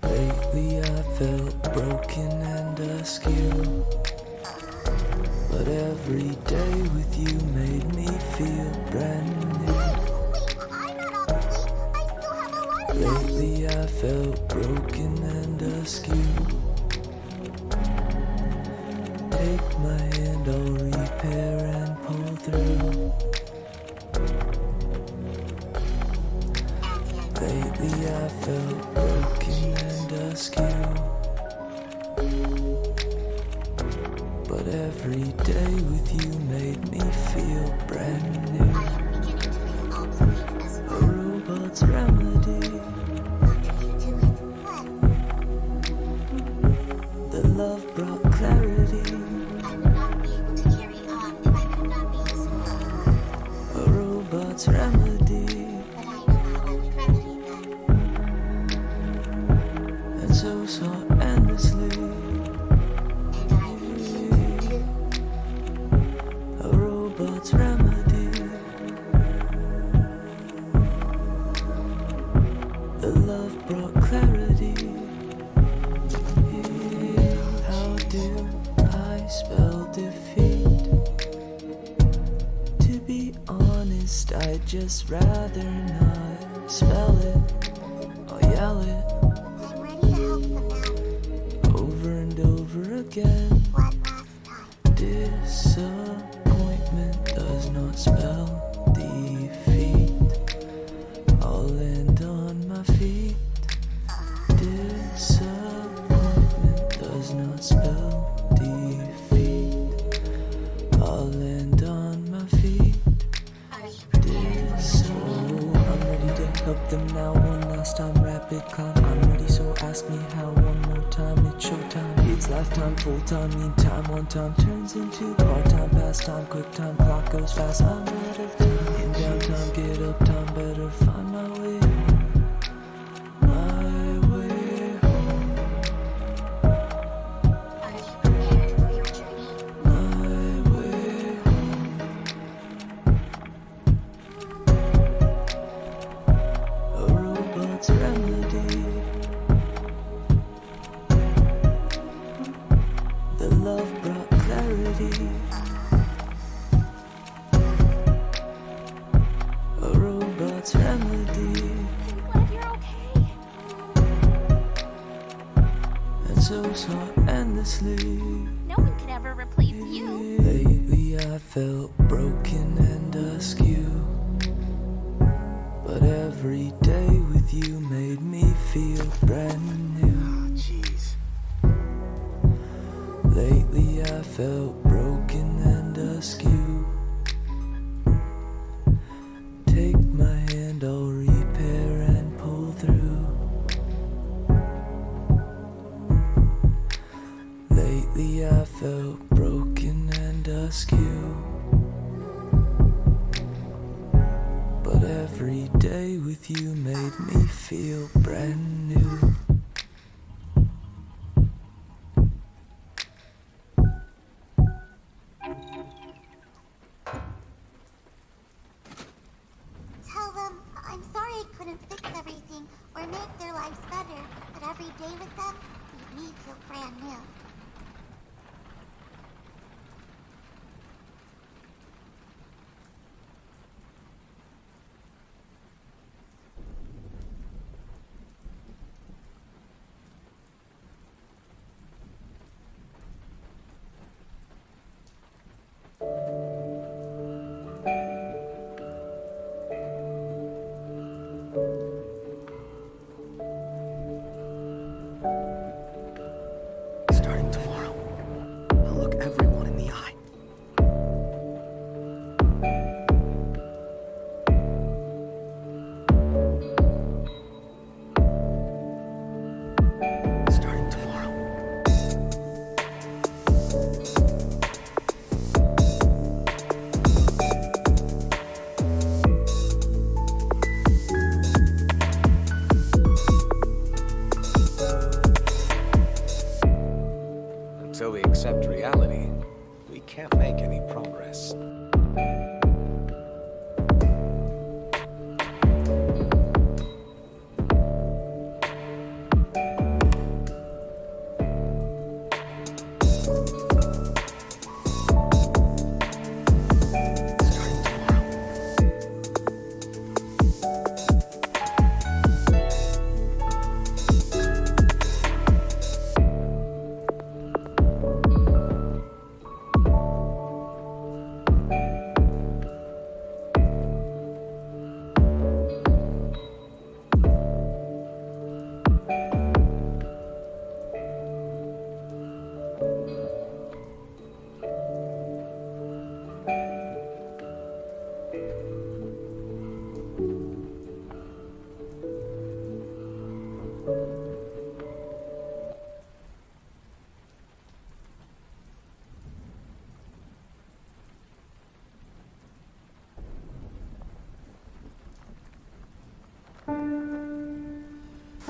Lately I felt broken and askew, but every day with you made me feel brand new. Lately I felt broken and askew. Take my hand, I'll repair and pull through. Lately I felt broken and askew, but every day with you made me feel brand new. A robot's remedy. The love brought clarity. A robot's remedy. And so sought endlessly. A robot's remedy. The love brought clarity. How do I spell defeat? To be honest, I'd just rather not spell it or yell it I'm ready to help them out. over and over again. One last time. Disappointment does not spell defeat. I'll land on my feet. Disappointment does not spell defeat. I'll land on my feet. So I'm ready to help them now. One last time, rapid climb. I'm ready, so ask me how. One more time, it's showtime. It's lifetime, full time. Meantime, one time turns into part time, pastime, quick time. Clock goes fast. I'm out of time. In downtime, get up time. Better find my way home. My way home. Are you prepared for your journey? My way home. A robot's remedy. The love brought clarity. A robot's remedy. I'm glad you're okay. And so sought endlessly. No one could ever replace you. Lately I felt broken and askew, but every day with you made me feel brand new. Jeez. Lately I felt broken and askew. Take my hand, I'll repair and pull through. Lately I felt broken and askew, but every day with you made me feel brand new. Tell them I'm sorry I couldn't fix everything or make their lives better, but every day with them made me feel brand new. Starting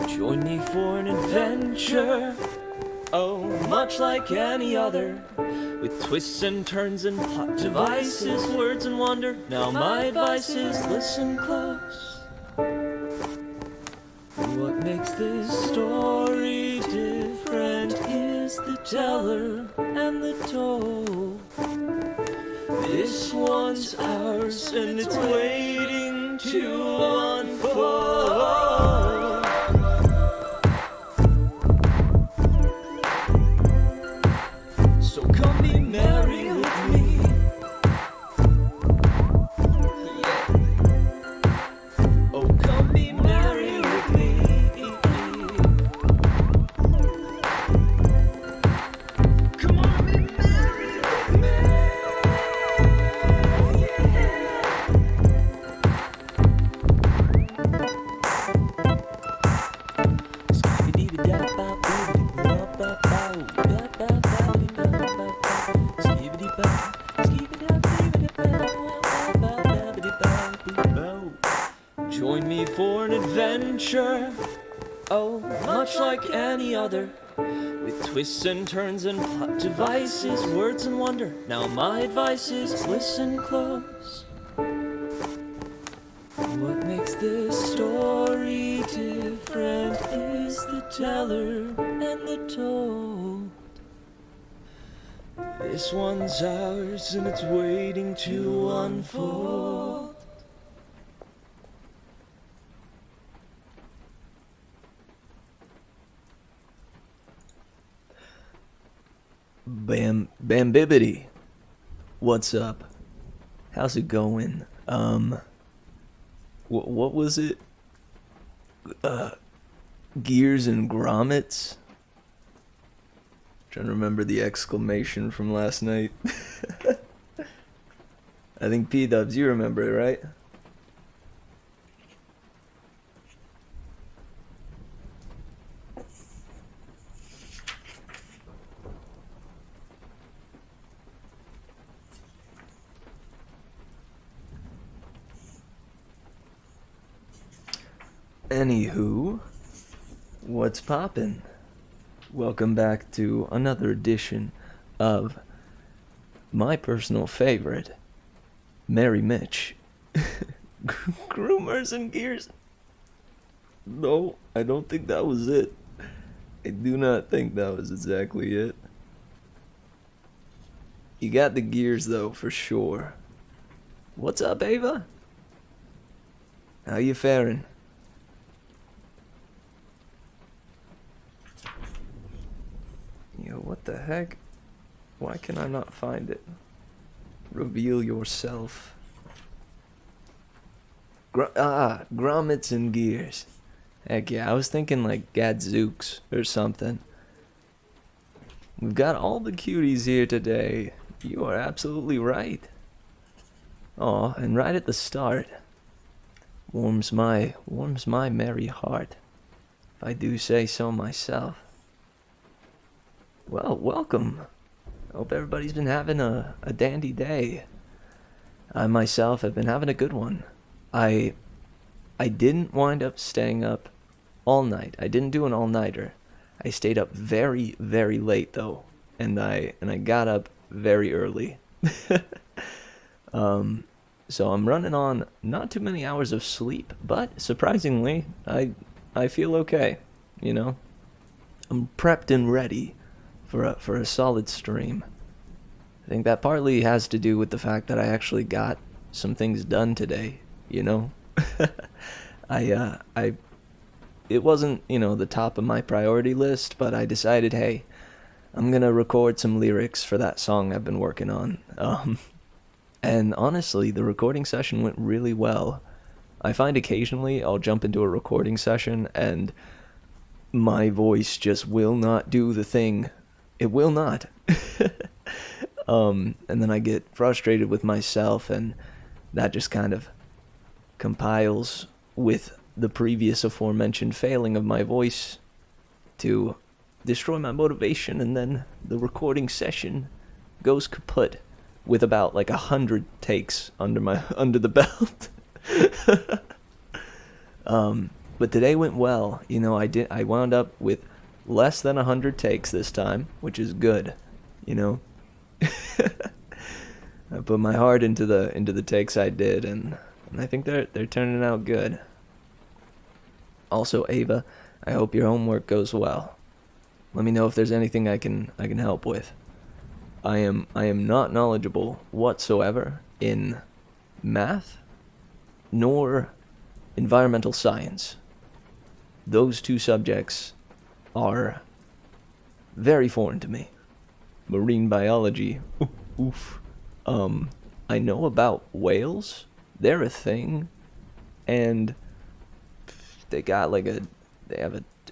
Join me for an adventure, oh, much like any other, with twists and turns and plot devices, words and wonder. Now my advice is listen close. What makes this story different is the teller and the told. This one's ours and it's waiting to unfold. So come be merry with me. Yeah. Oh, come be merry with me. Come on, be merry with me. Join me for an adventure, oh, much like any other, with twists and turns and plot devices, words and wonder. Now my advice is listen close. What makes this story different is the teller and the told. This one's ours and it's waiting to unfold. Bambibbity. What's up? How's it going? What was it? Gears and grommets? Trying to remember the exclamation from last night. I think P-Dubs, you remember it, right? Anywho, what's poppin'? Welcome back to another edition of my personal favorite, Mary Mitch. Groomers and Gears. No, I don't think that was it. I do not think that was exactly it. You got the gears though, for sure. What's up, Ava? How you faring? Yo, what the heck? Why can I not find it? Reveal yourself. Grommets and Gears. Heck yeah, I was thinking like Gadzooks or something. We've got all the cuties here today. You are absolutely right. Oh, and right at the start, warms my merry heart, if I do say so myself. Well, welcome. Hope everybody's been having a dandy day. I myself have been having a good one. I didn't wind up staying up all night. I didn't do an all-nighter. I stayed up very, very late though, and I got up very early. So I'm running on not too many hours of sleep, but surprisingly, I feel okay. You know, I'm prepped and ready for a solid stream. I think that partly has to do with the fact that I actually got some things done today. You know, it wasn't, you know, the top of my priority list, but I decided, hey, I'm gonna record some lyrics for that song I've been working on. And honestly, the recording session went really well. I find occasionally I'll jump into a recording session and my voice just will not do the thing. It will not. And then I get frustrated with myself and that just kind of compiles with the previous aforementioned failing of my voice to destroy my motivation, and then the recording session goes kaput with about like 100 takes under the belt. But today went well. You know, I wound up with less than 100 takes this time, which is good. You know, I put my heart into the takes I did, and I think they're turning out good. Also, Ava, I hope your homework goes well. Let me know if there's anything I can help with. I am not knowledgeable whatsoever in math nor environmental science. Those two subjects are very foreign to me. Marine biology, oof. I know about whales. They're a thing, and they got like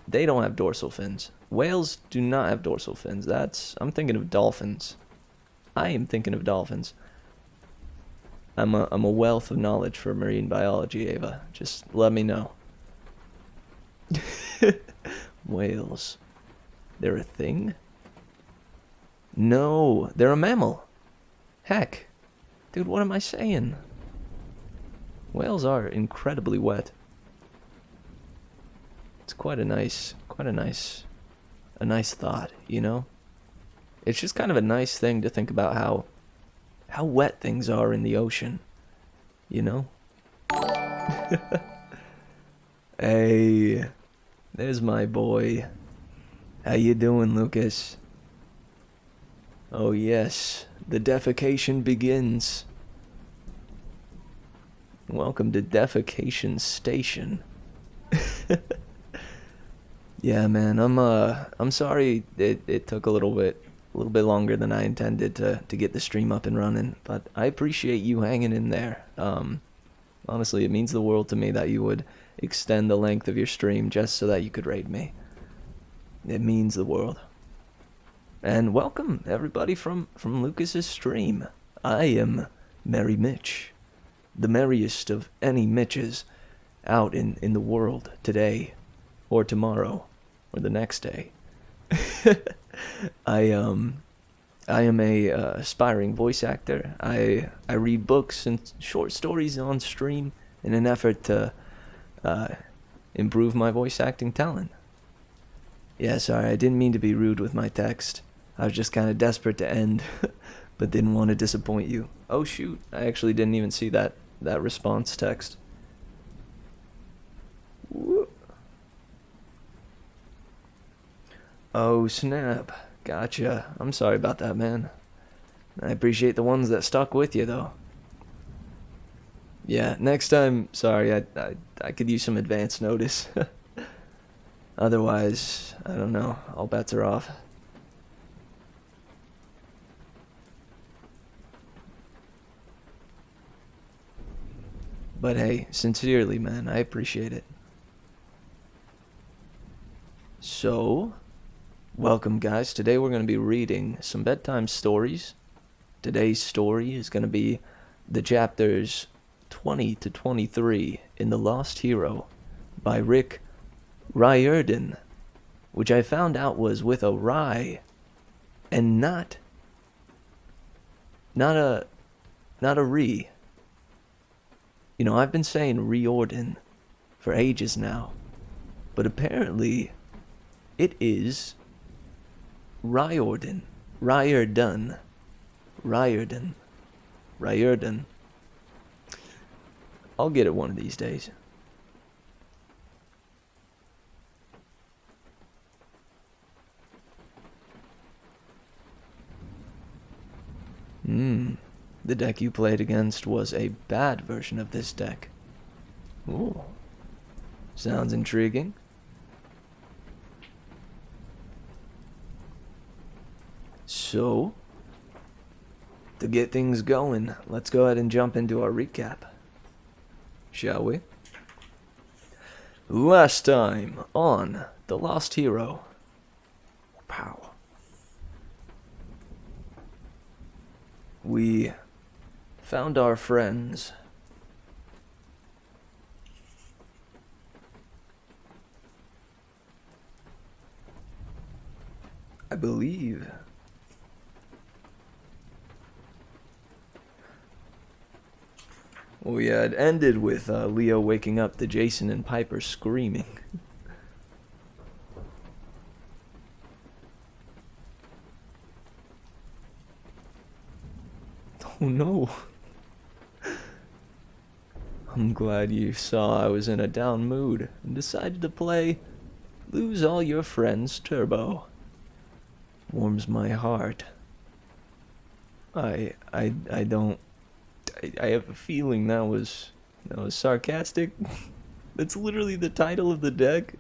they don't have dorsal fins. Whales do not have dorsal fins. I'm thinking of dolphins. I am thinking of dolphins. I'm a wealth of knowledge for marine biology, Ava. Just let me know. Whales. They're a thing? No, they're a mammal. Heck. Dude, what am I saying? Whales are incredibly wet. It's quite a nice thought, you know? It's just kind of a nice thing to think about how wet things are in the ocean, you know? Hey, there's my boy. How you doing, Lucas? Oh yes, the defecation begins. Welcome to Defecation Station. Yeah, man, I'm sorry it took a little bit longer than I intended to get the stream up and running, but I appreciate you hanging in there. Honestly, it means the world to me that you would extend the length of your stream just so that you could raid me. It means the world. And welcome everybody from Lucas's stream. I am Merry Mitch, the merriest of any Mitches out in the world today, or tomorrow, or the next day. I am a aspiring voice actor. I read books and short stories on stream in an effort to improve my voice acting talent. Yeah, sorry, I didn't mean to be rude with my text. I was just kind of desperate to end, but didn't want to disappoint you. Oh shoot, I actually didn't even see that response text. Whoop. Oh snap, gotcha. I'm sorry about that, man. I appreciate the ones that stuck with you, though. Yeah, next time, sorry, I could use some advance notice. Otherwise, I don't know, all bets are off. But hey, sincerely, man, I appreciate it. So, welcome guys. Today we're going to be reading some bedtime stories. Today's story is going to be the chapters 20 to 23 in The Lost Hero by Rick Riordan, which I found out was with a rye and not a re. You know, I've been saying Riordan for ages now, but apparently it is Riordan. Riordan. I'll get it one of these days. The deck you played against was a bad version of this deck. Ooh. Sounds intriguing. So, to get things going, let's go ahead and jump into our recap. Shall we? Last time on The Lost Hero. Pow. We found our friends I believe. Well, yeah, it ended with Leo waking up to Jason and Piper screaming. Oh no. I'm glad you saw I was in a down mood and decided to play Lose All Your Friends Turbo. Warms my heart. I don't. I have a feeling that was sarcastic. That's literally the title of the deck.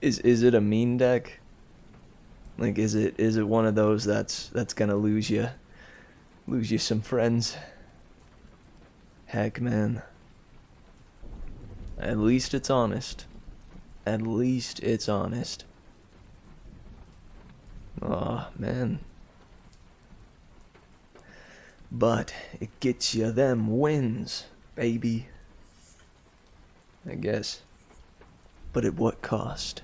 Is it a mean deck? Like, is it one of those that's gonna lose you some friends? Heck, man. At least it's honest. At least it's honest. Aw, man. But it gets you them wins, baby. I guess. But at what cost?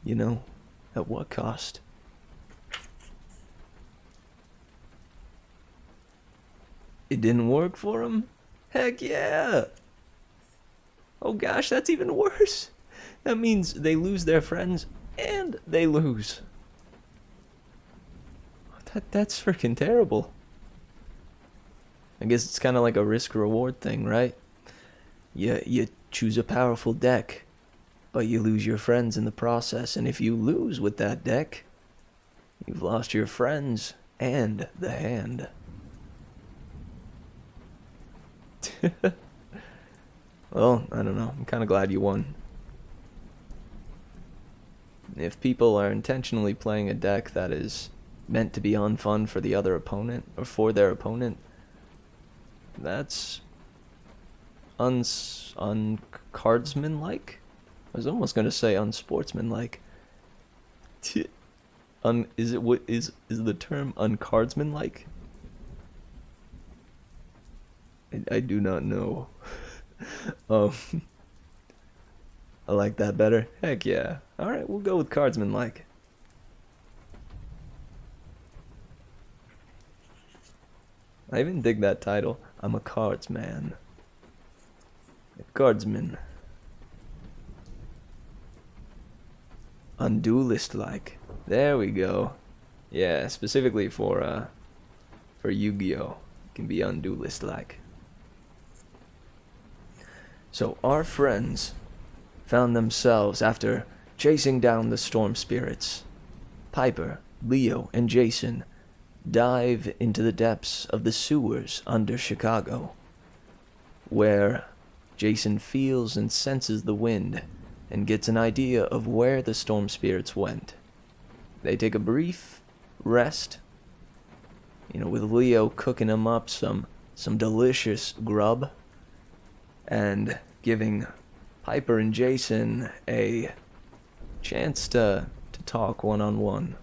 You know? At what cost? It didn't work for him? Heck yeah! Oh gosh, that's even worse. That means they lose their friends and they lose. That's freaking terrible. I guess it's kind of like a risk-reward thing, right? You choose a powerful deck, but you lose your friends in the process. And if you lose with that deck, you've lost your friends and the hand. Well, I don't know. I'm kind of glad you won. If people are intentionally playing a deck that is meant to be unfun for the other opponent, or for their opponent, that's uncardsman-like? I was almost going to say unsportsman-like. Is the term uncardsman-like? I do not know. I like that better. Heck yeah. Alright, we'll go with cardsman-like. I even dig that title. I'm a cardsman. A cardsman. Unduelist-like. There we go. Yeah, specifically for Yu-Gi-Oh! It can be unduelist-like. So our friends found themselves, after chasing down the storm spirits, Piper, Leo, and Jason dive into the depths of the sewers under Chicago, where Jason feels and senses the wind and gets an idea of where the storm spirits went. They take a brief rest, with Leo cooking them up some delicious grub, and giving Piper and Jason a chance to talk one-on-one.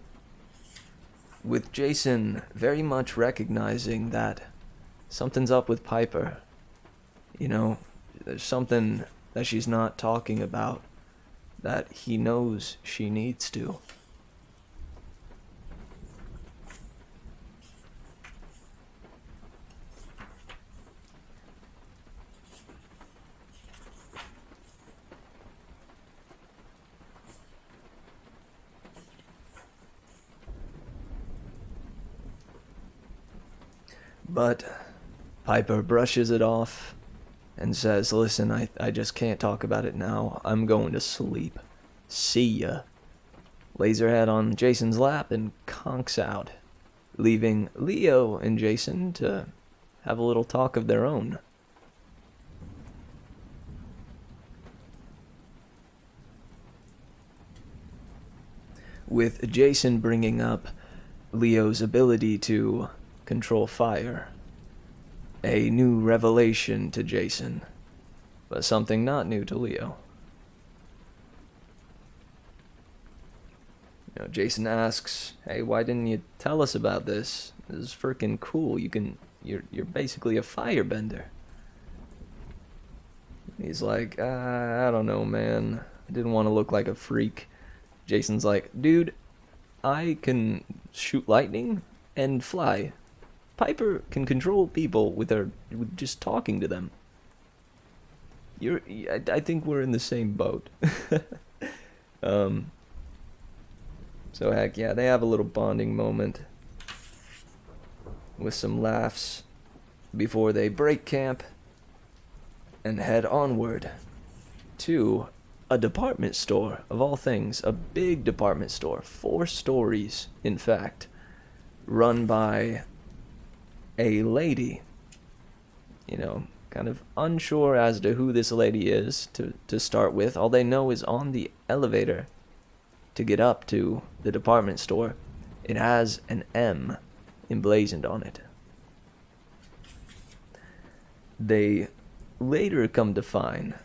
With Jason very much recognizing that something's up with Piper. There's something that she's not talking about that he knows she needs to. But Piper brushes it off and says, "Listen, I just can't talk about it now. I'm going to sleep. See ya." Lays her head on Jason's lap and conks out, leaving Leo and Jason to have a little talk of their own. With Jason bringing up Leo's ability to control fire. A new revelation to Jason, but something not new to Leo. Jason asks, "Hey, why didn't you tell us about this? This is freaking cool. You're basically a firebender." He's like, "I don't know, man. I didn't want to look like a freak. Jason's like, dude, I can shoot lightning and fly. Piper can control people with just talking to them. I think we're in the same boat. So heck yeah, they have a little bonding moment with some laughs before they break camp and head onward to a department store, of all things, a big department store, 4 stories, in fact, run by a lady. You know, kind of unsure as to who this lady is to start with. All they know is on the elevator to get up to the department store, it has an M emblazoned on it. They later come to find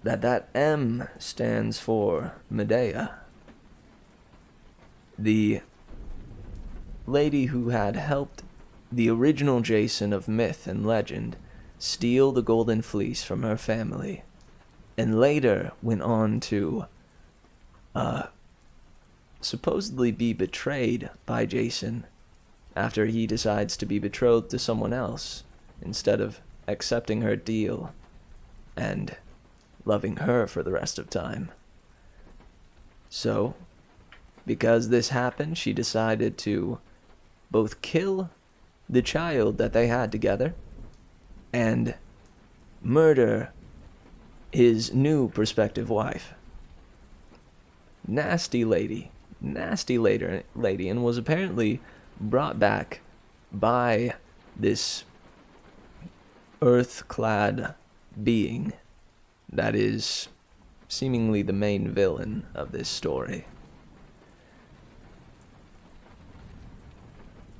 that M stands for Medea, the lady who had helped the original Jason of myth and legend steal the Golden Fleece from her family, and later went on to supposedly be betrayed by Jason after he decides to be betrothed to someone else instead of accepting her deal and loving her for the rest of time. So, because this happened, she decided to both kill the child that they had together and murder his new prospective wife. Nasty lady, and was apparently brought back by this earth-clad being that is seemingly the main villain of this story.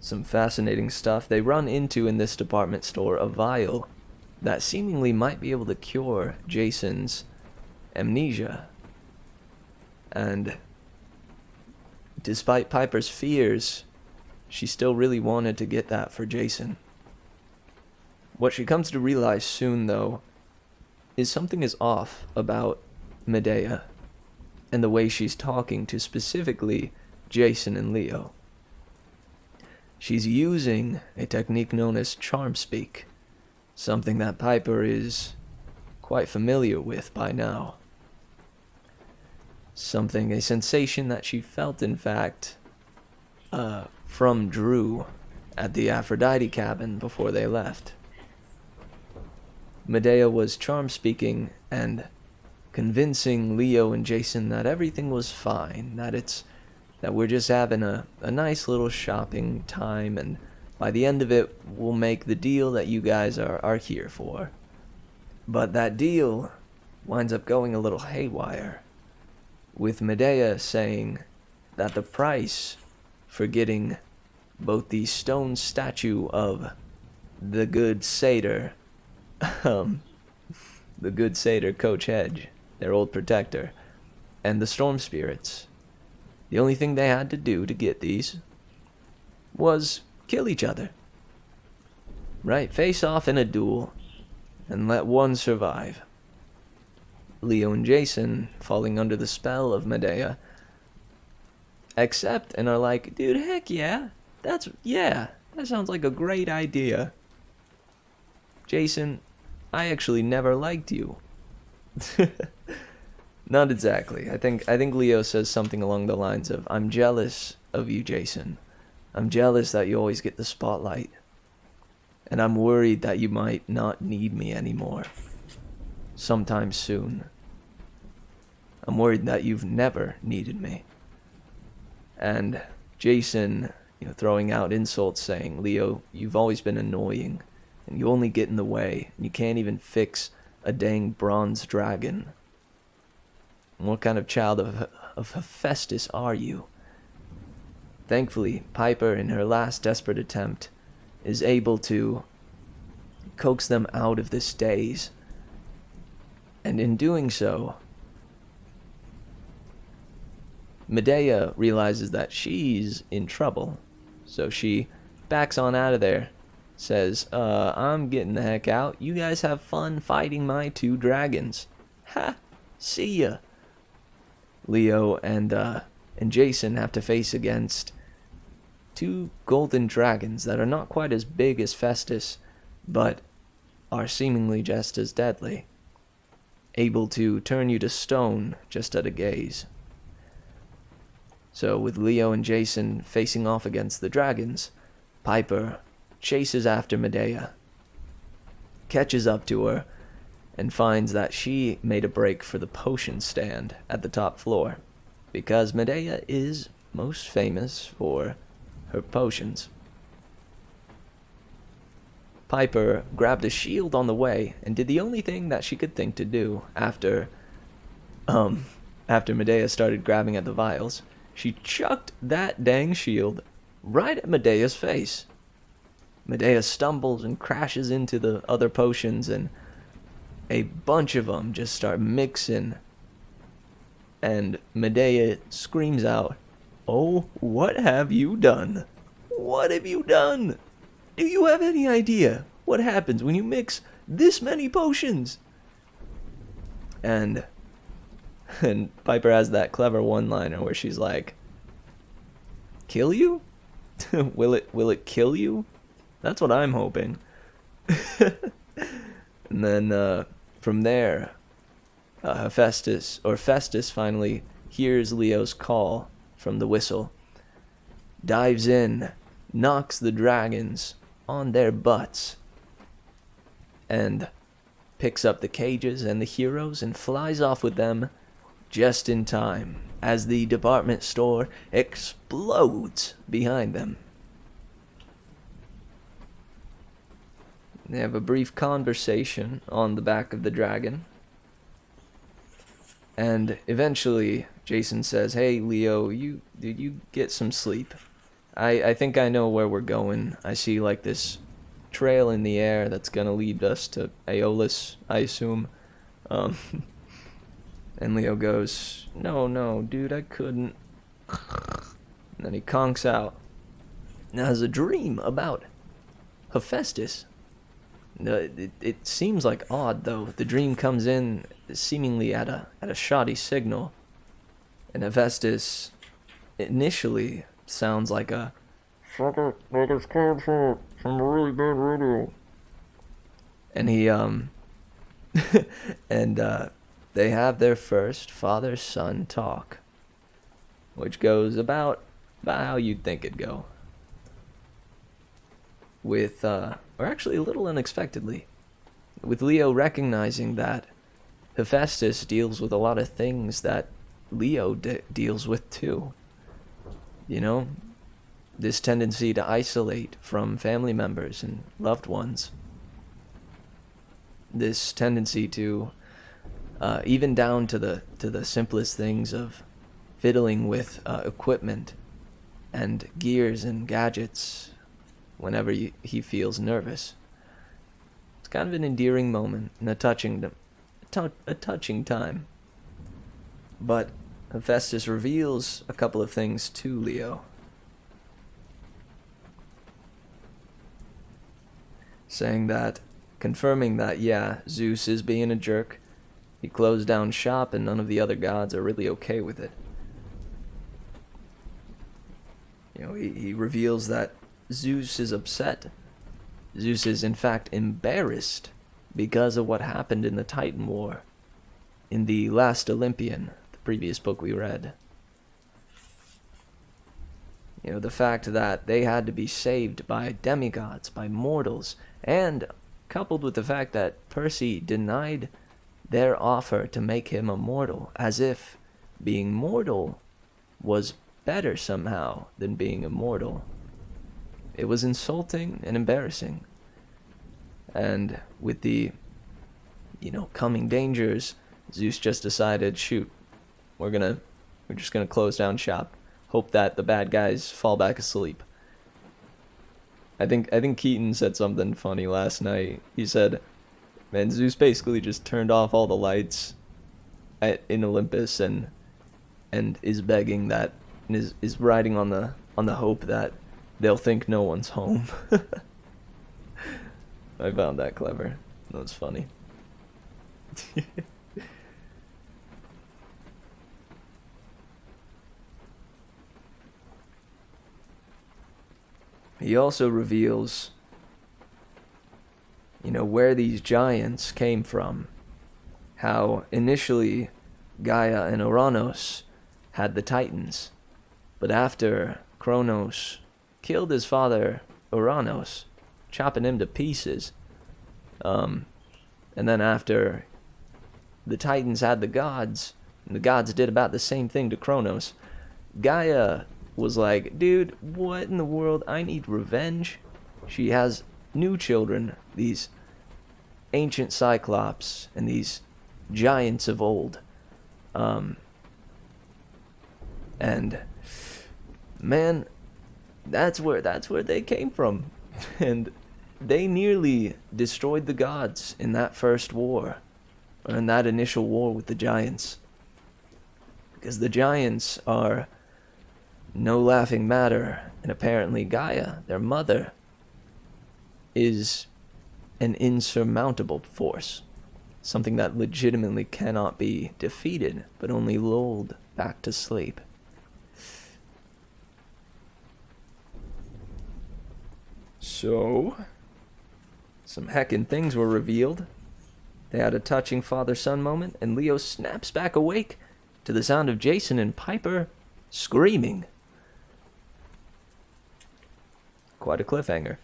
Some fascinating stuff. They run into, in this department store, a vial that seemingly might be able to cure Jason's amnesia. And despite Piper's fears, she still really wanted to get that for Jason. What she comes to realize soon, though, is something is off about Medea and the way she's talking to specifically Jason and Leo. She's using a technique known as charm speak, something that Piper is quite familiar with by now. A sensation that she felt, in fact, from Drew at the Aphrodite cabin before they left. Medea was charm speaking and convincing Leo and Jason that everything was fine, that we're just having a nice little shopping time, and by the end of it, we'll make the deal that you guys are here for. But that deal winds up going a little haywire, with Medea saying that the price for getting both the stone statue of the good satyr, Coach Hedge, their old protector, and the storm spirits, the only thing they had to do to get these was kill each other. Right? Face off in a duel and let one survive. Leo and Jason, falling under the spell of Medea, accept and are like, dude, heck yeah. That sounds like a great idea. Jason, I actually never liked you. Not exactly. I think Leo says something along the lines of, I'm jealous of you, Jason. I'm jealous that you always get the spotlight. And I'm worried that you might not need me anymore. Sometime soon. I'm worried that you've never needed me. And Jason, throwing out insults saying, Leo, you've always been annoying. And you only get in the way. And you can't even fix a dang bronze dragon. What kind of child of Hephaestus are you? Thankfully, Piper, in her last desperate attempt, is able to coax them out of this daze. And in doing so, Medea realizes that she's in trouble. So she backs on out of there, says, I'm getting the heck out. You guys have fun fighting my 2 dragons. Ha! See ya! Leo and Jason have to face against two golden dragons that are not quite as big as Festus, but are seemingly just as deadly, able to turn you to stone just at a gaze. So with Leo and Jason facing off against the dragons, Piper chases after Medea, catches up to her, and finds that she made a break for the potion stand at the top floor, because Medea is most famous for her potions. Piper grabbed a shield on the way and did the only thing that she could think to do after Medea started grabbing at the vials. She chucked that dang shield right at Medea's face. Medea stumbles and crashes into the other potions, and a bunch of them just start mixing. And Medea screams out, "Oh, what have you done? What have you done? Do you have any idea what happens when you mix this many potions?" And Piper has that clever one-liner where she's like, "Kill you? Will it kill you? That's what I'm hoping." And then from there, Festus finally hears Leo's call from the whistle, dives in, knocks the dragons on their butts, and picks up the cages and the heroes and flies off with them just in time as the department store explodes behind them. They have a brief conversation on the back of the dragon, and eventually Jason says, "Hey Leo, did you get some sleep? I think I know where we're going. I see like this trail in the air that's gonna lead us to Aeolus, I assume." And Leo goes, No, dude, I couldn't." And then he conks out and has a dream about Hephaestus. It seems like odd, though. The dream comes in seemingly at a shoddy signal, and Hephaestus initially sounds like a "Sucker, this card from a really bad radio." And he and they have their first father-son talk, which goes about how you'd think it'd go. With or actually a little unexpectedly, with Leo recognizing that Hephaestus deals with a lot of things that Leo deals with too. You know, this tendency to isolate from family members and loved ones. This tendency to, even down to the simplest things of fiddling with equipment and gears and gadgets whenever he feels nervous. It's kind of an endearing moment and a touching time. But Hephaestus reveals a couple of things to Leo, confirming that, yeah, Zeus is being a jerk. He closed down shop and none of the other gods are really okay with it. You know, he reveals that Zeus is upset. Zeus is in fact embarrassed because of what happened in the Titan War, in the last Olympian, the previous book we read. You know, the fact that they had to be saved by demigods, by mortals, and coupled with the fact that Percy denied their offer to make him a mortal, as if being mortal was better somehow than being immortal. It was insulting and embarrassing. And with the, coming dangers, Zeus just decided, shoot, we're just gonna close down shop. Hope that the bad guys fall back asleep. I think Keaton said something funny last night. He said, man, Zeus basically just turned off all the lights in Olympus and is begging that, and is riding on the hope that they'll think no one's home. I found that clever. That was funny. he also reveals, where these giants came from. How initially Gaia and Uranus had the Titans, but after Kronos killed his father Uranus, chopping him to pieces, and then after the Titans had the gods, and the gods did about the same thing to Kronos, Gaia was like, dude, what in the world? I need revenge. She has new children, these ancient Cyclops and these giants of old. And man, that's where they came from. And they nearly destroyed the gods in that first war, or in that initial war with the giants. Because the giants are no laughing matter, and apparently Gaia, their mother, is an insurmountable force. Something that legitimately cannot be defeated, but only lulled back to sleep. So, some heckin' things were revealed. They had a touching father-son moment, and Leo snaps back awake to the sound of Jason and Piper screaming. Quite a cliffhanger.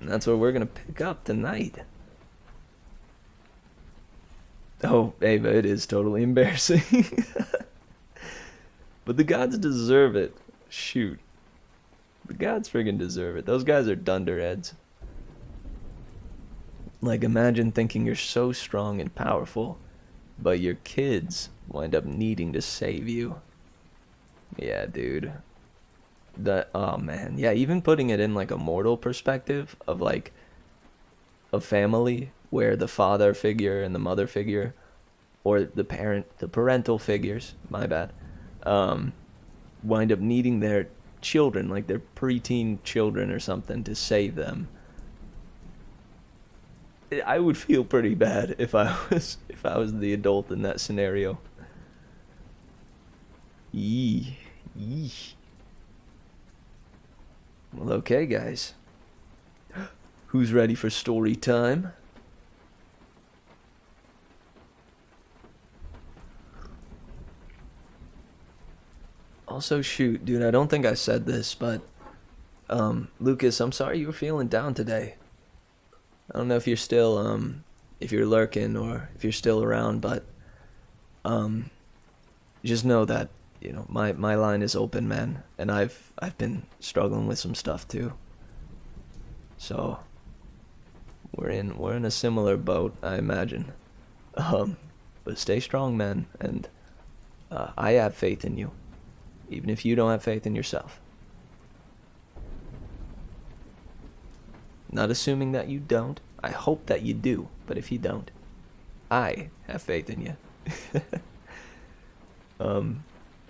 And that's where we're gonna pick up tonight. Oh, Ava, it is totally embarrassing. But the gods deserve it. Shoot. The gods friggin' deserve it. Those guys are dunderheads. Like, imagine thinking you're so strong and powerful, but your kids wind up needing to save you. Yeah, dude. Oh man. Yeah, even putting it in like a mortal perspective of like a family where the father figure and the mother figure, or the parental figures, my bad, wind up needing their children, like their preteen children or something, to save them. I would feel pretty bad if I was the adult in that scenario. Yee. Well, okay, guys. Who's ready for story time? Also, shoot, dude, I don't think I said this, but, Lucas, I'm sorry you were feeling down today. I don't know if you're still, if you're lurking or if you're still around, but, just know that, my line is open, man, and I've been struggling with some stuff too. So, we're in a similar boat, I imagine. But stay strong, man, and, I have faith in you, even if you don't have faith in yourself. Not assuming that you don't. I hope that you do. But if you don't, I have faith in you.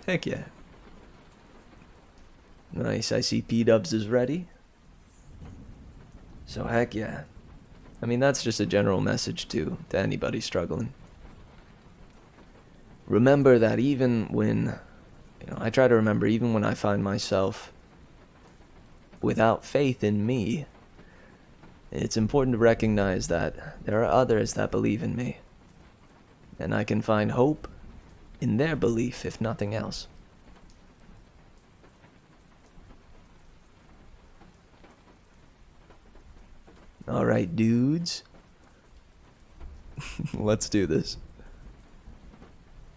Heck yeah. Nice. I see P-Dubs is ready. So heck yeah. I mean, that's just a general message to anybody struggling. Remember that even when, I try to remember even when I find myself without faith in me, it's important to recognize that there are others that believe in me, and I can find hope in their belief, if nothing else. Alright, dudes. Let's do this.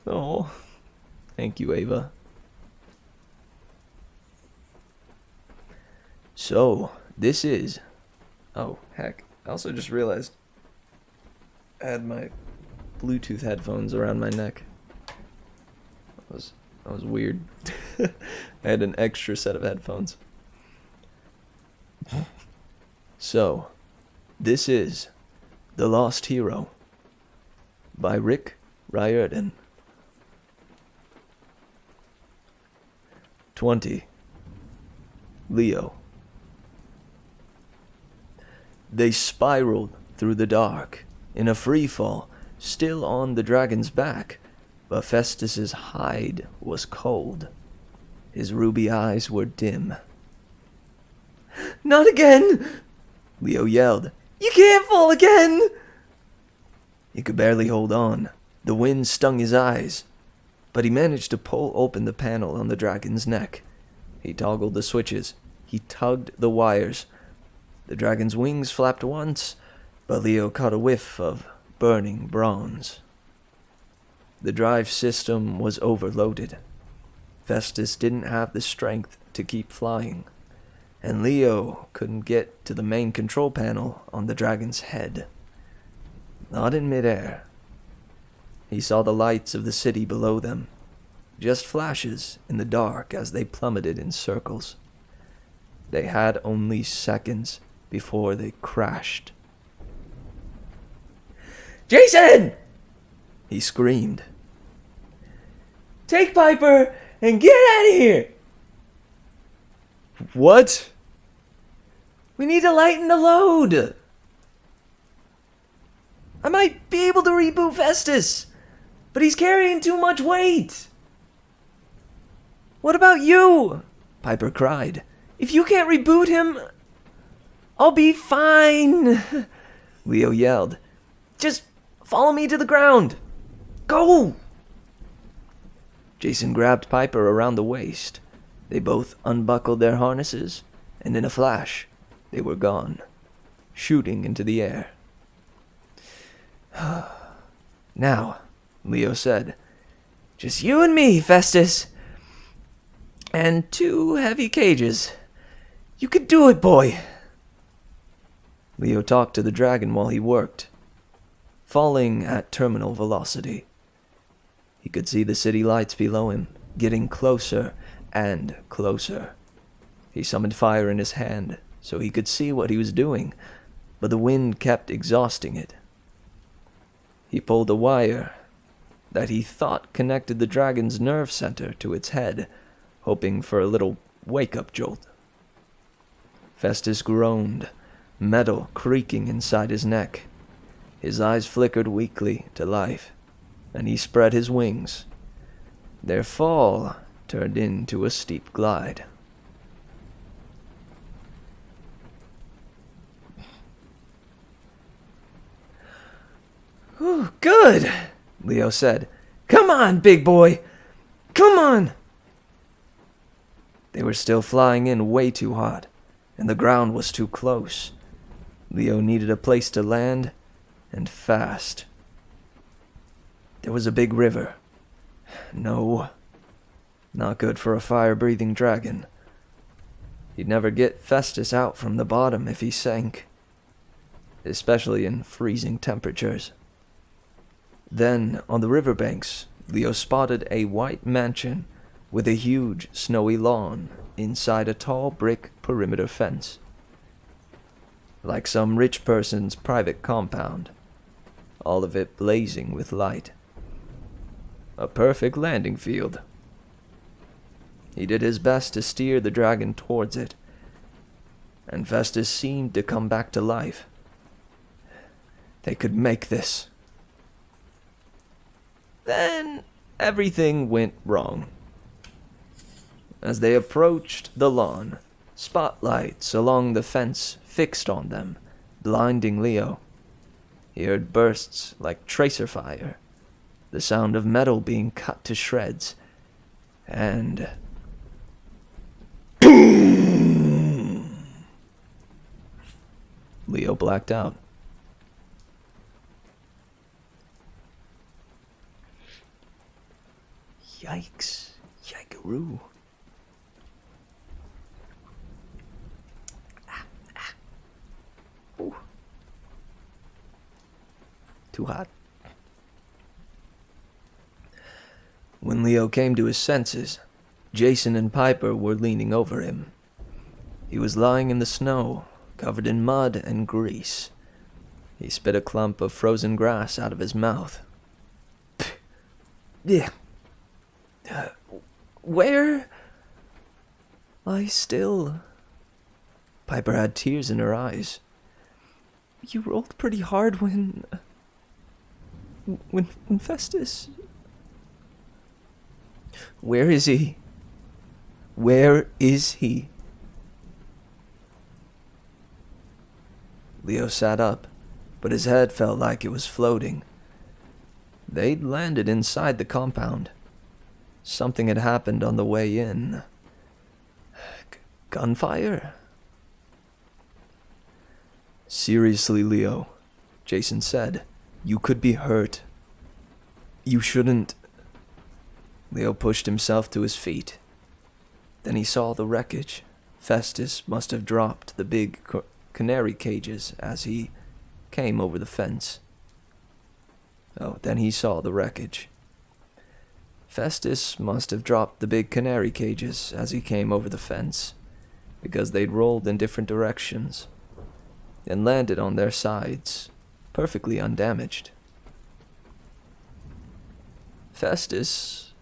Oh, thank you, Ava. So, this is... Oh, heck. I also just realized I had my Bluetooth headphones around my neck. That was weird. I had an extra set of headphones. So, this is The Lost Hero by Rick Riordan. 20. Leo. They spiraled through the dark, in a free fall, still on the dragon's back, but Festus's hide was cold. His ruby eyes were dim. Not again! Leo yelled. You can't fall again! He could barely hold on. The wind stung his eyes, but he managed to pull open the panel on the dragon's neck. He toggled the switches. He tugged the wires. The dragon's wings flapped once, but Leo caught a whiff of burning bronze. The drive system was overloaded. Festus didn't have the strength to keep flying, and Leo couldn't get to the main control panel on the dragon's head. Not in midair. He saw the lights of the city below them, just flashes in the dark as they plummeted in circles. They had only seconds before they crashed. Jason! He screamed. Take Piper and get out of here! What? We need to lighten the load. I might be able to reboot Festus, but he's carrying too much weight. What about you? Piper cried. If you can't reboot him, I'll be fine. Leo yelled. Just follow me to the ground. Go! Jason grabbed Piper around the waist. They both unbuckled their harnesses, and in a flash, they were gone, shooting into the air. Now, Leo said, just you and me, Festus. And 2 heavy cages. You could do it, boy. Leo talked to the dragon while he worked, falling at terminal velocity. He could see the city lights below him, getting closer and closer. He summoned fire in his hand so he could see what he was doing, but the wind kept exhausting it. He pulled a wire that he thought connected the dragon's nerve center to its head, hoping for a little wake-up jolt. Festus groaned, metal creaking inside his neck. His eyes flickered weakly to life, and he spread his wings. Their fall turned into a steep glide. Ooh, good, Leo said. Come on, big boy. Come on. They were still flying in way too hot, and the ground was too close. Leo needed a place to land, and fast. There was a big river. No, not good for a fire-breathing dragon. He'd never get Festus out from the bottom if he sank, especially in freezing temperatures. Then, on the riverbanks, Leo spotted a white mansion with a huge snowy lawn inside a tall brick perimeter fence. Like some rich person's private compound, all of it blazing with light. A perfect landing field. He did his best to steer the dragon towards it, and Festus seemed to come back to life. They could make this. Then everything went wrong. As they approached the lawn, spotlights along the fence fixed on them, blinding Leo. He heard bursts like tracer fire, the sound of metal being cut to shreds, and boom! Leo blacked out. Yikes. Yikaroo. Ooh. Too hot. When Leo came to his senses, Jason and Piper were leaning over him. He was lying in the snow, covered in mud and grease. He spit a clump of frozen grass out of his mouth. Yeah. Where? Lie still. Piper had tears in her eyes. You rolled pretty hard when Festus... Where is he? Where is he? Leo sat up, but his head felt like it was floating. They'd landed inside the compound. Something had happened on the way in. Gunfire? Seriously, Leo, Jason said. You could be hurt. You shouldn't. Leo pushed himself to his feet. Then he saw the wreckage. Festus must have dropped the big canary cages as he came over the fence. Oh, then he saw the wreckage. Festus must have dropped the big canary cages as he came over the fence, because they'd rolled in different directions and landed on their sides, perfectly undamaged. Festus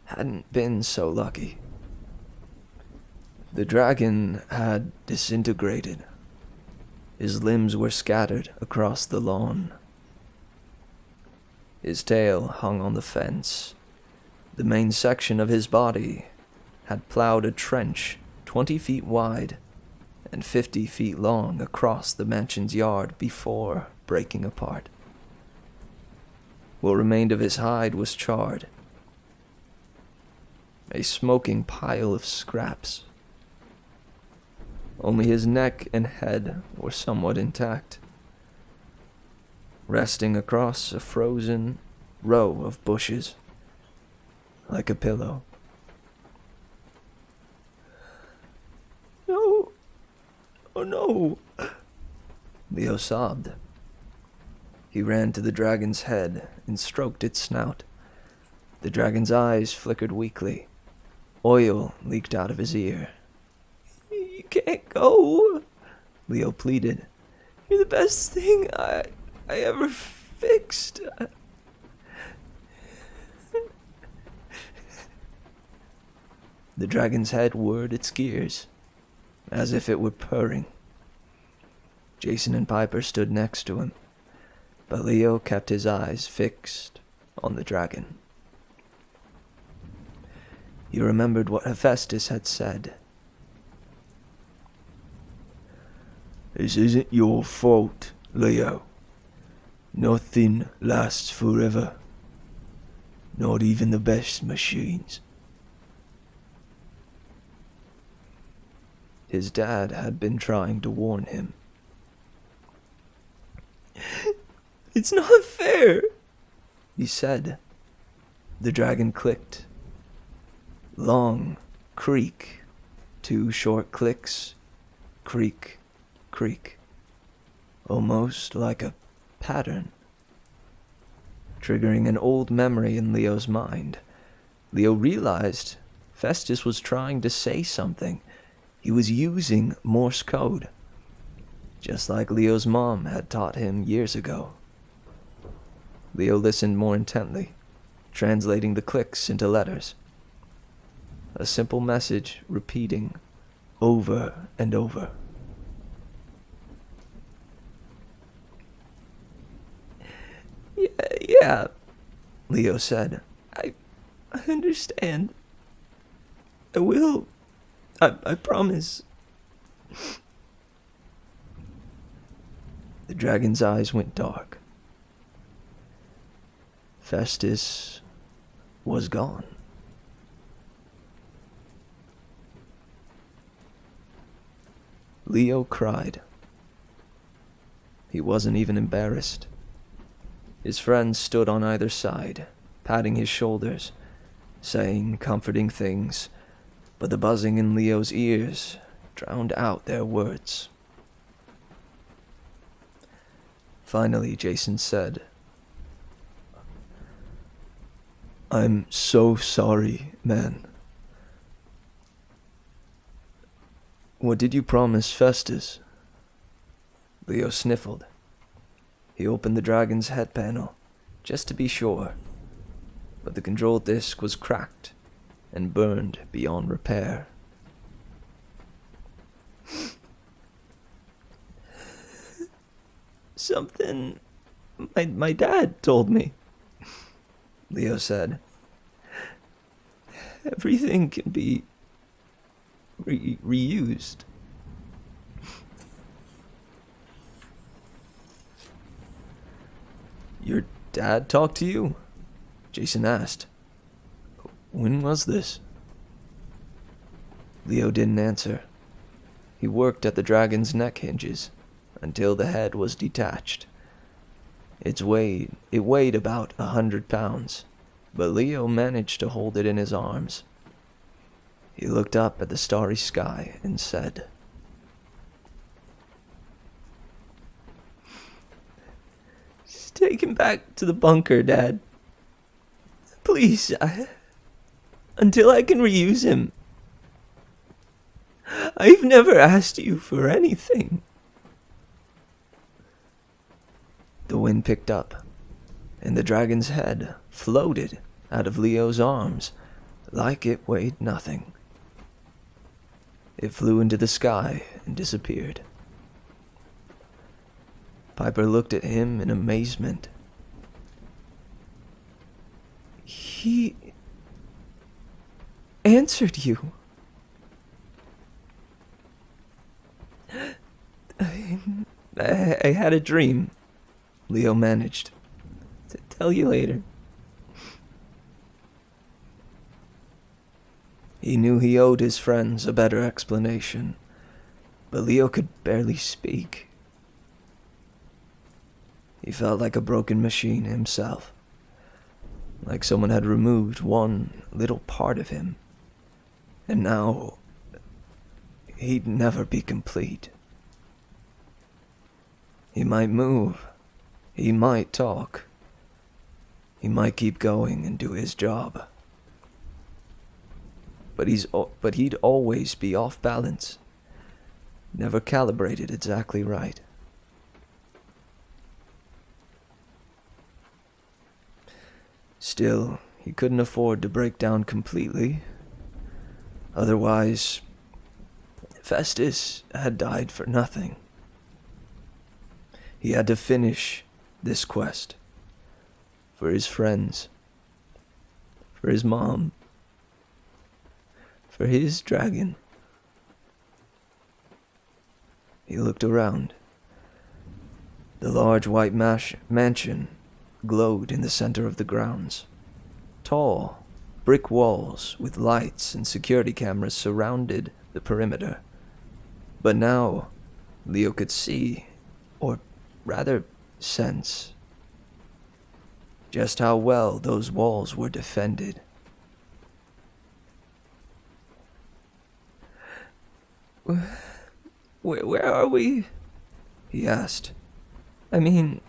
hadn't been so lucky. The dragon had disintegrated. His limbs were scattered across the lawn. His tail hung on the fence. The main section of his body had plowed a trench 20 feet wide and 50 feet long across the mansion's yard before breaking apart. What remained of his hide was charred, a smoking pile of scraps. Only his neck and head were somewhat intact, resting across a frozen row of bushes, like a pillow. No! Oh no! Leo sobbed. He ran to the dragon's head and stroked its snout. The dragon's eyes flickered weakly. Oil leaked out of his ear. You can't go, Leo pleaded. You're the best thing I ever fixed. The dragon's head whirred its gears, as if it were purring. Jason and Piper stood next to him, but Leo kept his eyes fixed on the dragon. He remembered what Hephaestus had said. This isn't your fault, Leo. Nothing lasts forever. Not even the best machines. His dad had been trying to warn him. It's not fair, he said. The dragon clicked. Long creak. 2 short clicks. Creak, creak. Almost like a pattern. Triggering an old memory in Leo's mind. Leo realized Festus was trying to say something. He was using Morse code, just like Leo's mom had taught him years ago. Leo listened more intently, translating the clicks into letters. A simple message repeating over and over. Yeah, Leo said. I understand. I will. I promise. The dragon's eyes went dark. Festus was gone. Leo cried. He wasn't even embarrassed. His friends stood on either side, patting his shoulders, saying comforting things, but the buzzing in Leo's ears drowned out their words. Finally, Jason said, I'm so sorry, man. What did you promise Festus? Leo sniffled. He opened the dragon's head panel, just to be sure, but the control disc was cracked and burned beyond repair. Something my dad told me, Leo said. Everything can be reused. Your dad talked to you? Jason asked. When was this? Leo didn't answer. He worked at the dragon's neck hinges until the head was detached. It weighed about 100 pounds, but Leo managed to hold it in his arms. He looked up at the starry sky and said, "Just take him back to the bunker, Dad. Please, until I can reuse him. I've never asked you for anything." The wind picked up, and the dragon's head floated out of Leo's arms like it weighed nothing. It flew into the sky and disappeared. Piper looked at him in amazement. He answered you. I had a dream, Leo managed to tell you later. He knew he owed his friends a better explanation, but Leo could barely speak. He felt like a broken machine himself, like someone had removed one little part of him, and now he'd never be complete. He might move, he might talk, he might keep going and do his job. But he'd always be off balance, never calibrated exactly right. Still, he couldn't afford to break down completely. Otherwise, Festus had died for nothing. He had to finish this quest for his friends, for his mom, for his dragon. He looked around. The large white mansion glowed in the center of the grounds. Tall, brick walls with lights and security cameras surrounded the perimeter. But now, Leo could see, or rather sense, just how well those walls were defended. Where are we? He asked. I mean,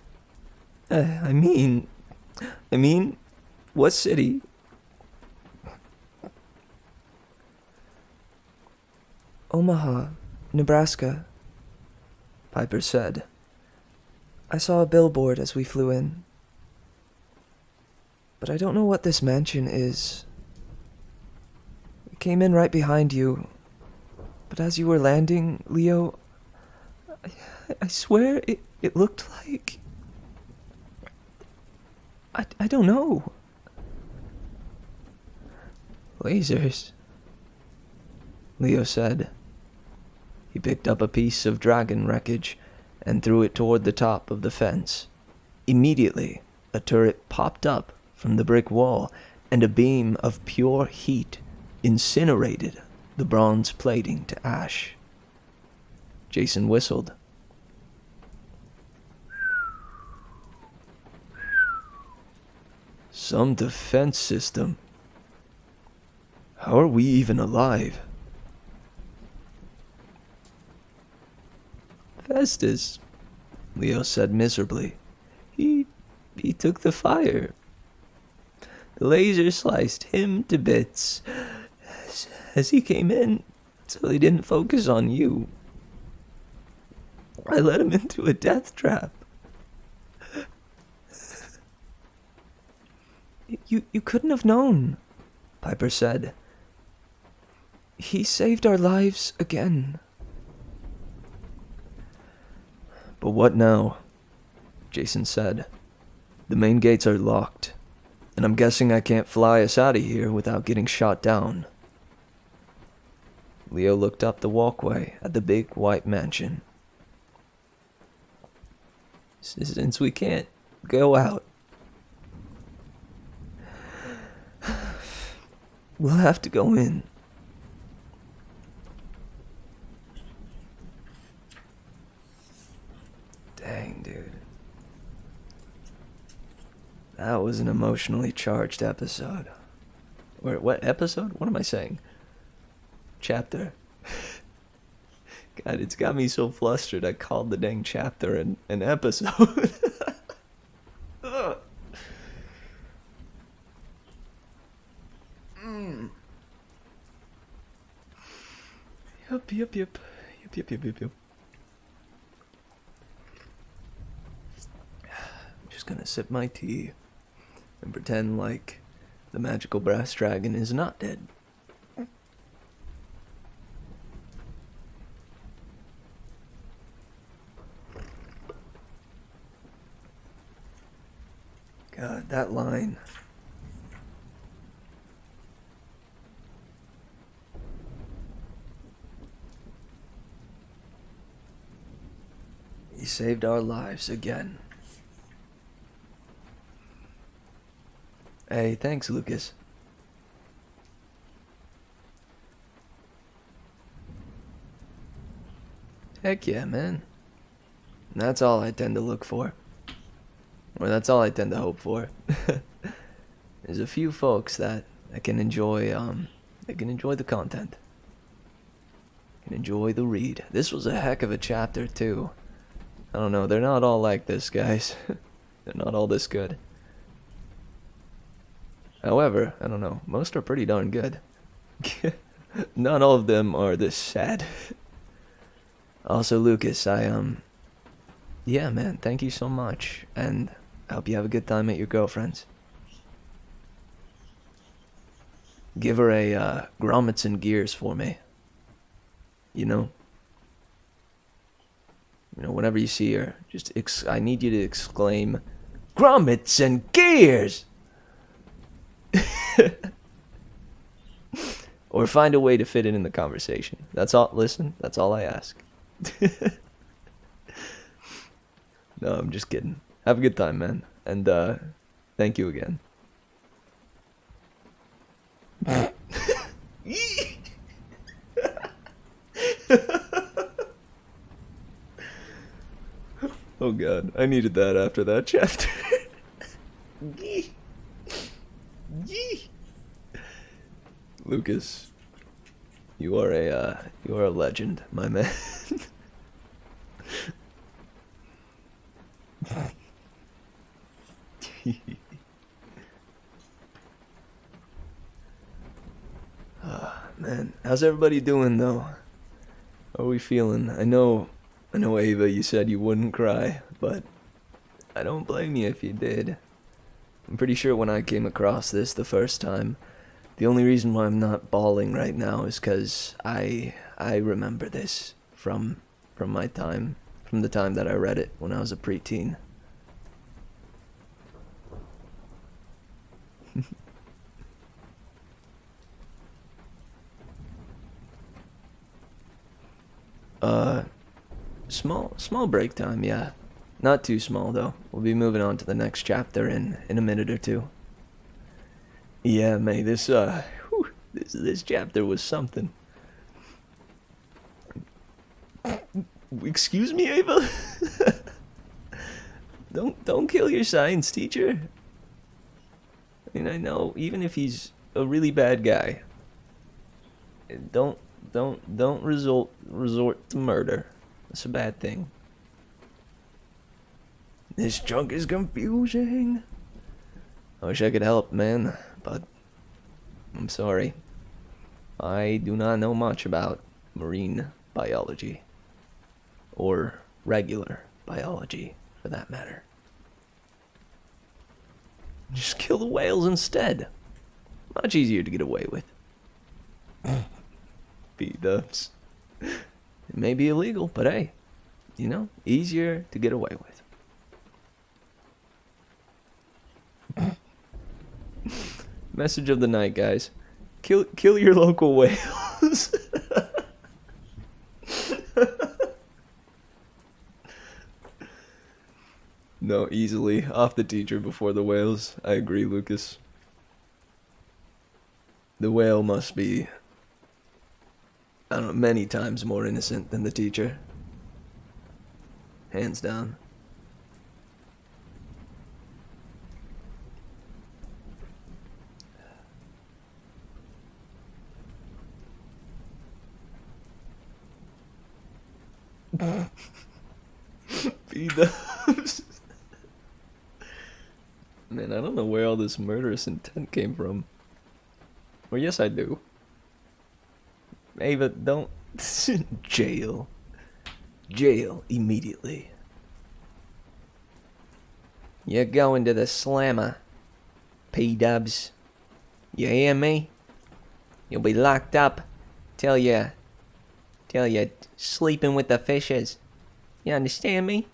what city? Omaha, Nebraska, Piper said. I saw a billboard as we flew in. But I don't know what this mansion is. We came in right behind you. But as you were landing, Leo, I swear it looked like... I don't know. Lasers, Leo said. He picked up a piece of dragon wreckage and threw it toward the top of the fence. Immediately, a turret popped up from the brick wall, and a beam of pure heat incinerated the bronze plating to ash. Jason whistled. Some defense system. How are we even alive? Festus, Leo said miserably. He took the fire. The laser sliced him to bits as he came in, so he didn't focus on you. I led him into a death trap. You couldn't have known, Piper said. He saved our lives again. But what now? Jason said. The main gates are locked, and I'm guessing I can't fly us out of here without getting shot down. Leo looked up the walkway at the big white mansion. Since we can't Go out. We'll have to go in. Dang, dude. That was an emotionally charged episode. Or what episode? What am I saying? Chapter. God, it's got me so flustered I called the dang chapter an episode. Ugh. Yup. I'm just gonna sip my tea and pretend like the magical brass dragon is not dead. God, that line. He saved our lives again. Hey, thanks, Lucas. Heck yeah, man. And that's all I tend to look for. Or that's all I tend to hope for. There's a few folks that can enjoy the content. Can enjoy the read. This was a heck of a chapter too. I don't know, they're not all like this, guys. They're not all this good. However, I don't know, most are pretty darn good. Not all of them are this sad. Also, Lucas, yeah, man, thank you so much, and I hope you have a good time at your girlfriend's. Give her a grommets and gears for me. You know, whenever you see her, just I need you to exclaim, "Grommets and gears!" Or find a way to fit it in the conversation. That's all. Listen, that's all I ask. No, I'm just kidding. Have a good time, man. And thank you again. Oh god, I needed that after that chapter. Lucas, you are a legend, my man. Man, how's everybody doing though? How are we feeling? I know, Ava, you said you wouldn't cry, but I don't blame you if you did. I'm pretty sure when I came across this the first time, the only reason why I'm not bawling right now is because I remember this from my time, from the time that I read it when I was a preteen. Small break time, yeah. Not too small though. We'll be moving on to the next chapter in a minute or two. Yeah, May, this chapter was something. Excuse me, Ava? Don't kill your science teacher. I mean, I know, even if he's a really bad guy, don't resort to murder. That's a bad thing. This junk is confusing. I wish I could help, man, but I'm sorry. I do not know much about marine biology. Or regular biology, for that matter. Just kill the whales instead. Much easier to get away with. B-dubs. It may be illegal, but hey, easier to get away with. Message of the night, guys. Kill your local whales. No, easily. Off the teacher before the whales. I agree, Lucas. The whale must be, I don't know, many times more innocent than the teacher. Hands down. B-dubs. Man, I don't know where all this murderous intent came from. Or yes, I do. Ava, don't... Jail. Jail immediately. You're going to the slammer, P-dubs. You hear me? You'll be locked up till you sleeping with the fishes. You understand me?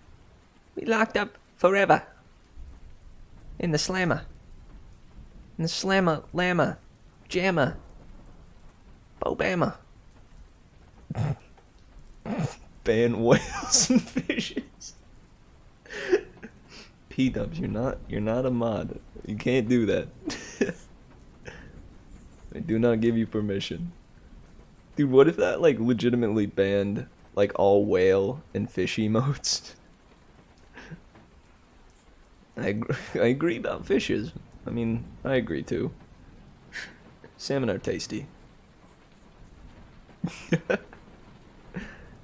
Be locked up forever. In the slammer. In the slammer, llama, jammer, Bobama. Ban whales and fishes. P-dubs, you're not a mod. You can't do that. I do not give you permission. Dude, what if that like legitimately banned like all whale and fish emotes? I agree about fishes. I mean, I agree too. Salmon are tasty.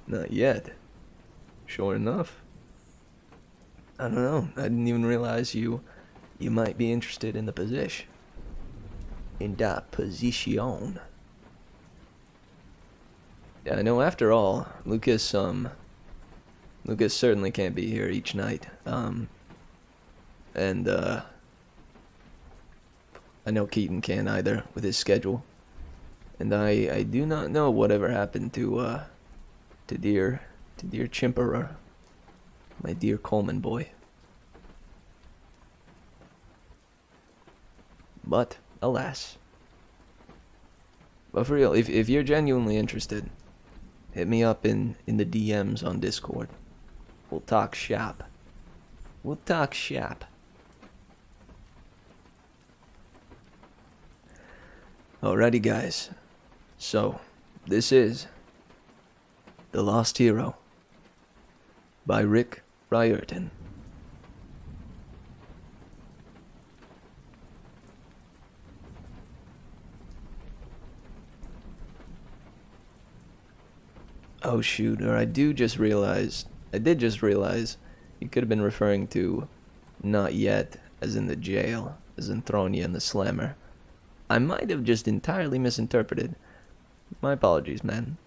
Not yet. Sure enough. I don't know. I didn't even realize you might be interested in the position. In that position. Yeah, I know after all, Lucas certainly can't be here each night. And I know Keaton can't either with his schedule. And I do not know whatever happened to dear Chimperer, my dear Coleman boy. But alas. But for real, if you're genuinely interested, hit me up in the DMs on Discord. We'll talk shop. We'll talk shop. Alrighty guys, so this is The Lost Hero by Rick Riordan. Oh shoot, or I did just realize you could have been referring to not yet as in the jail, as in throwing you in the slammer. I might have just entirely misinterpreted. My apologies, man.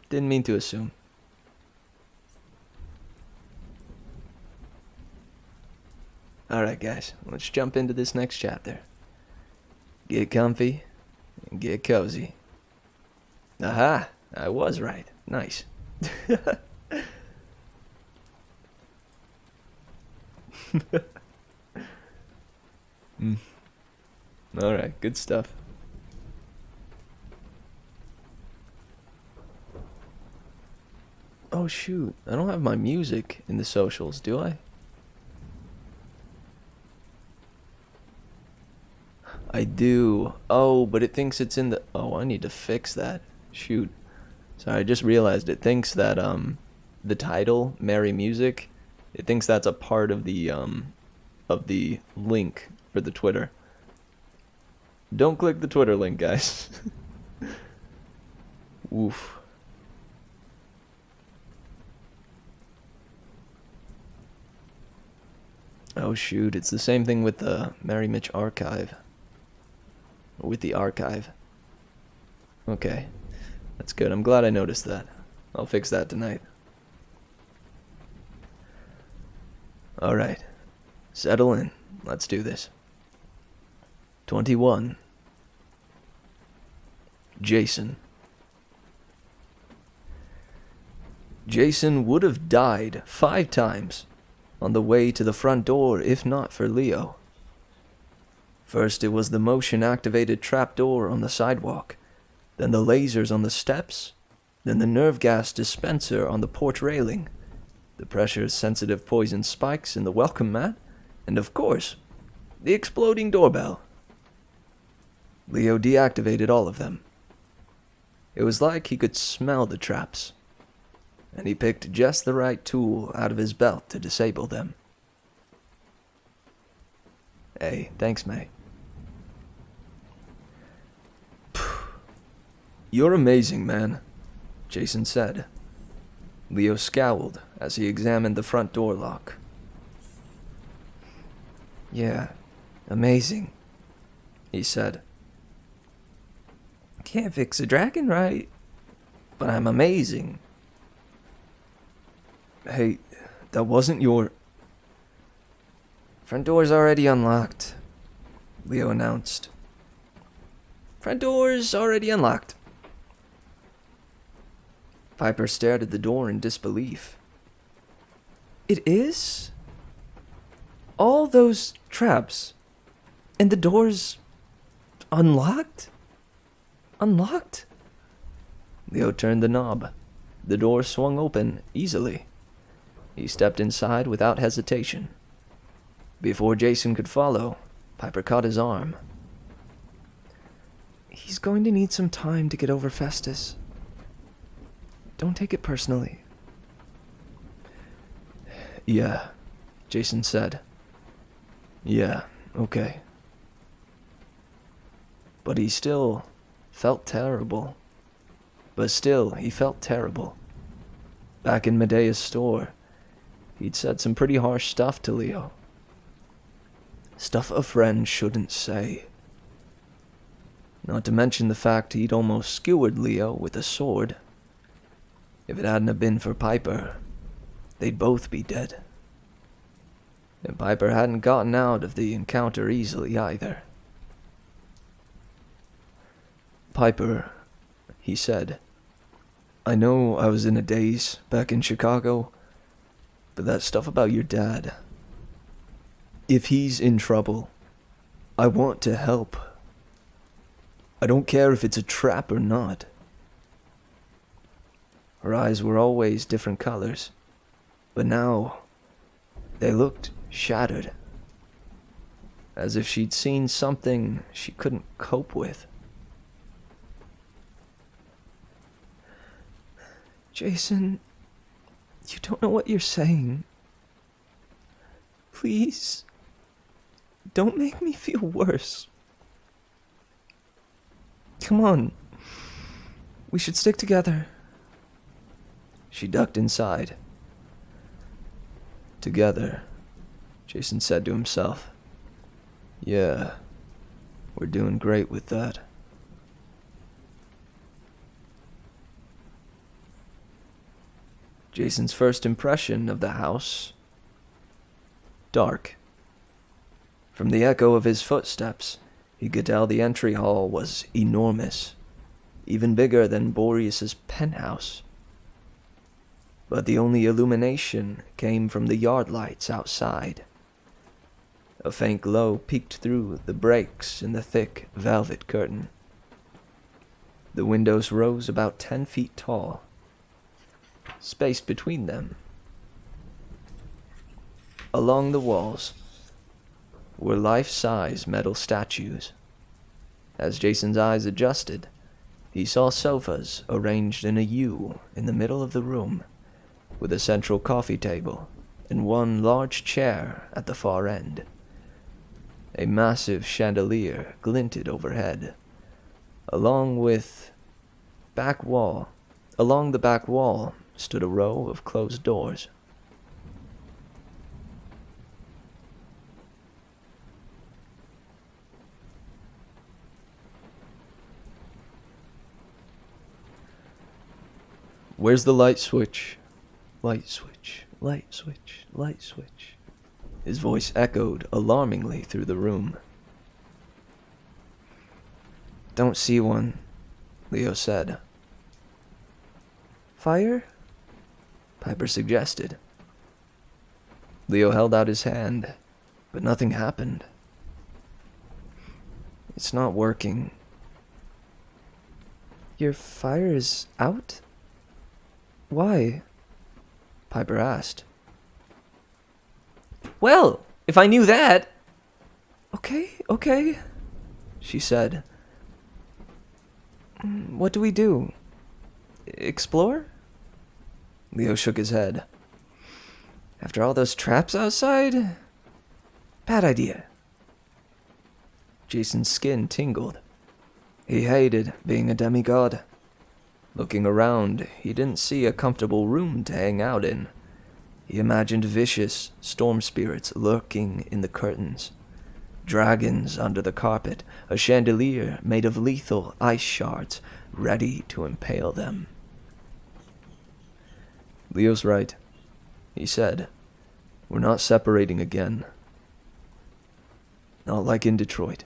Didn't mean to assume. Alright guys, let's jump into this next chapter. Get comfy and get cozy. Aha! I was right. Nice. Alright, good stuff. Oh shoot, I don't have my music in the socials, do I? I do. Oh, but it thinks it's in the... Oh, I need to fix that. Shoot. Sorry, I just realized it thinks that, the title, Merry Music, it thinks that's a part of the link for the Twitter. Don't click the Twitter link, guys. Oof. Oh shoot, it's the same thing with the Merry Mitch archive. With the archive. Okay. That's good. I'm glad I noticed that. I'll fix that tonight. Alright. Settle in. Let's do this. 21. Jason. Jason would have died 5 times on the way to the front door if not for Leo. First it was the motion-activated trapdoor on the sidewalk, then the lasers on the steps, then the nerve gas dispenser on the porch railing, the pressure-sensitive poison spikes in the welcome mat, and of course, the exploding doorbell. Leo deactivated all of them. It was like he could smell the traps, and he picked just the right tool out of his belt to disable them. Hey, thanks, May. You're amazing, man, Jason said. Leo scowled as he examined the front door lock. Yeah, amazing, he said. Can't fix a dragon, right? But I'm amazing. Hey, that wasn't your... Front door's already unlocked, Leo announced. Front door's already unlocked. Piper stared at the door in disbelief. It is? All those traps? And the door's unlocked? Unlocked? Leo turned the knob. The door swung open easily. He stepped inside without hesitation. Before Jason could follow, Piper caught his arm. He's going to need some time to get over Festus. Don't take it personally. Yeah, Jason said. Yeah, okay. But he still felt terrible. He felt terrible. Back in Medea's store, he'd said some pretty harsh stuff to Leo. Stuff a friend shouldn't say. Not to mention the fact he'd almost skewered Leo with a sword. If it hadn't have been for Piper, they'd both be dead. And Piper hadn't gotten out of the encounter easily either. Piper, he said, I know I was in a daze back in Chicago, but that stuff about your dad... If he's in trouble, I want to help. I don't care if it's a trap or not. Her eyes were always different colors, but now they looked shattered, as if she'd seen something she couldn't cope with. Jason, you don't know what you're saying. Please, don't make me feel worse. Come on, we should stick together. She ducked inside. Together, Jason said to himself. Yeah, we're doing great with that. Jason's first impression of the house: dark. From the echo of his footsteps, he could tell the entry hall was enormous, even bigger than Boreas's penthouse. But the only illumination came from the yard lights outside. A faint glow peeked through the breaks in the thick velvet curtain. The windows rose about 10 feet tall. Spaced between them, along the walls, were life-size metal statues. As Jason's eyes adjusted, he saw sofas arranged in a U in the middle of the room, with a central coffee table and one large chair at the far end. A massive chandelier glinted overhead. Along the back wall stood a row of closed doors. Where's the light switch? Light switch, light switch, light switch. His voice echoed alarmingly through the room. Don't see one, Leo said. Fire? Piper suggested. Leo held out his hand, but nothing happened. It's not working. Your fire is out? Why? Piper asked. Well, if I knew that... Okay, she said. What do we do? Explore? Leo shook his head. After all those traps outside? Bad idea. Jason's skin tingled. He hated being a demigod. Looking around, he didn't see a comfortable room to hang out in. He imagined vicious storm spirits lurking in the curtains, dragons under the carpet, a chandelier made of lethal ice shards ready to impale them. Leo's right, he said. We're not separating again. Not like in Detroit.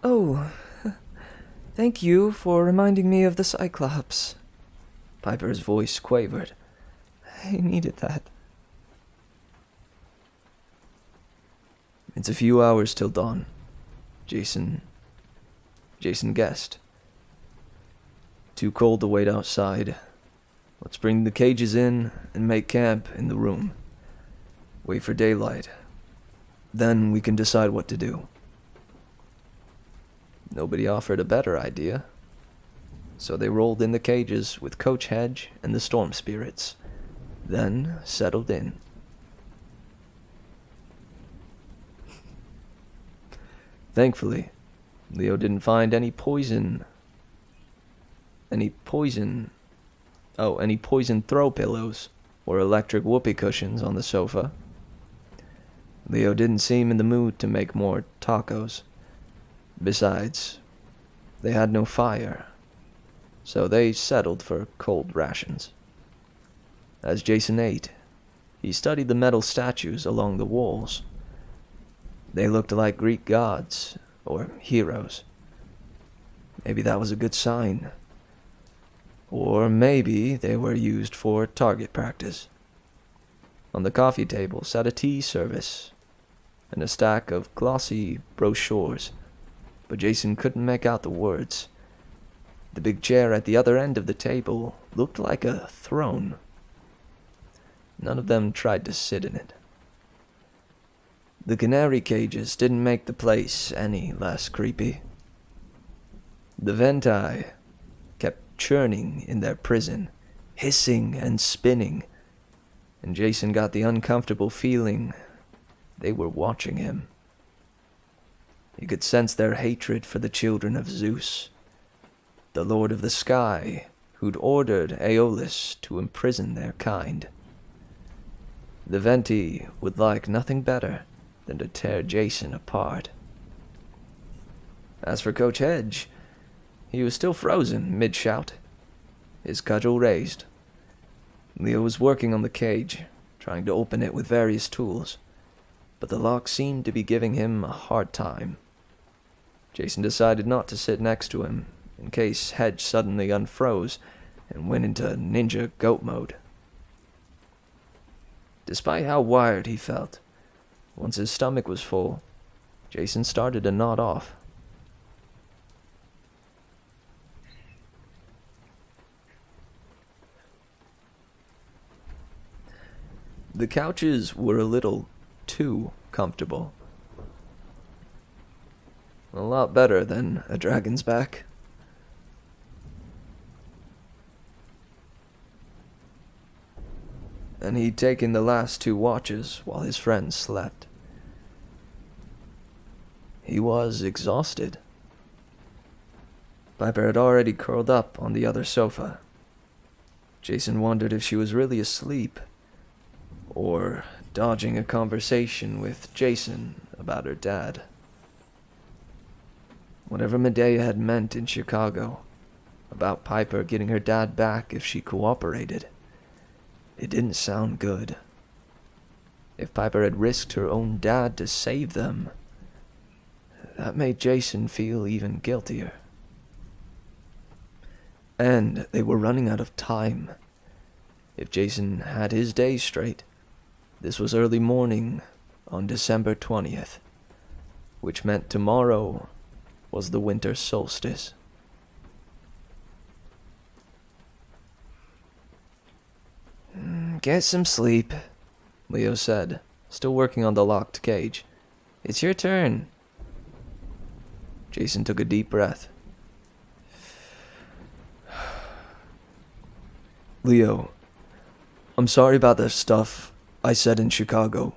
Oh, thank you for reminding me of the Cyclops. Piper's voice quavered. I needed that. It's a few hours till dawn. Jason guessed. Too cold to wait outside. Let's bring the cages in and make camp in the room. Wait for daylight. Then we can decide what to do. Nobody offered a better idea. So they rolled in the cages with Coach Hedge and the storm spirits, then settled in. Thankfully, Leo didn't find any poison throw pillows or electric whoopee cushions on the sofa. Leo didn't seem in the mood to make more tacos. Besides, they had no fire, so they settled for cold rations. As Jason ate, he studied the metal statues along the walls. They looked like Greek gods or heroes. Maybe that was a good sign. Or maybe they were used for target practice. On the coffee table sat a tea service and a stack of glossy brochures, but Jason couldn't make out the words. The big chair at the other end of the table looked like a throne. None of them tried to sit in it. The canary cages didn't make the place any less creepy. The Ventai kept churning in their prison, hissing and spinning, and Jason got the uncomfortable feeling they were watching him. He could sense their hatred for the children of Zeus, the Lord of the Sky, who'd ordered Aeolus to imprison their kind. The Venti would like nothing better than to tear Jason apart. As for Coach Hedge, he was still frozen mid-shout, his cudgel raised. Leo was working on the cage, trying to open it with various tools, but the lock seemed to be giving him a hard time. Jason decided not to sit next to him, in case Hedge suddenly unfroze and went into ninja goat mode. Despite how wired he felt, once his stomach was full, Jason started to nod off. The couches were a little too comfortable. A lot better than a dragon's back. And he'd taken the last 2 watches while his friends slept. He was exhausted. Piper had already curled up on the other sofa. Jason wondered if she was really asleep, or dodging a conversation with Jason about her dad. Whatever Medea had meant in Chicago about Piper getting her dad back if she cooperated, it didn't sound good. If Piper had risked her own dad to save them, that made Jason feel even guiltier. And they were running out of time. If Jason had his days straight, this was early morning on December 20th, which meant tomorrow was the winter solstice. Get some sleep, Leo said, still working on the locked cage. It's your turn. Jason took a deep breath. Leo, I'm sorry about the stuff I said in Chicago.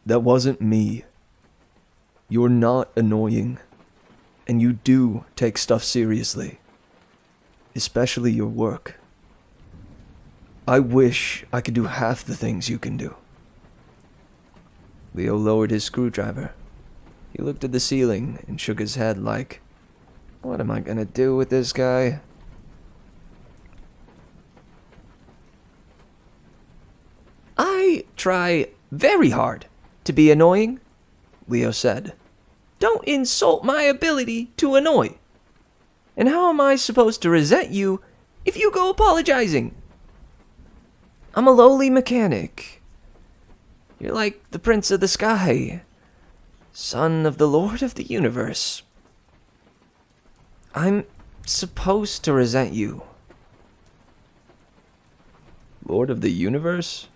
That wasn't me. You're not annoying, and you do take stuff seriously, especially your work. I wish I could do half the things you can do. Leo lowered his screwdriver. He looked at the ceiling and shook his head like, what am I gonna do with this guy? I try very hard to be annoying, Leo said. Don't insult my ability to annoy. And how am I supposed to resent you if you go apologizing? I'm a lowly mechanic. You're like the Prince of the Sky, son of the Lord of the Universe. I'm supposed to resent you. Lord of the Universe?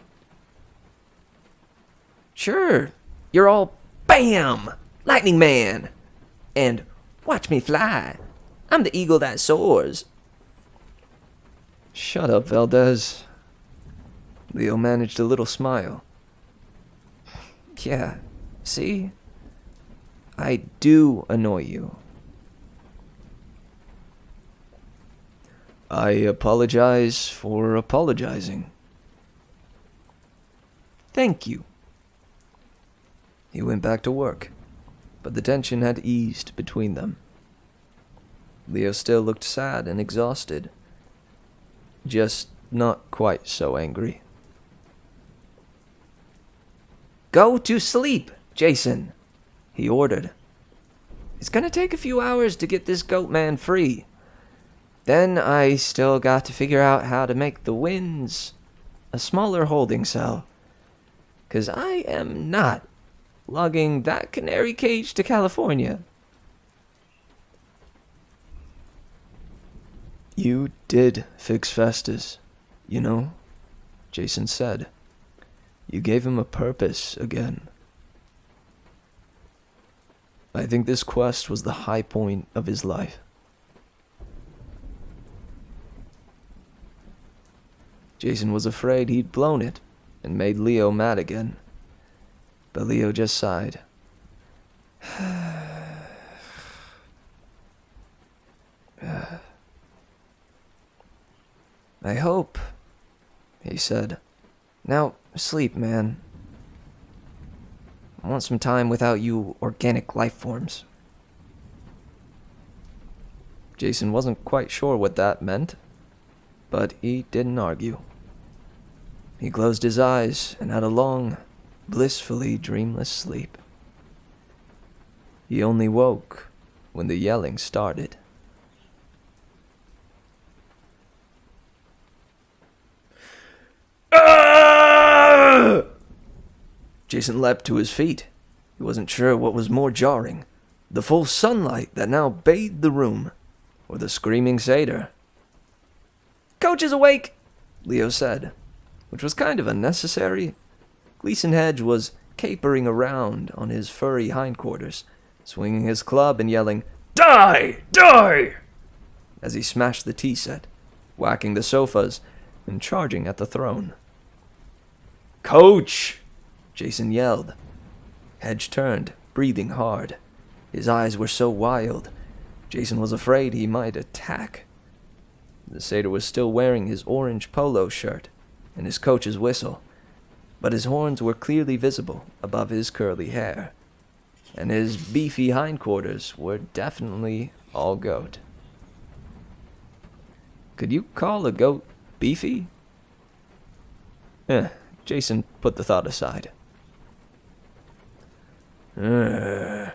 Sure, you're all BAM! Lightning Man! And watch me fly. I'm the eagle that soars. Shut up, Valdez. Leo managed a little smile. Yeah, see? I do annoy you. I apologize for apologizing. Thank you. He went back to work, but the tension had eased between them. Leo still looked sad and exhausted, just not quite so angry. Go to sleep, Jason, he ordered. It's gonna take a few hours to get this goat man free. Then I still got to figure out how to make the winds a smaller holding cell. 'Cause I am not lugging that canary cage to California. You did fix Festus, you know, Jason said. You gave him a purpose again. I think this quest was the high point of his life. Jason was afraid he'd blown it and made Leo mad again. But Leo just sighed. I hope, he said. Now, sleep, man. I want some time without you organic life forms. Jason wasn't quite sure what that meant, but he didn't argue. He closed his eyes and had a long, blissfully dreamless sleep. He only woke when the yelling started. Ah! Jason leapt to his feet. He wasn't sure what was more jarring, the full sunlight that now bathed the room, or the screaming satyr. Coach is awake, Leo said, which was kind of unnecessary. Gleason Hedge was capering around on his furry hindquarters, swinging his club and yelling, Die! Die! as he smashed the tea set, whacking the sofas, and charging at the throne. Coach! Jason yelled. Hedge turned, breathing hard. His eyes were so wild, Jason was afraid he might attack. The satyr was still wearing his orange polo shirt and his coach's whistle, but his horns were clearly visible above his curly hair, and his beefy hindquarters were definitely all goat. Could you call a goat beefy? Jason put the thought aside. You're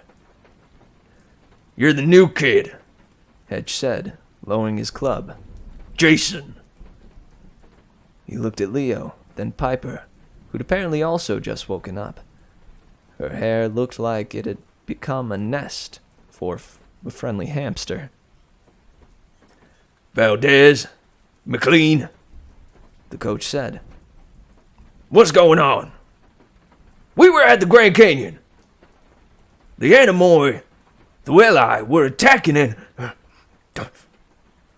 the new kid, Hedge said, lowering his club. Jason! He looked at Leo, then Piper, who'd apparently also just woken up. Her hair looked like it had become a nest for a friendly hamster. Valdez, McLean, the coach said. What's going on? We were at the Grand Canyon. The Animoi, the Welli, were attacking and...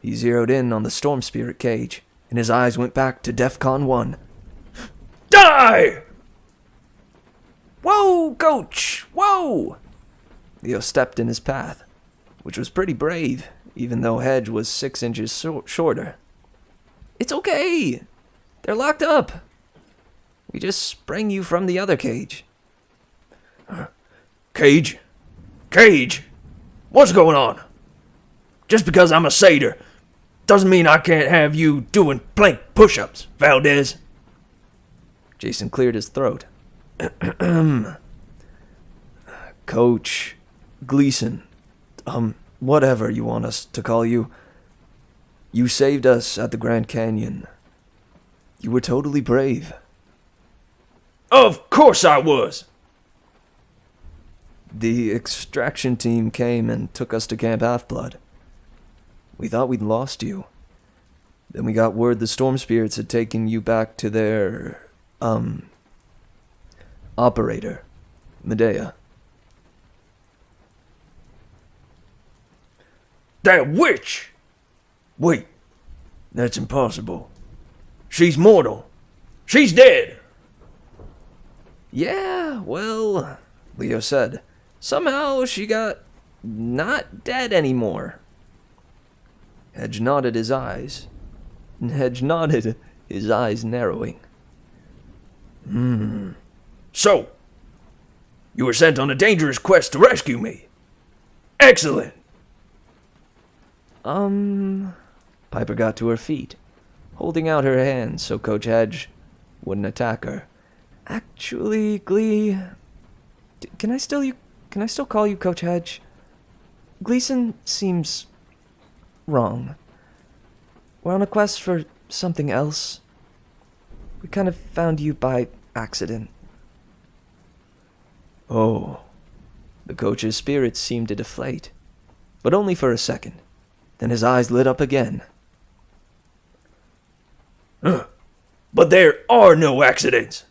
He zeroed in on the Storm Spirit cage, and his eyes went back to DEFCON 1. Die! Whoa, Coach! Whoa! Leo stepped in his path, which was pretty brave, even though Hedge was 6 inches shorter. It's okay! They're locked up! We just sprang you from the other cage. Cage? Cage? What's going on? Just because I'm a satyr doesn't mean I can't have you doing plank push-ups, Valdez. Jason cleared his throat. Coach Gleason, whatever you want us to call you. You saved us at the Grand Canyon. You were totally brave. Of course I was. The extraction team came and took us to Camp Half-Blood. We thought we'd lost you. Then we got word the Storm Spirits had taken you back to their, operator, Medea. That witch! Wait, that's impossible. She's mortal. She's dead. Yeah, well, Leo said, somehow she got not dead anymore. Hedge nodded his eyes. Hedge nodded, his eyes narrowing. So, you were sent on a dangerous quest to rescue me. Excellent. Piper got to her feet, holding out her hands so Coach Hedge wouldn't attack her. Actually, Glee, can I still call you Coach Hedge? Gleason seems wrong. We're on a quest for something else. We kind of found you by accident. Oh. The coach's spirits seemed to deflate, but only for a second. Then his eyes lit up again. But there are no accidents.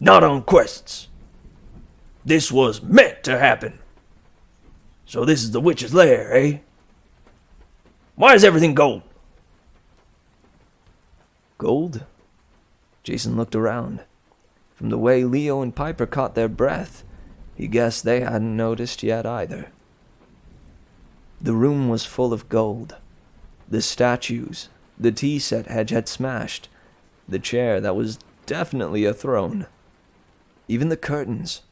Not on quests. This was meant to happen. So this is the witch's lair, eh? Why is everything gold? Gold? Jason looked around. From the way Leo and Piper caught their breath, he guessed they hadn't noticed yet either. The room was full of gold. The statues, the tea set Hedge had smashed, the chair that was definitely a throne. Even the curtains,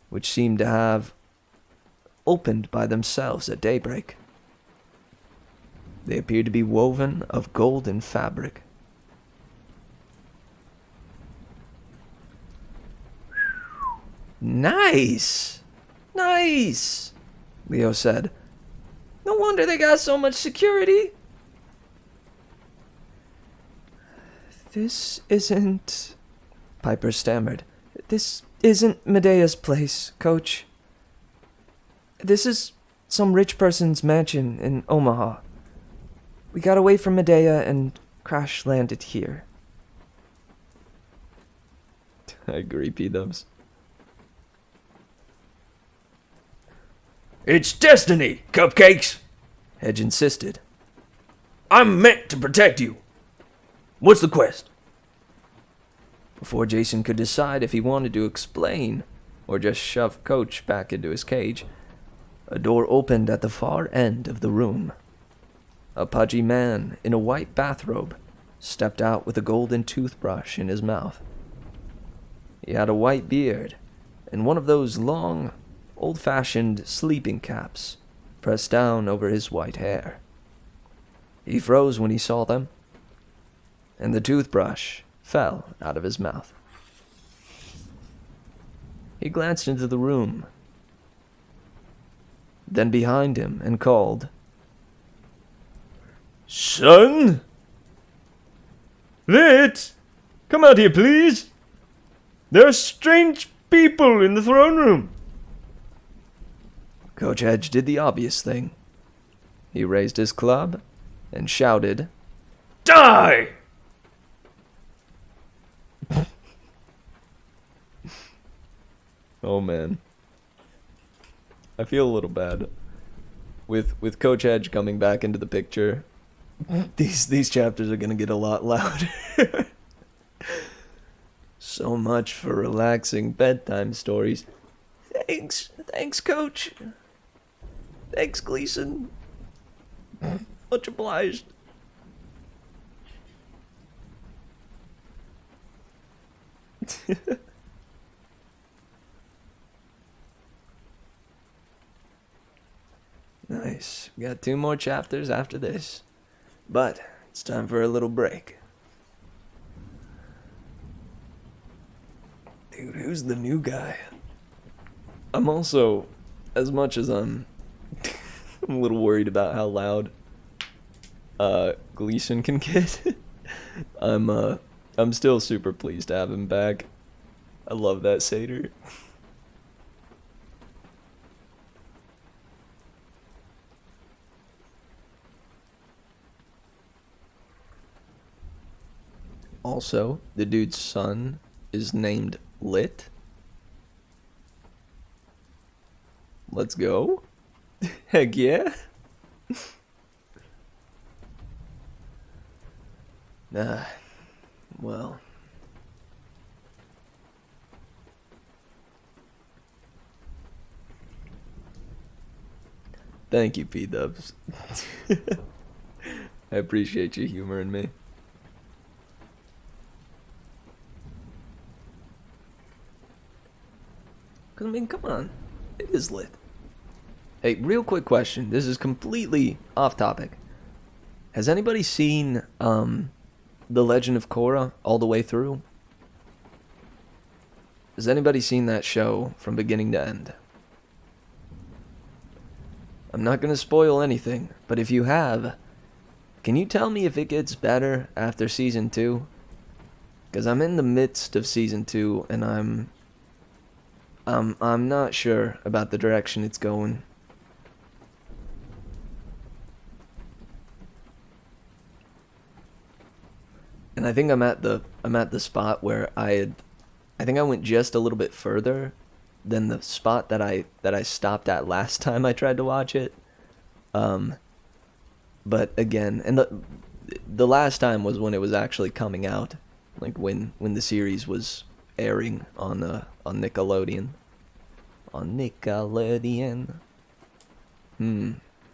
which seemed to have opened by themselves at daybreak. They appeared to be woven of golden fabric. Nice! Nice! Leo said. No wonder they got so much security. This isn't... Piper stammered. This isn't Medea's place, Coach. This is some rich person's mansion in Omaha. We got away from Medea and crash-landed here. I agree, P-dubs. It's destiny, Cupcakes. Hedge insisted. I'm meant to protect you. What's the quest? Before Jason could decide if he wanted to explain or just shove Coach back into his cage, a door opened at the far end of the room. A pudgy man in a white bathrobe stepped out with a golden toothbrush in his mouth. He had a white beard and one of those long, old-fashioned sleeping caps pressed down over his white hair. He froze when he saw them, and the toothbrush fell out of his mouth. He glanced into the room, then behind him, and called, Son? Lit! Come out here, please. There are strange people in the throne room. Coach Hedge did the obvious thing. He raised his club and shouted, Die! Oh man. I feel a little bad. With Coach Edge coming back into the picture, these chapters are gonna get a lot louder. So much for relaxing bedtime stories. Thanks, Coach. Thanks, Gleason. Much obliged. Nice. We got 2 more chapters after this. But it's time for a little break. Dude, who's the new guy? I'm also, as much as I'm a little worried about how loud Gleason can get, I'm still super pleased to have him back. I love that satyr. Also, the dude's son is named Lit. Let's go. Heck yeah. Well. Thank you, P-Dubs. I appreciate you humoring me. I mean, come on. It is lit. Hey, real quick question. This is completely off topic. Has anybody seen The Legend of Korra all the way through? Has anybody seen that show from beginning to end? I'm not going to spoil anything, but if you have, can you tell me if it gets better after season 2? Because I'm in the midst of season 2 and I'm not sure about the direction it's going. And I think I'm at the spot where I think I went just a little bit further than the spot that I stopped at last time I tried to watch it. But again, and the last time was when it was actually coming out, like when the series was airing on Nickelodeon. On Nickelodeon.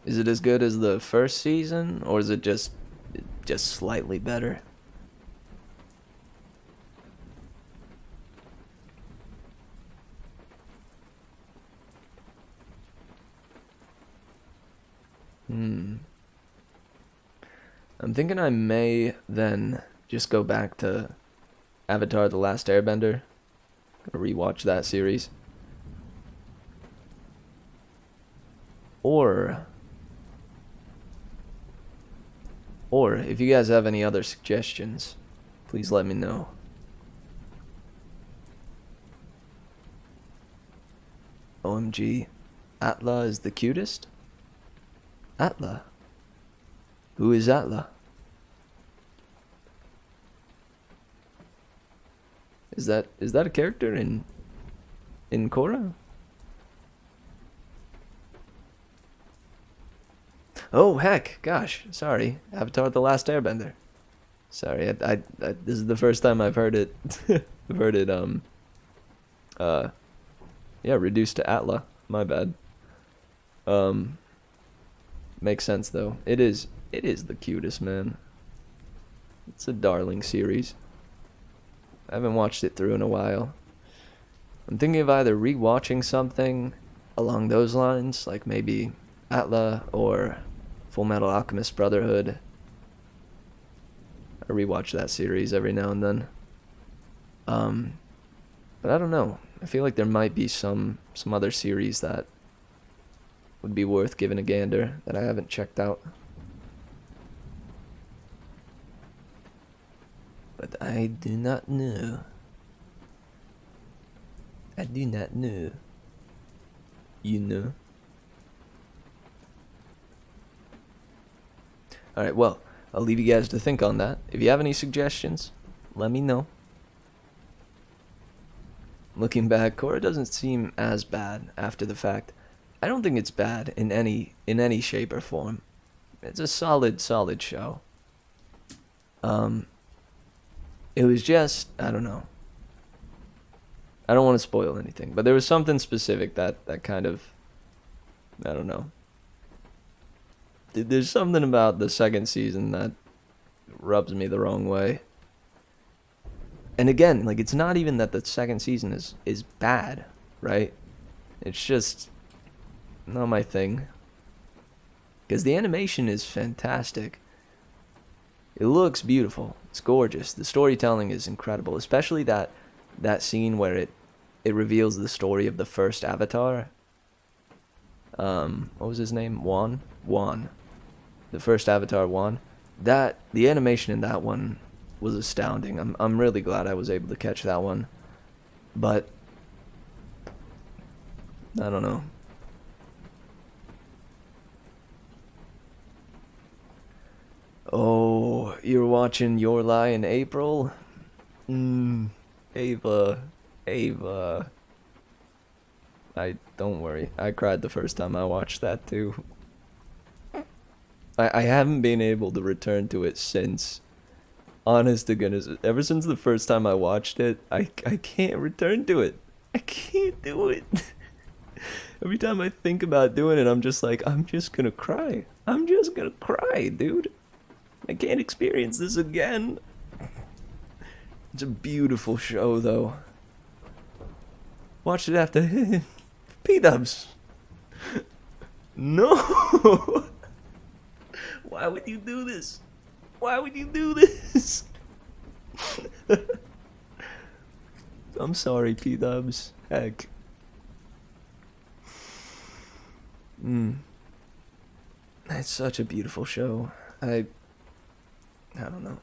Is it as good as the first season, or is it just slightly better? I'm thinking I may then just go back to Avatar: The Last Airbender. Gonna rewatch that series. Or if you guys have any other suggestions, please let me know. OMG, Atla is the cutest? Atla? Who is Atla? Is that a character in Korra? Oh heck, gosh, sorry. Avatar: The Last Airbender. Sorry, I this is the first time I've heard it. I've heard it yeah, reduced to Atla. My bad. Makes sense though. It is the cutest, man. It's a darling series. I haven't watched it through in a while. I'm thinking of either rewatching something along those lines, like maybe Atla or Full Metal Alchemist Brotherhood. I rewatch that series every now and then. But I don't know. I feel like there might be some other series that would be worth giving a gander that I haven't checked out. But I do not know. I do not know. You know? Alright, well, I'll leave you guys to think on that. If you have any suggestions, let me know. looking back, Korra doesn't seem as bad after the fact. I don't think it's bad in any shape or form. It's a solid show. It was just, I don't know. I don't want to spoil anything, but there was something specific that kind of, I don't know. There's something about the second season that rubs me the wrong way. And again, like, it's not even that the second season is bad, right? It's just not my thing. Because the animation is fantastic. It looks beautiful. It's gorgeous. The storytelling is incredible, especially that scene where it reveals the story of the first Avatar. What was his name? Wan. The first Avatar, Wan. The animation in that one was astounding. I'm really glad I was able to catch that one. But I don't know. Oh, you're watching Your Lie in April? Ava. Don't worry. I cried the first time I watched that too. I haven't been able to return to it since. Honest to goodness, ever since the first time I watched it, I can't return to it. I can't do it. Every time I think about doing it, I'm just like, I'm just gonna cry. I'm just gonna cry, dude. I can't experience this again. It's a beautiful show, though. Watched it after P-dubs. No. Why would you do this? Why would you do this? I'm sorry, P-dubs. Heck. It's such a beautiful show. I don't know.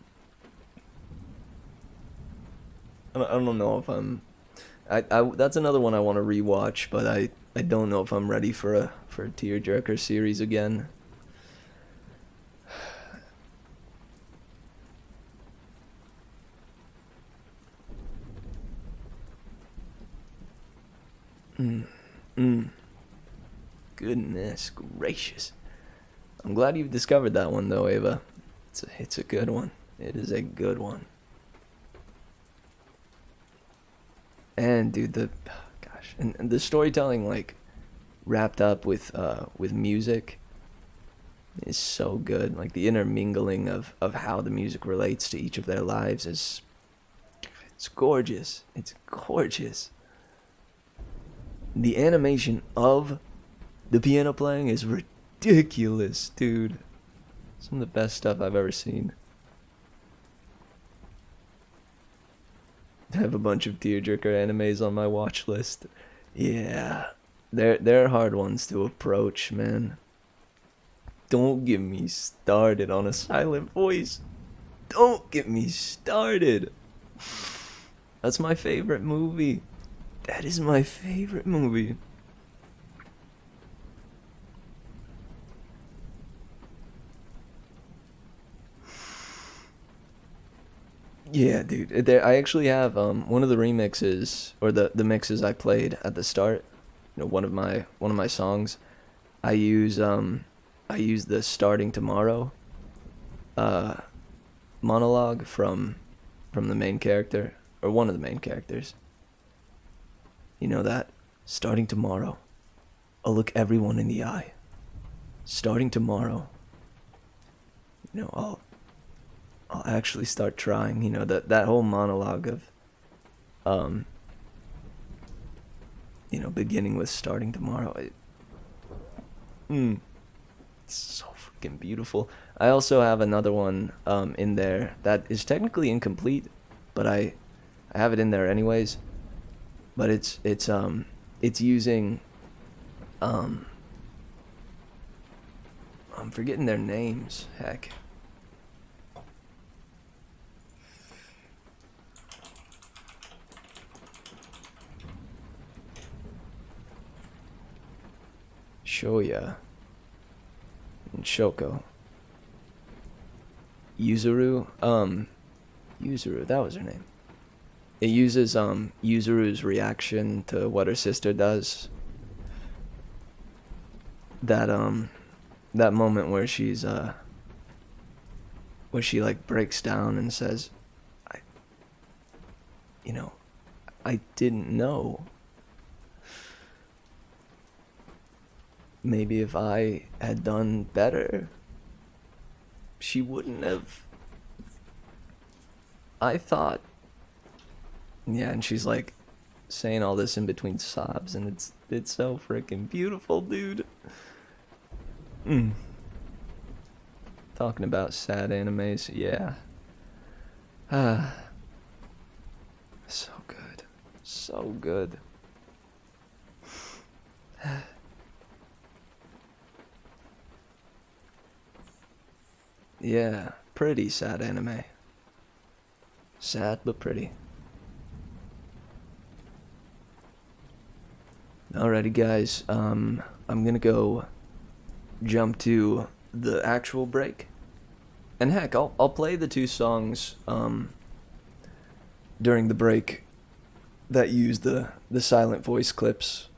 I don't know if I'm. That's another one I want to rewatch, but I don't know if I'm ready for a tearjerker series again. Goodness gracious. I'm glad you've discovered that one though, Ava. It's a good one. It is a good one. And dude, and the storytelling, like, wrapped up with music is so good. Like, the intermingling of how the music relates to each of their lives it's gorgeous. It's gorgeous. The animation of the piano playing is ridiculous, dude. Some of the best stuff I've ever seen. I have a bunch of tearjerker animes on my watch list. Yeah, they're hard ones to approach, man. Don't get me started on A Silent Voice. Don't get me started. That's my favorite movie. That is my favorite movie. Yeah, dude. I actually have one of the remixes, or the mixes I played at the start. You know, one of my songs. I use the Starting Tomorrow monologue from the main character, or one of the main characters. You know that? Starting tomorrow, I'll look everyone in the eye. Starting tomorrow, you know, I'll actually start trying. You know, that whole monologue of you know, beginning with starting tomorrow. It's so freaking beautiful. I also have another one in there that is technically incomplete, but I have it in there anyways. But it's using I'm forgetting their names. Heck. Shoya and Shoko. Yuzuru, that was her name. It uses Yuzuru's reaction to what her sister does. That that moment where she's where she like breaks down and says, I didn't know. Maybe if I had done better, she wouldn't have. I thought. Yeah, and she's like saying all this in between sobs, and it's so freaking beautiful, dude. Talking about sad animes, yeah. So good. So good. Yeah, pretty sad anime. Sad but pretty. Alrighty guys, I'm gonna go jump to the actual break. And heck, I'll play the 2 songs during the break that use the silent voice clips.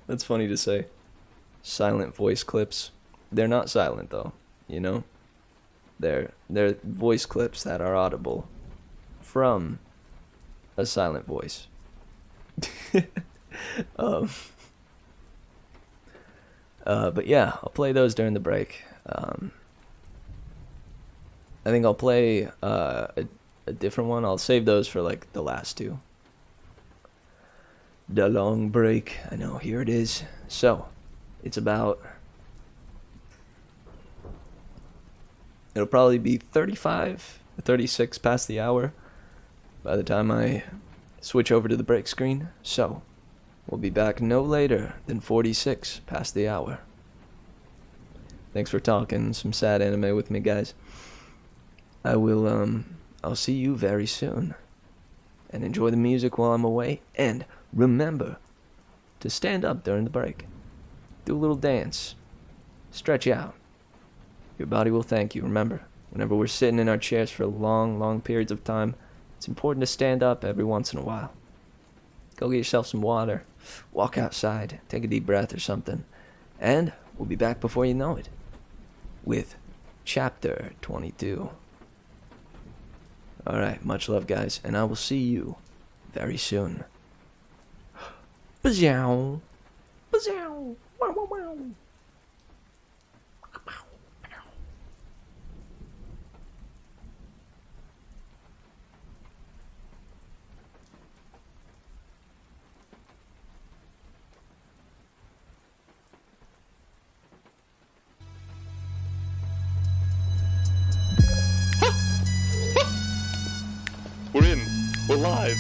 That's funny to say. Silent voice clips. They're not silent though, you know? They're voice clips that are audible from a silent voice. But yeah, I'll play those during the break. I think I'll play a different one. I'll save those for like the last 2. The long break. I know, here it is. So, it's about... It'll probably be 35 or 36 past the hour by the time I switch over to the break screen. So, we'll be back no later than 46 past the hour. Thanks for talking some sad anime with me, guys. I'll see you very soon. And enjoy the music while I'm away. And remember to stand up during the break. Do a little dance. Stretch out. Your body will thank you. Remember, whenever we're sitting in our chairs for long, long periods of time, it's important to stand up every once in a while. Go get yourself some water. Walk outside. Take a deep breath or something. And we'll be back before you know it. With Chapter 22. Alright, much love guys, and I will see you very soon. Bazow! Bazow! Wow, wow, wow! We're in. We're live.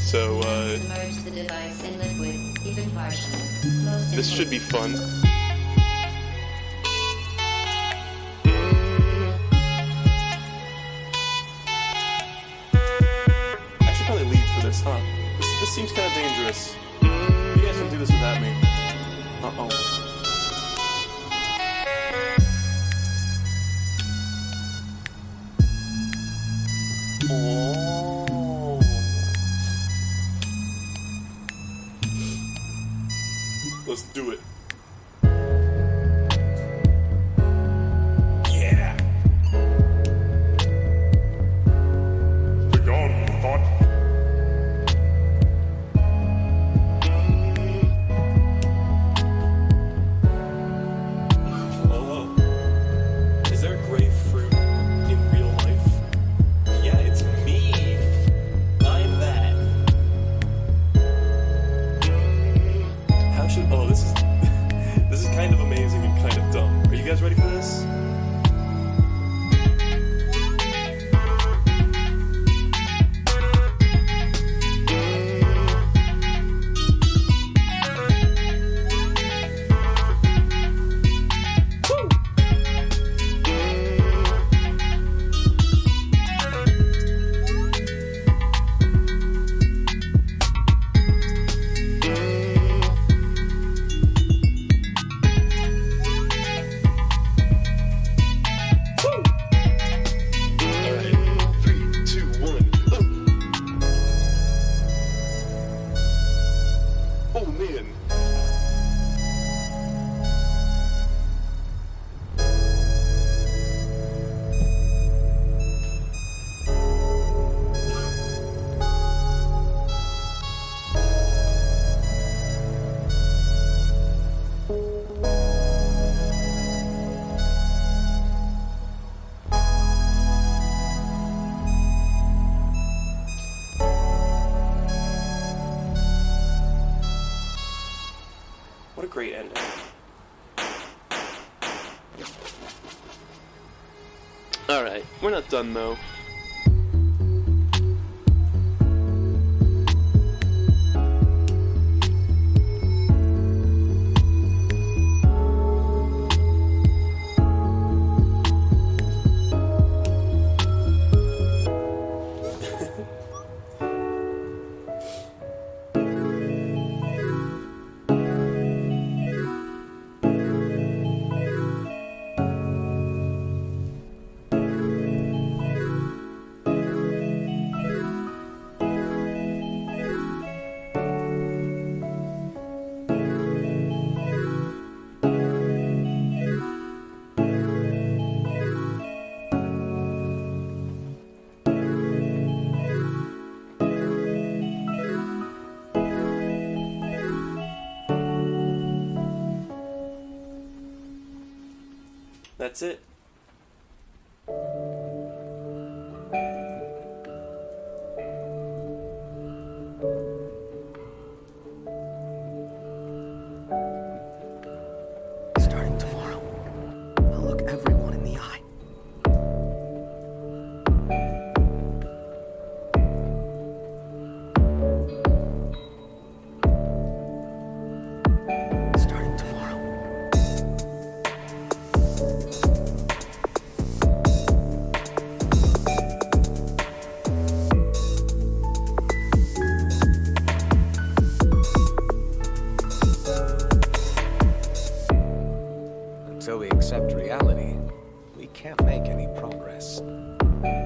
So, Submerge the device in liquid, even partially. Most this should be fun. I should probably lead for this, huh? This seems kind of dangerous. You guys can do this without me. Uh-oh. Oh. Let's do it. Yeah. Begone, thought. Hello. Is there grapefruit in real life? Yeah, it's me. great ending. Alright, we're not done though. That's it. Starting tomorrow, I'll look everyone in the eye. Starting tomorrow. Until we accept reality, we can't make any progress. Starting tomorrow.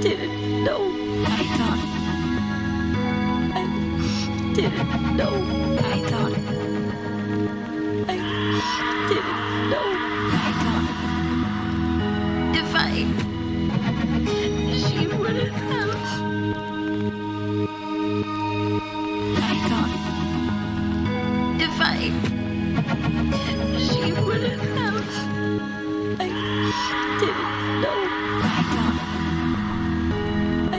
didn't know. I thought. I didn't know. I thought. I didn't know. I thought. If she wouldn't have. I thought. If she wouldn't have. I didn't know. I thought. I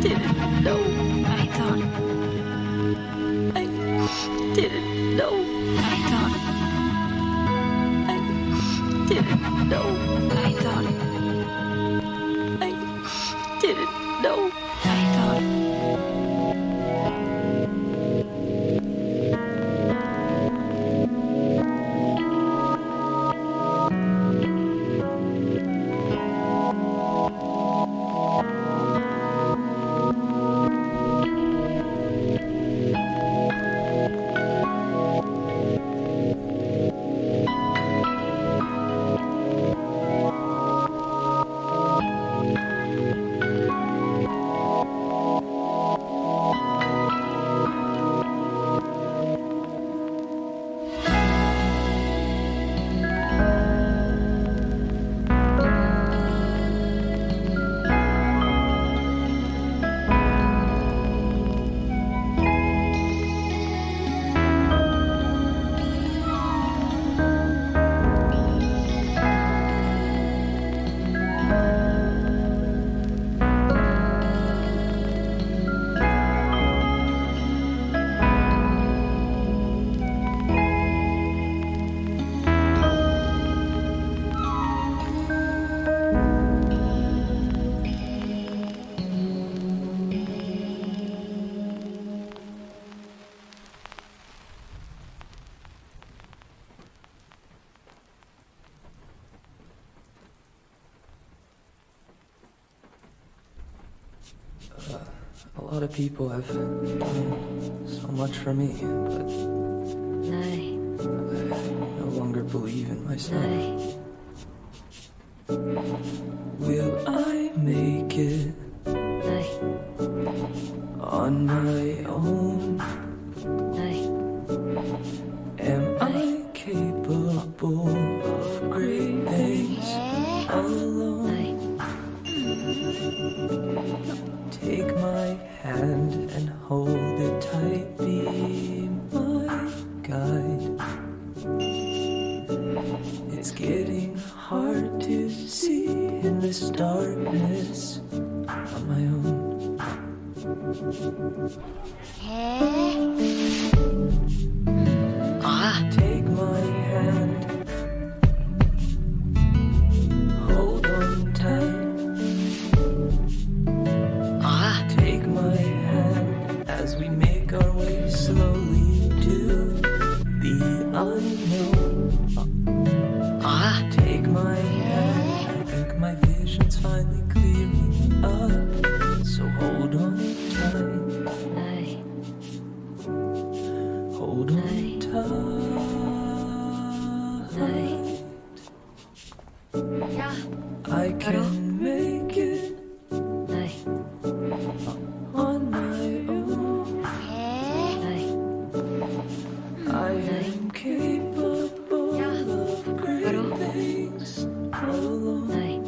didn't know. I thought. I didn't know. I thought. I didn't know. I thought. I didn't know. I thought. lot of people have done so much for me, but Nej, I no longer believe in myself. nej, Will I make it nej, on my own? nej, Am I capable of great things alone? nej. Take my hand and hold it tight, be my guide. It's getting hard to see in this darkness on my own. Take my hand, hold on tight. Take my hand as we make our way slowly to the unknown. Take my hand, I think my vision's finally clearing up. So hold on tight, Nej, hold on tight. ja, I can make it nej, on my own. nej. I am capable of great things alone. Nej,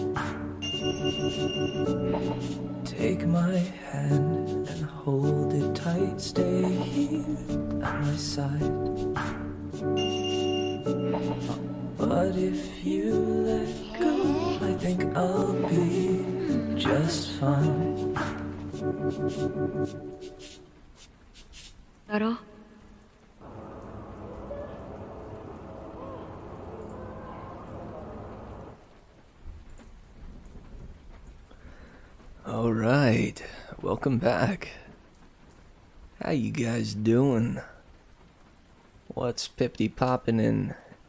Take my hand and hold it tight. Stay here at my side. But if you let go, I think I'll be just fine. vadå? All right, welcome back. How you guys doing? What's pippity poppin'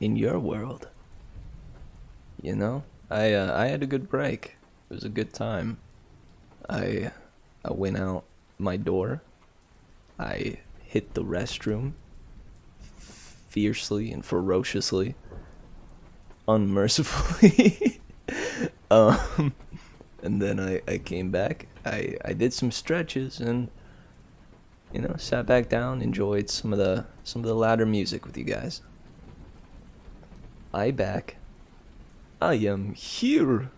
in your world? You know, I had a good break. It was a good time. I went out my door. I hit the restroom fiercely and ferociously, unmercifully. And then I came back. I did some stretches and, you know, sat back down, enjoyed some of the louder music with you guys. I am here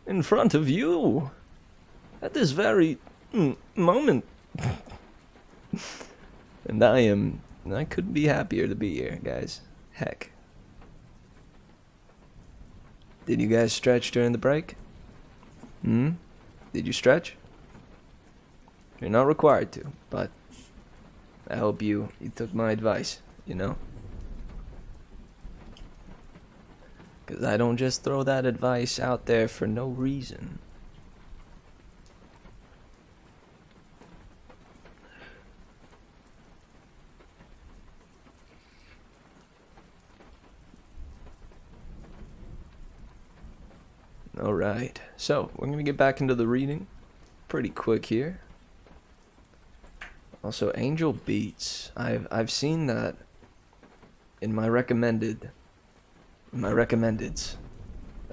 in front of you at this very moment. And I couldn't be happier to be here, guys. Heck. Did you guys stretch during the break? Did you stretch? You're not required to, but I hope you took my advice, you know? Because I don't just throw that advice out there for no reason. Alright, so we're going to get back into the reading pretty quick here. Also, Angel Beats. I've seen that in my recommendeds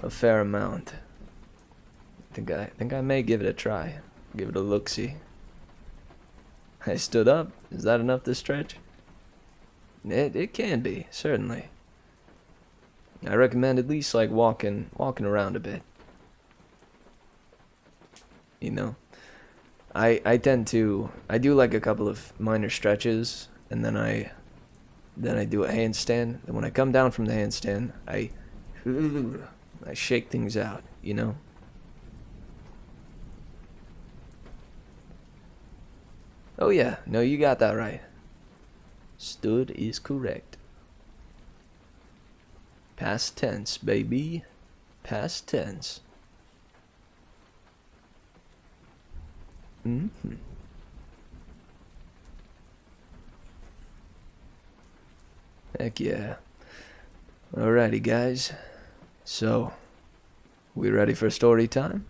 a fair amount. I think I may give it a try. Give it a look-see. I stood up. Is that enough to stretch? It can be, certainly. I recommend at least like walking around a bit. You know, I do like a couple of minor stretches, and then I do a handstand. And when I come down from the handstand, I shake things out, you know. Oh yeah, no, you got that right. Stood is correct. Past tense, baby. Past tense. Heck yeah. Alrighty, guys. So, we ready for story time?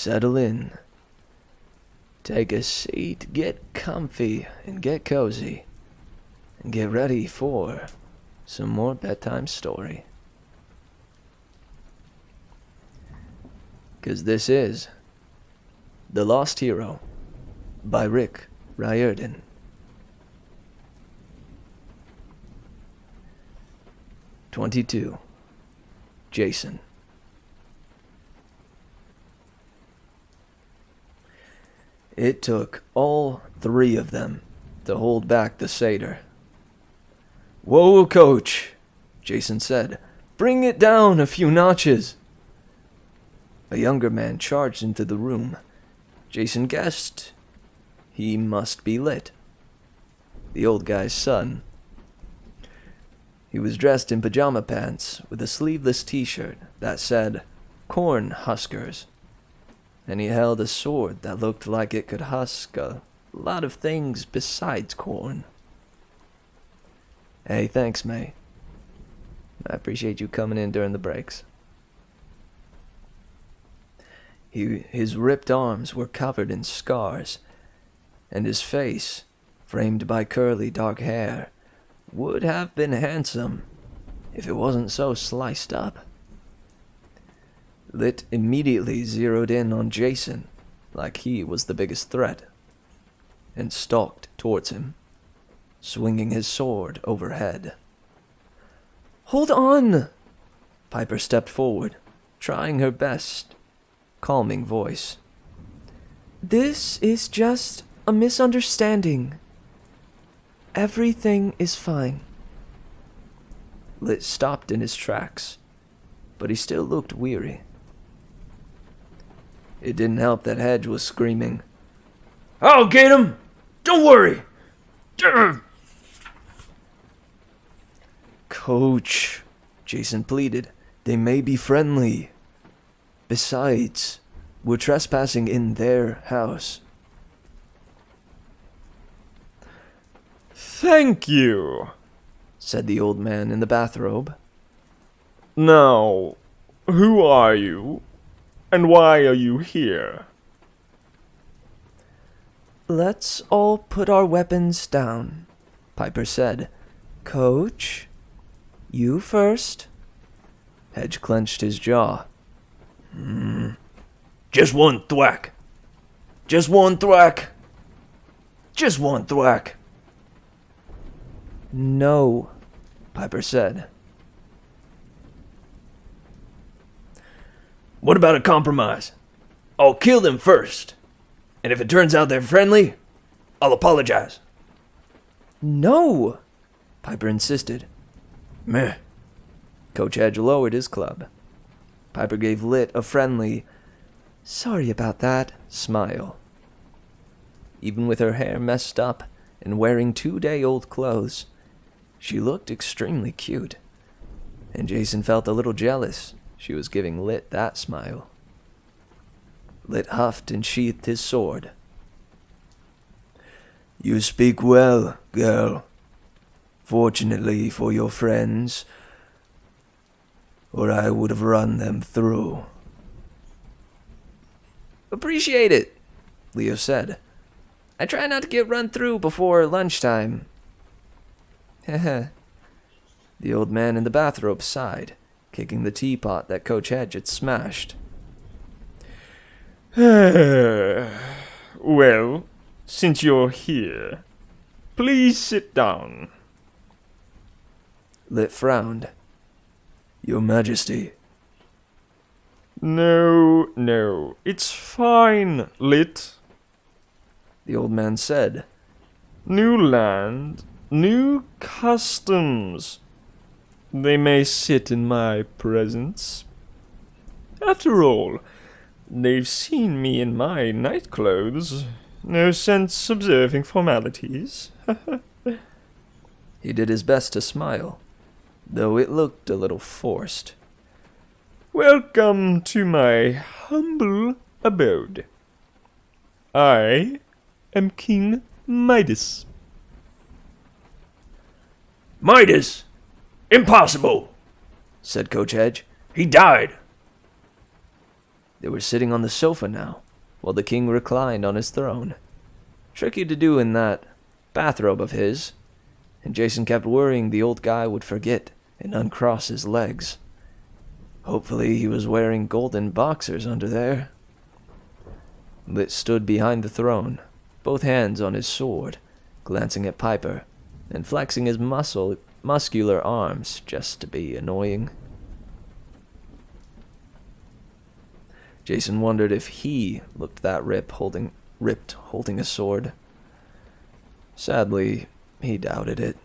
settle in. Take a seat, get comfy, and get cozy. And get ready for some more bedtime story. 'Cause this is The Lost Hero by Rick Riordan. '22. Jason. It took all three of them to hold back the satyr. "Whoa, Coach," Jason said. "Bring it down a few notches." A younger man charged into the room. Jason guessed he must be Lit, the old guy's son. He was dressed in pajama pants with a sleeveless t-shirt that said Corn Huskers, and he held a sword that looked like it could husk a lot of things besides corn. "Hey, thanks, May. I appreciate you coming in during the breaks." His ripped arms were covered in scars, and his face, framed by curly dark hair, would have been handsome if it wasn't so sliced up. Lit immediately zeroed in on Jason like he was the biggest threat, and stalked towards him, swinging his sword overhead. "Hold on!" Piper stepped forward, trying her best, calming voice. "This is just a misunderstanding. Everything is fine." Lit stopped in his tracks, but he still looked weary. It didn't help that Hedge was screaming, I'll get him! Don't worry! "Coach," Jason pleaded, "they may be friendly. Besides, we're trespassing in their house." "Thank you," said the old man in the bathrobe. "Now, who are you? And why are you here?" "Let's all put our weapons down," Piper said. "Coach, you first." Hedge clenched his jaw. Just one thwack. Just one thwack. Just one thwack. "No," Piper said. What about a compromise? I'll kill them first. And if it turns out they're friendly, I'll apologize. "No," Piper insisted. Meh. Coach Hedge lowered his club. Piper gave Lit a friendly, "Sorry about that," smile. Even with her hair messed up and wearing 2-day-old clothes, she looked extremely cute, and Jason felt a little jealous she was giving Lit that smile. Lit huffed and sheathed his sword. You speak well, girl. Fortunately for your friends, or I would have run them through. "Appreciate it," Leo said. "I try not to get run through before lunchtime." Heh. The old man in the bathrobe sighed, kicking the teapot that Coach Hedge had smashed. "Well, since you're here, please sit down." Lit frowned. Your Majesty. No, it's fine, Lit. The old man said. "New land, new customs. They may sit in my presence. After all, they've seen me in my night clothes. No sense observing formalities." He did his best to smile, though it looked a little forced. "Welcome to my humble abode. I am King Midas." They were sitting on the sofa now, while the king reclined on his throne. Tricky to do in that bathrobe of his, and Jason kept worrying the old guy would forget and uncross his legs. Hopefully he was wearing golden boxers under there. Lit stood behind the throne, both hands on his sword, glancing at Piper, and flexing his muscular arms just to be annoying. Jason wondered if he looked that ripped holding a sword. Sadly, he doubted it.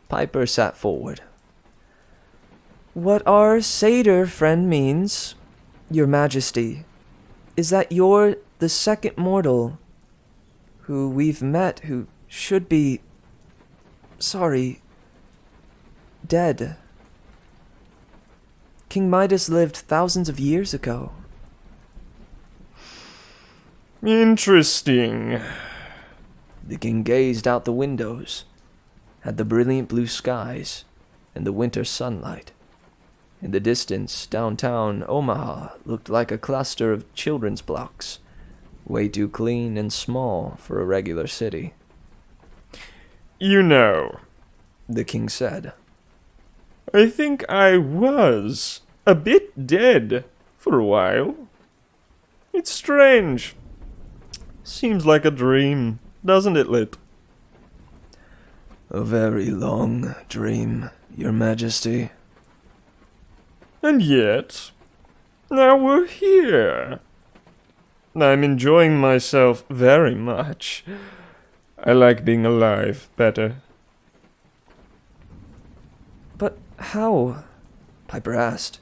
Piper sat forward. "What our satyr friend means, your majesty, is that you're the second mortal who we've met who should be, dead. King Midas lived thousands of years ago." Interesting. The king gazed out the windows at the brilliant blue skies and the winter sunlight. In the distance, downtown Omaha looked like a cluster of children's blocks, way too clean and small for a regular city. You know, The king said. I think I was a bit dead for a while. It's strange. Seems like a dream, doesn't it, Lit? A very long dream, your majesty. And yet, now we're here. I'm enjoying myself very much. I like being alive better. But how? Piper asked.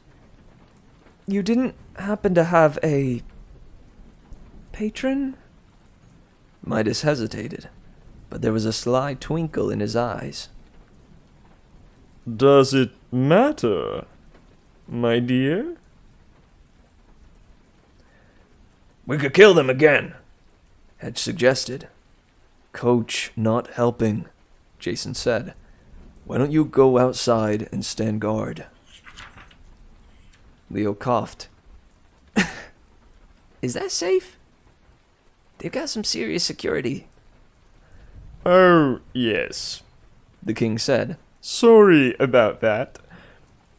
You didn't happen to have a patron? Midas hesitated, but there was a sly twinkle in his eyes. Does it matter, my dear? We could kill them again. Hedge suggested. Coach not helping, Jason said. Why don't you go outside and stand guard? Leo coughed. Is that safe? They've got some serious security. Oh, yes, The king said. sorry about that.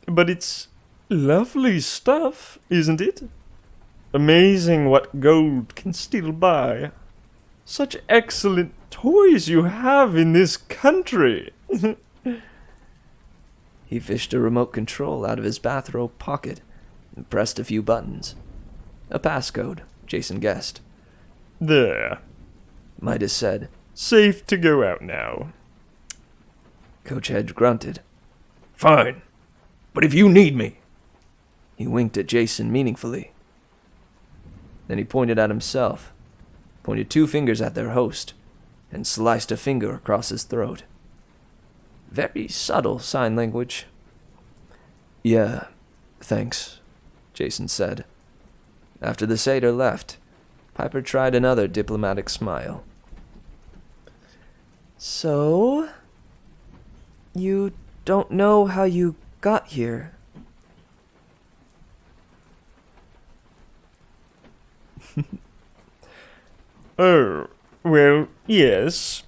But it's lovely stuff, isn't it? Amazing what gold can still buy. Such excellent toys you have in this country. He fished a remote control out of his bathrobe pocket and pressed a few buttons. A passcode, Jason guessed. There. Midas said. Safe to go out now. Coach Hedge grunted. Fine. But if you need me, He winked at Jason meaningfully. Then he pointed at himself, pointed 2 fingers at their host, and sliced a finger across his throat. Very subtle sign language. Yeah, thanks, Jason said. After the satyr left, Piper tried another diplomatic smile. So, you don't know how you got here? Oh, well, yes.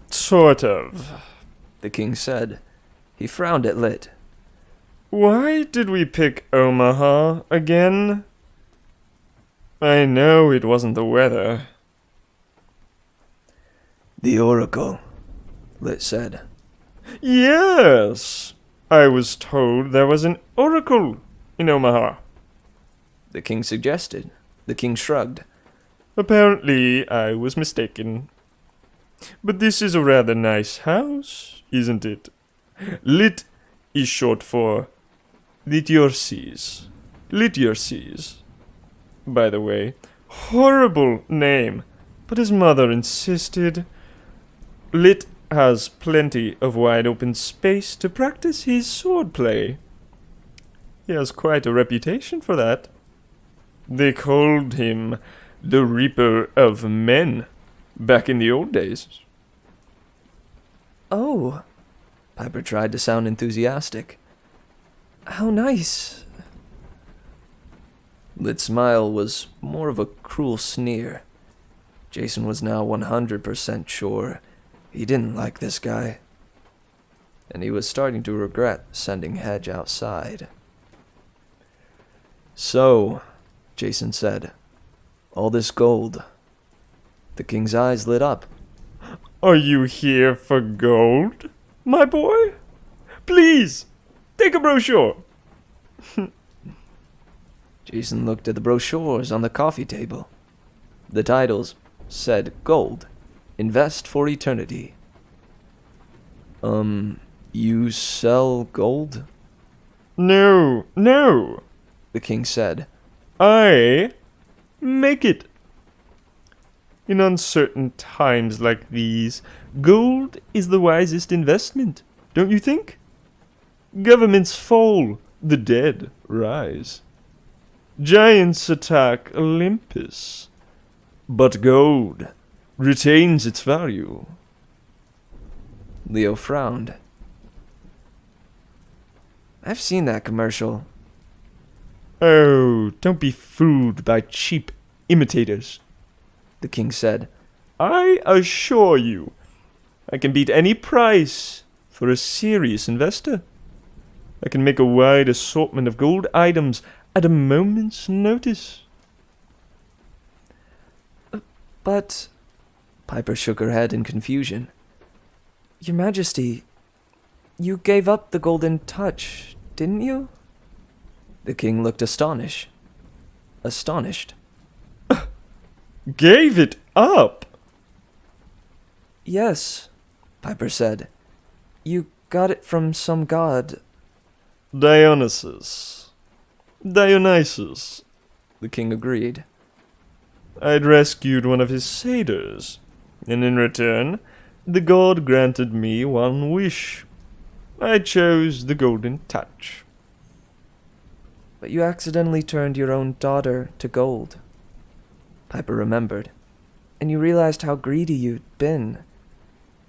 Sort of. The king said. He frowned at Lit. Why did we pick Omaha again? I know it wasn't the weather. The Oracle, Lit said. Yes! I was told there was an oracle in Omaha. The king suggested. The king shrugged. Apparently, I was mistaken. But this is a rather nice house, isn't it? Lit is short for Lityorses. Lityorses. By the way, horrible name, but his mother insisted. Lit has plenty of wide open space to practice his swordplay. He has quite a reputation for that. They called him the Reaper of Men back in the old days. Oh, Piper tried to sound enthusiastic. How nice. Lit's smile was more of a cruel sneer. Jason was now 100% sure he didn't like this guy, and he was starting to regret sending Hedge outside. "So," Jason said, "all this gold." The king's eyes lit up. Are you here for gold, my boy? Please, take a brochure. Jason looked at the brochures on the coffee table. The titles said gold, invest for eternity. You sell gold?" No, the king said. I make it. In uncertain times like these, gold is the wisest investment, don't you think? Governments fall, the dead rise. Giants attack Olympus, but gold retains its value. Leo frowned. "I've seen that commercial." Oh, don't be fooled by cheap imitators, the king said. I assure you, I can beat any price for a serious investor. I can make a wide assortment of gold items at a moment's notice. "But," Piper shook her head in confusion. "Your Majesty, you gave up the golden touch, didn't you?" The king looked astonished. Gave it up? "Yes," Piper said. "You got it from some god." Dionysus, the king agreed. I'd rescued one of his satyrs, and in return, the god granted me one wish. I chose the golden touch. "But you accidentally turned your own daughter to gold," Piper remembered, "and you realized how greedy you'd been.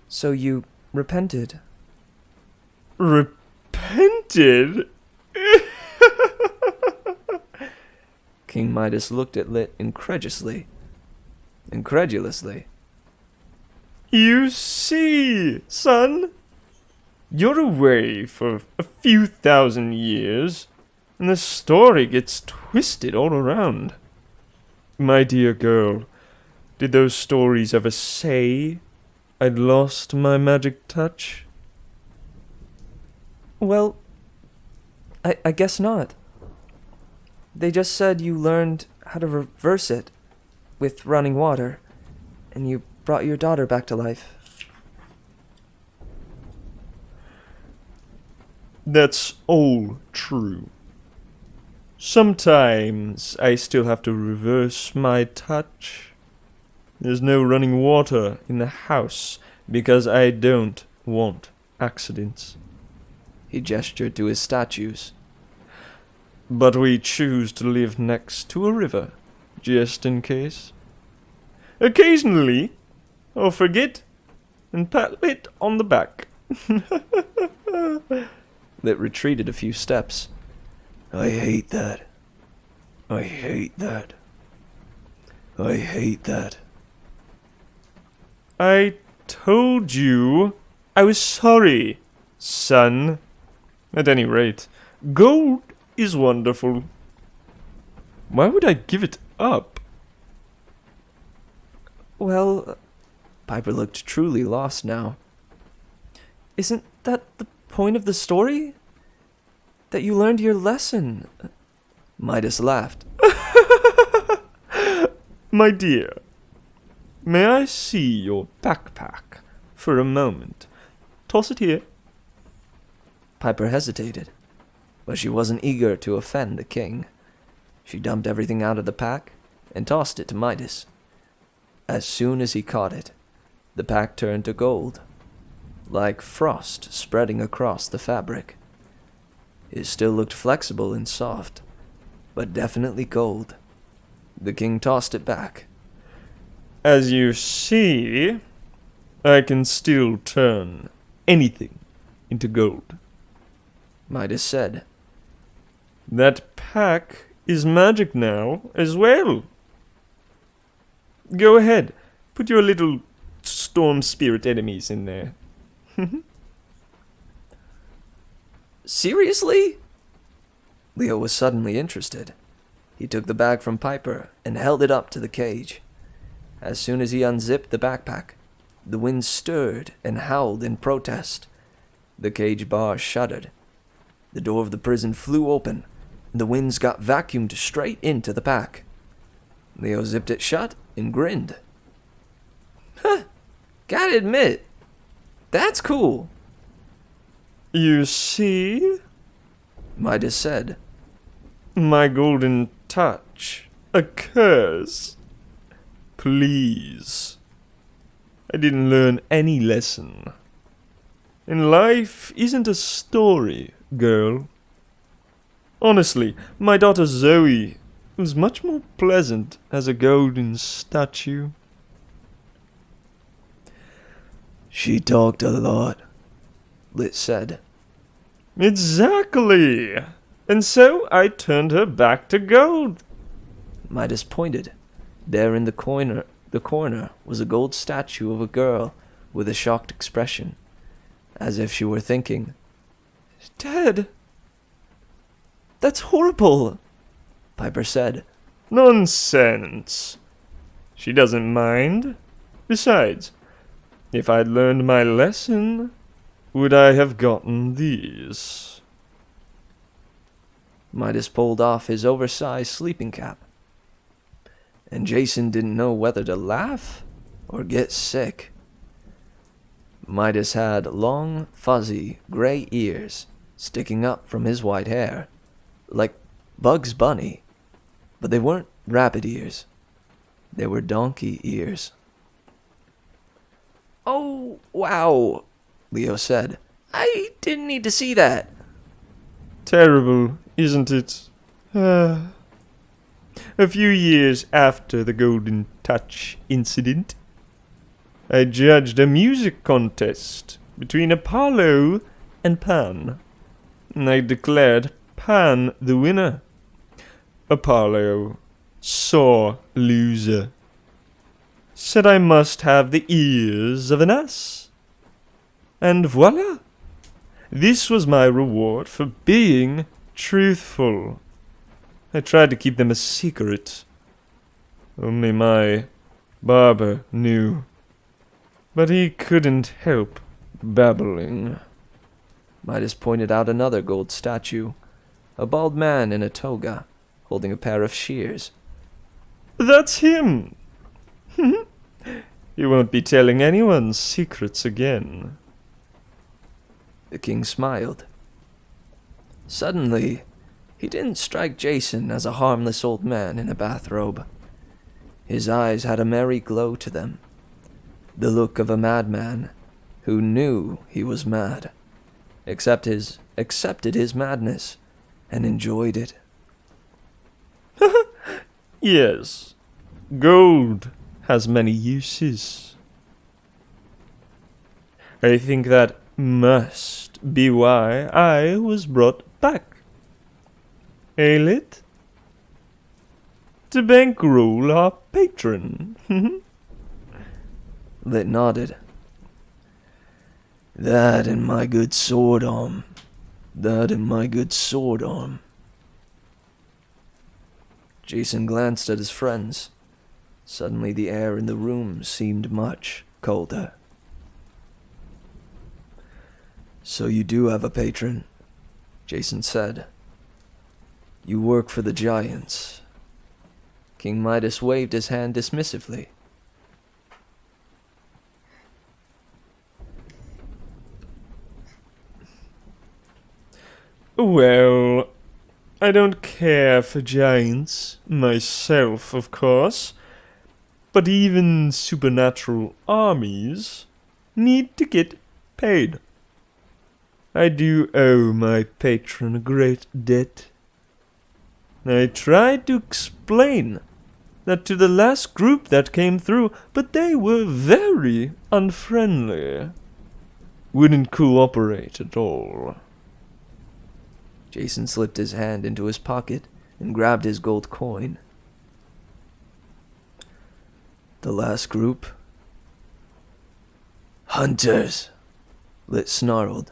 So you repented." Repented? King Midas looked at Lit incredulously. You see, son, you're away for a few thousand years, and the story gets twisted all around. My dear girl, did those stories ever say I'd lost my magic touch? "Well, I guess not. They just said you learned how to reverse it with running water, and you brought your daughter back to life." That's all true. Sometimes I still have to reverse my touch. There's no running water in the house because I don't want accidents. He gestured to his statues. But we choose to live next to a river, just in case. Occasionally, I'll forget and pat Lit on the back. Lit retreated a few steps. I hate that. I told you I was sorry, son. At any rate, gold is wonderful. Why would I give it up? "Well," Piper looked truly lost now. "Isn't that the point of the story? That you learned your lesson?" Midas laughed. My dear, may I see your backpack for a moment? Toss it here. Piper hesitated, but she wasn't eager to offend the king. She dumped everything out of the pack and tossed it to Midas. As soon as he caught it, the pack turned to gold, like frost spreading across the fabric. It still looked flexible and soft, but definitely gold. The king tossed it back. As you see, I can still turn anything into gold. Midas said. That pack is magic now as well. Go ahead, put your little storm spirit enemies in there. Seriously? Leo was suddenly interested. He took the bag from Piper and held it up to the cage. As soon as he unzipped the backpack, the wind stirred and howled in protest. The cage bars shuddered. The door of the prison flew open, and the winds got vacuumed straight into the pack. Leo zipped it shut and grinned. Huh, gotta admit, that's cool, You see? Midas said. My golden touch. A curse. Please. I didn't learn any lesson. And life isn't a story, girl. Honestly, my daughter Zoe was much more pleasant as a golden statue. She talked a lot, Lit said. Exactly. And so I turned her back to gold. Midas pointed. There in the corner was a gold statue of a girl with a shocked expression, as if she were thinking, "Dead? That's horrible," Piper said. Nonsense. She doesn't mind. Besides, if I'd learned my lesson, would I have gotten these? Midas pulled off his oversized sleeping cap, and Jason didn't know whether to laugh or get sick. Midas had long, fuzzy, gray ears sticking up from his white hair, like Bugs Bunny, but they weren't rabbit ears. They were donkey ears. "Oh, wow," Leo said. "I didn't need to see that." Terrible, isn't it? A few years after the Golden Touch incident, I judged a music contest between Apollo and Pan. I declared Pan the winner. Apollo, sore loser, said I must have the ears of an ass. And voila! This was my reward for being truthful. I tried to keep them a secret. Only my barber knew. But he couldn't help babbling. Midas pointed out another gold statue, a bald man in a toga, holding a pair of shears. That's him! You won't be telling anyone secrets again. The king smiled. Suddenly, he didn't strike Jason as a harmless old man in a bathrobe. His eyes had a merry glow to them, the look of a madman who knew he was mad, accepted his madness, and enjoyed it. Yes, gold has many uses. I think that must be why I was brought back. Lit? To bankroll our patron. Lit nodded. That and my good sword arm. Jason glanced at his friends. Suddenly the air in the room seemed much colder. "So you do have a patron," Jason said. "You work for the giants." King Midas waved his hand dismissively. Well, I don't care for giants myself, of course, but even supernatural armies need to get paid. I do owe my patron a great debt. I tried to explain that to the last group that came through, but they were very unfriendly. Wouldn't cooperate at all. Jason slipped his hand into his pocket and grabbed his gold coin. The last group? Hunters, Lit snarled.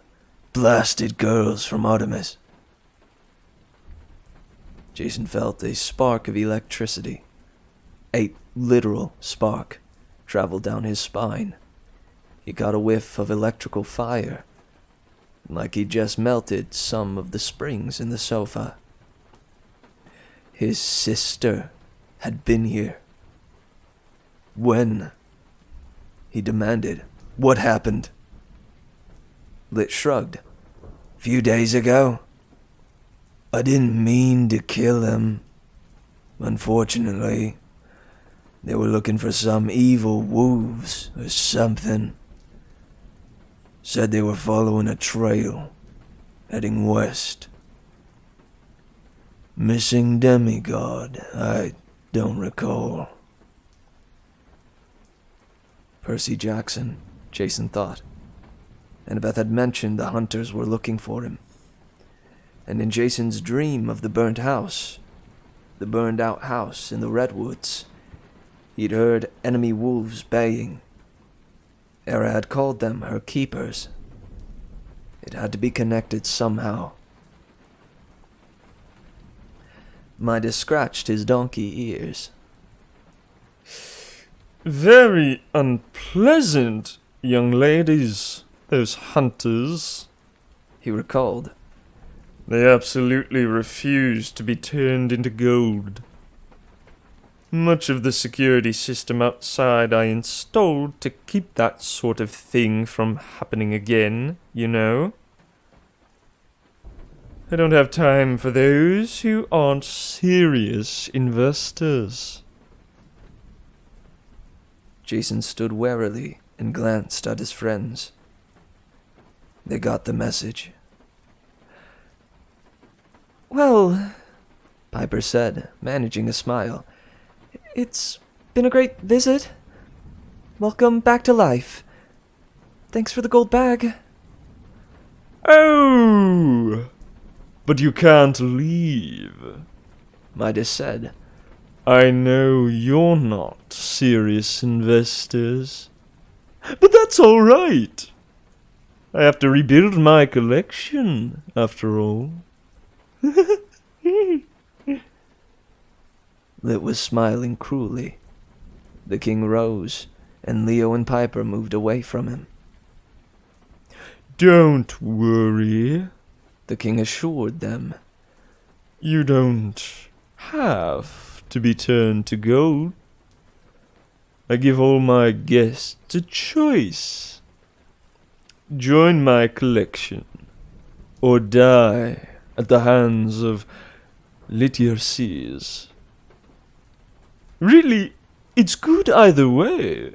Blasted girls from Artemis. Jason felt a spark of electricity. A literal spark traveled down his spine. He got a whiff of electrical fire, like he'd just melted some of the springs in the sofa. His sister had been here. When? He demanded. What happened? Lit shrugged. Few days ago. I didn't mean to kill them. Unfortunately, they were looking for some evil wolves or something. Said they were following a trail, heading west. Missing demigod, I don't recall. Percy Jackson, Jason thought. Annabeth had mentioned the hunters were looking for him. And in Jason's dream of the burnt house, the burned out house in the redwoods, he'd heard enemy wolves baying. Era had called them her keepers. It had to be connected somehow. Midas scratched his donkey ears. Very unpleasant, young ladies, those hunters. He recalled. They absolutely refuse to be turned into gold. Much of the security system outside I installed to keep that sort of thing from happening again, you know. I don't have time for those who aren't serious investors. Jason stood warily and glanced at his friends. They got the message. Well, Piper said, managing a smile, it's been a great visit. Welcome back to life. Thanks for the gold bag. Oh! But you can't leave, Midas said. I know you're not serious investors. But that's all right. I have to rebuild my collection, after all. Lit was smiling cruelly. The king rose, and Leo and Piper moved away from him. Don't worry, The king assured them. You don't have to be turned to gold. I give all my guests a choice. Join my collection, or die at the hands of Lityerses. Really, it's good either way.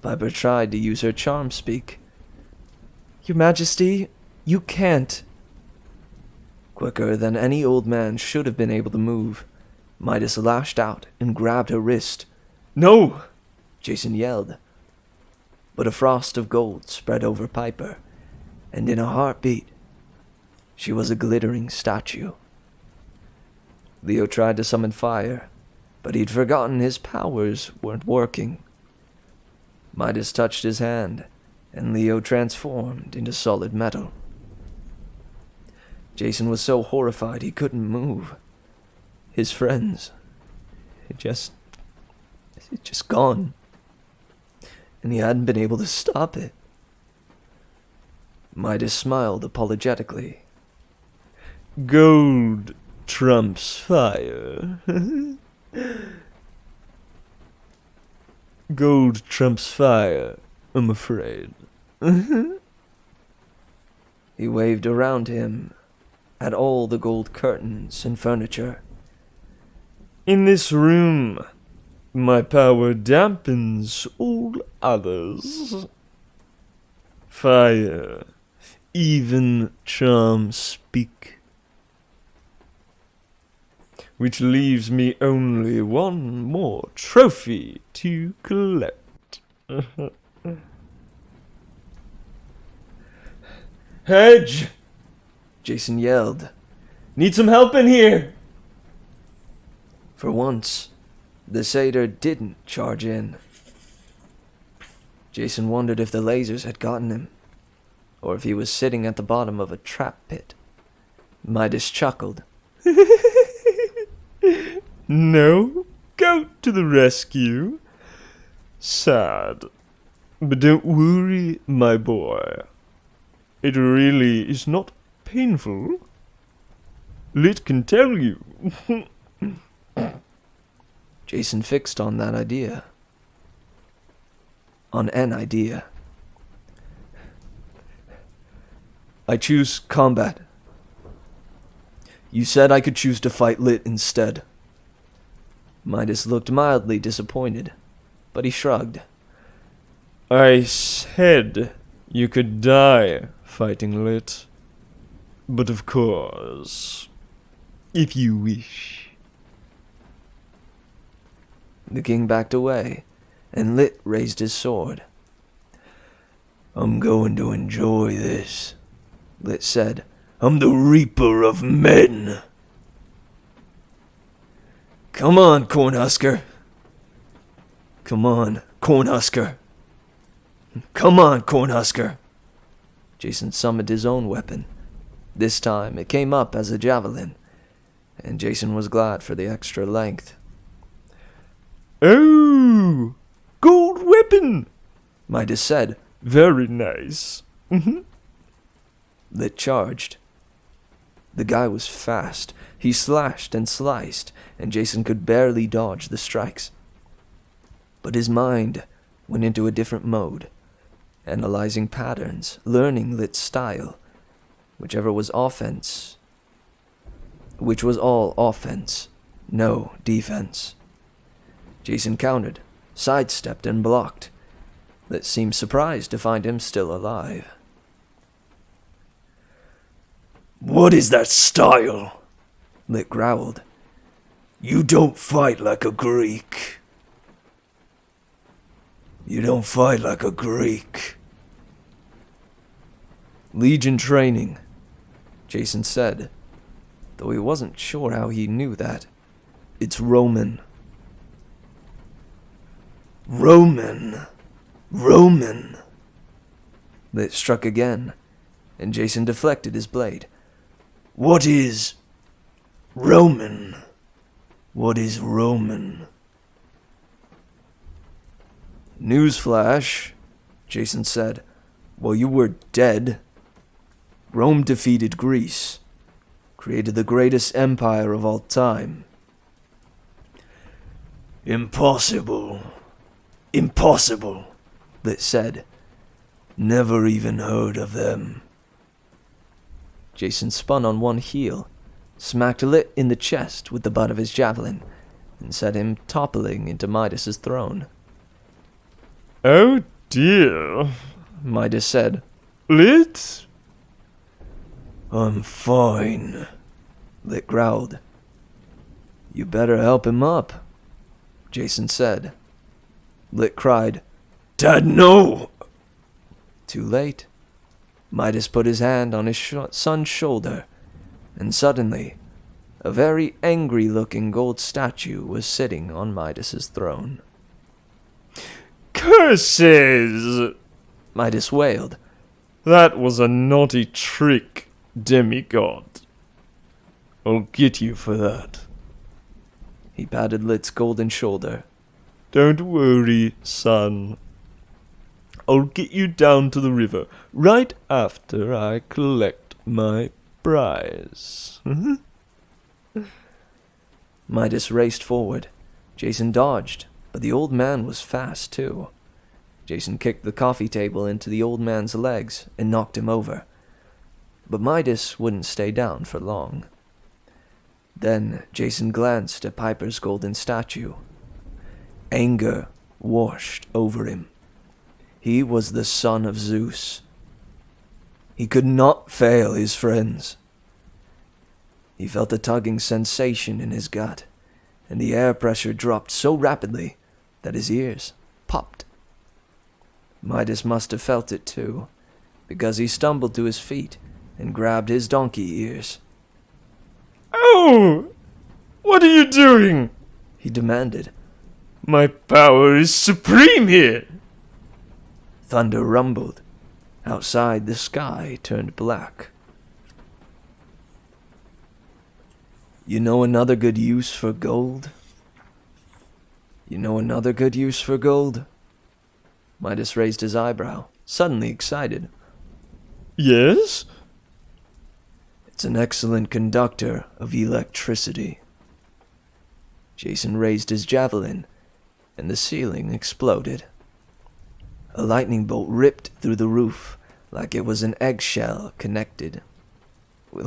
Piper tried to use her charm speak. Your Majesty, you can't. Quicker than any old man should have been able to move, Midas lashed out and grabbed her wrist. No! Jason yelled. But a frost of gold spread over Piper, and in a heartbeat, she was a glittering statue. Leo tried to summon fire, but he'd forgotten his powers weren't working. Midas touched his hand, and Leo transformed into solid metal. Jason was so horrified he couldn't move. His friends had just gone, and he hadn't been able to stop it. Midas smiled apologetically. Gold trumps fire. Gold trumps fire, I'm afraid. He waved around him at all the gold curtains and furniture. In this room, my power dampens all others. Fire, even charms speak. Which leaves me only one more trophy to collect. Hedge! Jason yelled. Need some help in here! For once, the satyr didn't charge in. Jason wondered if the lasers had gotten him, or if he was sitting at the bottom of a trap pit. Midas chuckled. No, go to the rescue. Sad. But don't worry, my boy. It really is not painful. Lit can tell you. Jason fixed on that idea. On an idea. I choose combat. You said I could choose to fight Lit instead. Midas looked mildly disappointed, but he shrugged. I said you could die fighting Lit. But of course, if you wish. The king backed away, and Lit raised his sword. I'm going to enjoy this, Lit said. I'm the Reaper of Men. Come on, Cornhusker. Come on, Cornhusker. Come on, Cornhusker. Jason summoned his own weapon. This time it came up as a javelin, and Jason was glad for the extra length. Oh, gold weapon, Midas said. Very nice. Lit charged. The guy was fast. He slashed and sliced, and Jason could barely dodge the strikes. But his mind went into a different mode, analyzing patterns, learning Lit's style, which was all offense, no defense. Jason countered, sidestepped, and blocked. Lit seemed surprised to find him still alive. What is that style? Lit growled. You don't fight like a Greek. You don't fight like a Greek. Legion training, Jason said, though he wasn't sure how he knew that. It's Roman. Roman. Lit struck again, and Jason deflected his blade. What is Roman? What is Roman? Newsflash, Jason said. While you were dead, Rome defeated Greece, created the greatest empire of all time. Impossible. Impossible, Lit said. Never even heard of them. Jason spun on one heel, smacked Lit in the chest with the butt of his javelin, and set him toppling into Midas's throne. Oh dear, Midas said. Lit? I'm fine, Lit growled. You better help him up, Jason said. Lit cried, Dad, no! Too late. Midas put his hand on his son's shoulder, and suddenly, a very angry-looking gold statue was sitting on Midas's throne. Curses! Midas wailed. That was a naughty trick, demigod. I'll get you for that. He patted Lit's golden shoulder. Don't worry, son. I'll get you down to the river right after I collect my prize. Midas raced forward. Jason dodged, but the old man was fast too. Jason kicked the coffee table into the old man's legs and knocked him over. But Midas wouldn't stay down for long. Then Jason glanced at Piper's golden statue. Anger washed over him. He was the son of Zeus. He could not fail his friends. He felt a tugging sensation in his gut, and the air pressure dropped so rapidly that his ears popped. Midas must have felt it too, because he stumbled to his feet and grabbed his donkey ears. Oh! What are you doing? He demanded. My power is supreme here! Thunder rumbled. Outside, the sky turned black. You know another good use for gold? You know another good use for gold? Midas raised his eyebrow, suddenly excited. Yes? It's an excellent conductor of electricity. Jason raised his javelin, and the ceiling exploded. A lightning bolt ripped through the roof like it was an eggshell connected with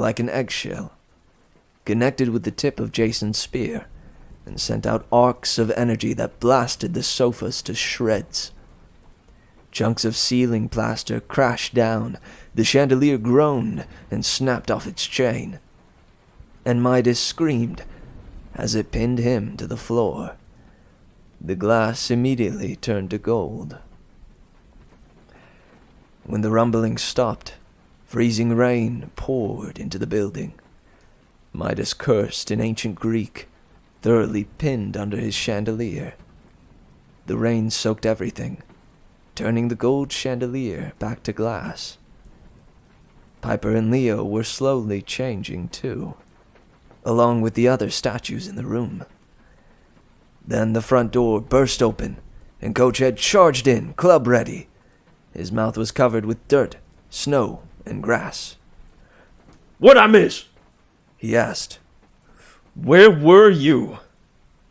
the tip of Jason's spear, and sent out arcs of energy that blasted the sofas to shreds. Chunks of ceiling plaster crashed down, the chandelier groaned and snapped off its chain, and Midas screamed as it pinned him to the floor. The glass immediately turned to gold. When the rumbling stopped, freezing rain poured into the building. Midas cursed in ancient Greek, thoroughly pinned under his chandelier. The rain soaked everything, turning the gold chandelier back to glass. Piper and Leo were slowly changing too, along with the other statues in the room. Then the front door burst open, and Coach Ed charged in, club ready. His mouth was covered with dirt, snow, and grass. What'd I miss? He asked. Where were you?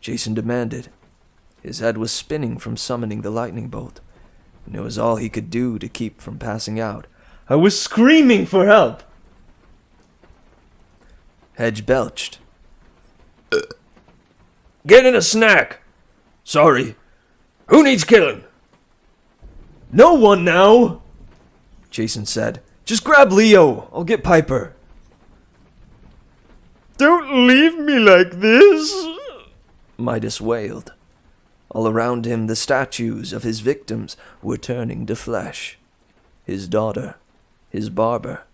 Jason demanded. His head was spinning from summoning the lightning bolt, and it was all he could do to keep from passing out. I was screaming for help! Hedge belched. Getting a snack. Sorry. Who needs killing? No one now! Jason said. Just grab Leo. I'll get Piper. Don't leave me like this! Midas wailed. All around him, the statues of his victims were turning to flesh. His daughter, his barber,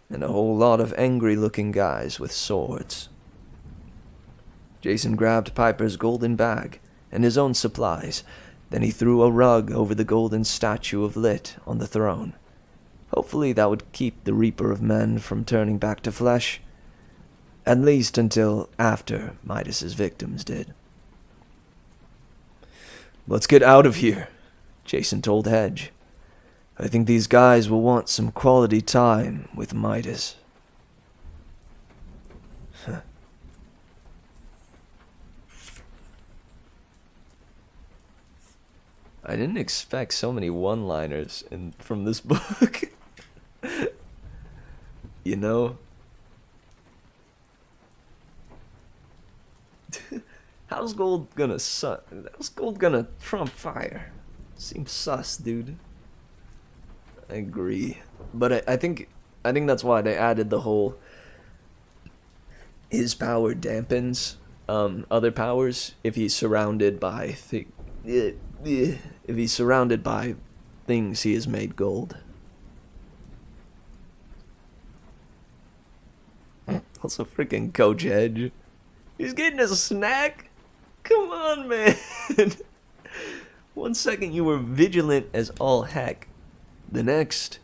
and a whole lot of angry-looking guys with swords. Jason grabbed Piper's golden bag and his own supplies. Then he threw a rug over the golden statue of Lit on the throne. Hopefully that would keep the Reaper of Men from turning back to flesh. At least until after Midas's victims did. Let's get out of here, Jason told Hedge. I think these guys will want some quality time with Midas. I didn't expect so many one-liners from this book. You know? How's gold gonna trump fire? Seems sus, dude. I agree. But I think that's why they added the whole his power dampens other powers if he's surrounded by things he has made gold. Also freaking Coach Edge. He's getting a snack? Come on, man. 1 second you were vigilant as all heck. The next,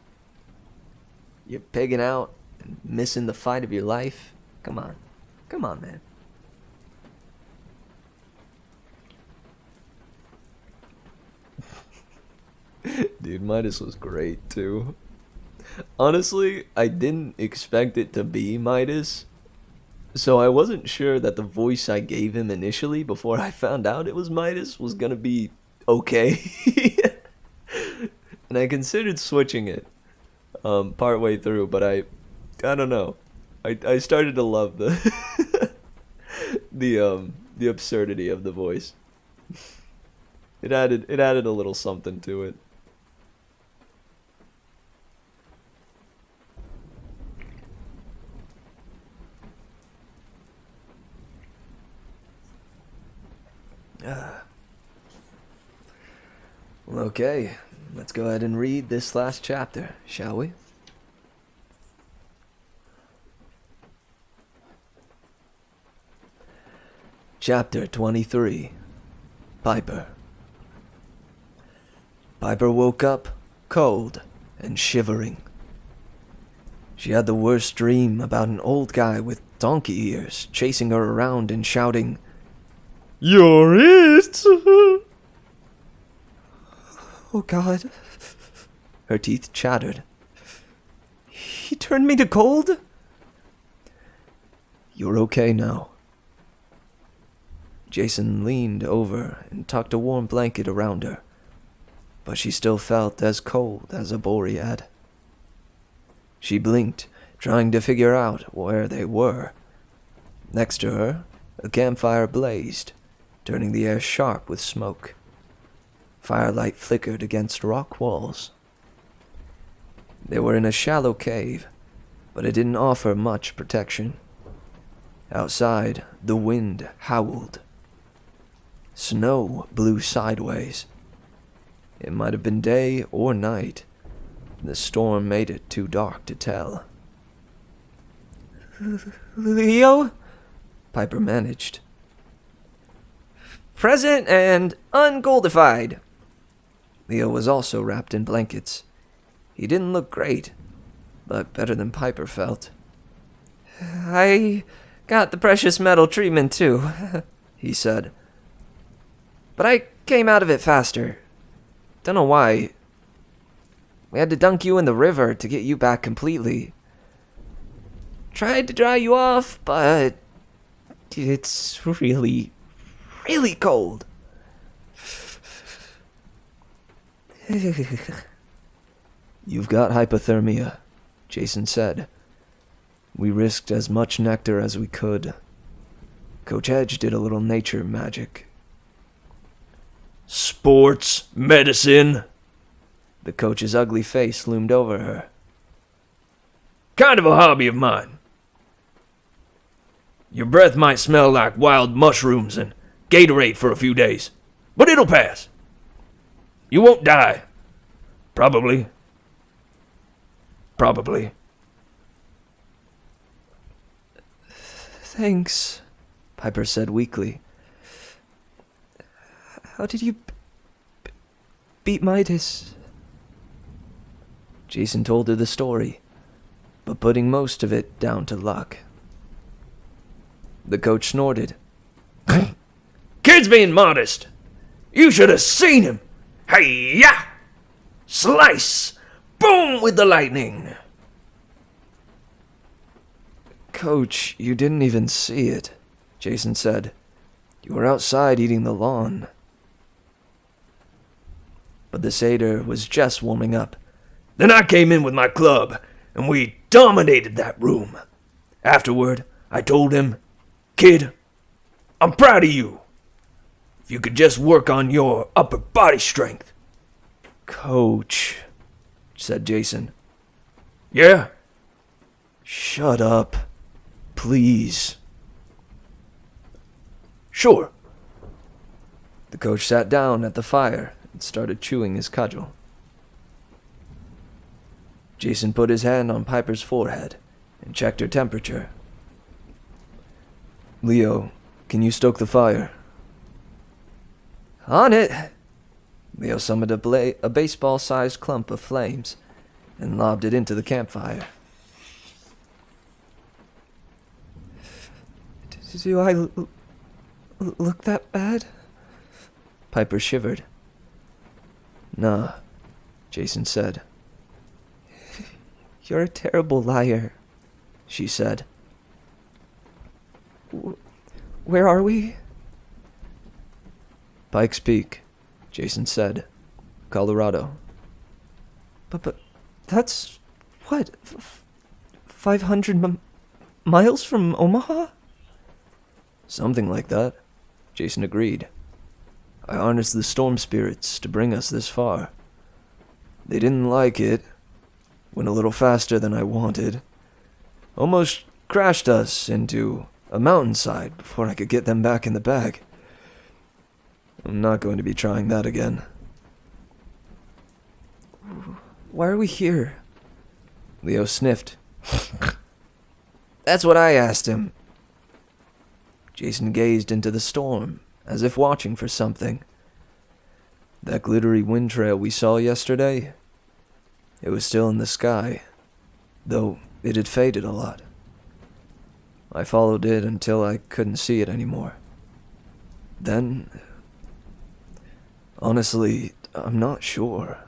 you're pigging out and missing the fight of your life. Come on. Come on, man. Dude, Midas was great, too. Honestly, I didn't expect it to be Midas. So I wasn't sure that the voice I gave him initially, before I found out it was Midas, was gonna be okay. And I considered switching it partway through, but I don't know. I started to love the the absurdity of the voice. It added a little something to it. Well, okay, let's go ahead and read this last chapter, shall we? Chapter 23. Piper. Piper woke up cold and shivering. She had the worst dream about an old guy with donkey ears chasing her around and shouting, You're it! "Oh God." Her teeth chattered. "He turned me to gold?" "You're okay now." Jason leaned over and tucked a warm blanket around her, but she still felt as cold as a Boread. She blinked, trying to figure out where they were. Next to her, a campfire blazed, turning the air sharp with smoke. Firelight flickered against rock walls. They were in a shallow cave, but it didn't offer much protection. Outside, the wind howled. Snow blew sideways. It might have been day or night. The storm made it too dark to tell. "Leo?" Piper managed. "Present and ungoldified." Leo was also wrapped in blankets. He didn't look great, but better than Piper felt. "I got the precious metal treatment too," he said. "But I came out of it faster. Don't know why. We had to dunk you in the river to get you back completely. Tried to dry you off, but it's really, really cold." "You've got hypothermia," Jason said. "We risked as much nectar as we could. Coach Edge did a little nature magic." Sports medicine. The coach's ugly face loomed over her. Kind of a hobby of mine. Your breath might smell like wild mushrooms and Gatorade for a few days, but it'll pass. You won't die. Probably. Probably. "Thanks," Piper said weakly. "How did you beat Midas?" Jason told her the story, but putting most of it down to luck. The coach snorted. Kid's being modest. You should have seen him. Hey-ya! Slice! Boom with the lightning. "Coach, you didn't even see it," Jason said. "You were outside eating the lawn." But the satyr was just warming up. Then I came in with my club, and we dominated that room. Afterward, I told him, Kid, I'm proud of you. If you could just work on your upper body strength. "Coach," said Jason. Yeah? "Shut up. Please." Sure. The coach sat down at the fire and started chewing his cudgel. Jason put his hand on Piper's forehead and checked her temperature. "Leo, can you stoke the fire?" "On it." Leo summoned a baseball-sized clump of flames and lobbed it into the campfire. "Do I look that bad?" Piper shivered. "Nah," Jason said. "You're a terrible liar," she said. "Where are we?" "Pikes Peak," Jason said. "Colorado." But that's, what, 500 miles from Omaha?" "Something like that," Jason agreed. "I harnessed the storm spirits to bring us this far. They didn't like it. Went a little faster than I wanted. Almost crashed us into a mountainside before I could get them back in the bag. I'm not going to be trying that again." "Why are we here?" Leo sniffed. "That's what I asked him." Jason gazed into the storm, as if watching for something. That glittery wind trail we saw yesterday, it was still in the sky, though it had faded a lot. I followed it until I couldn't see it anymore. Then, honestly, I'm not sure.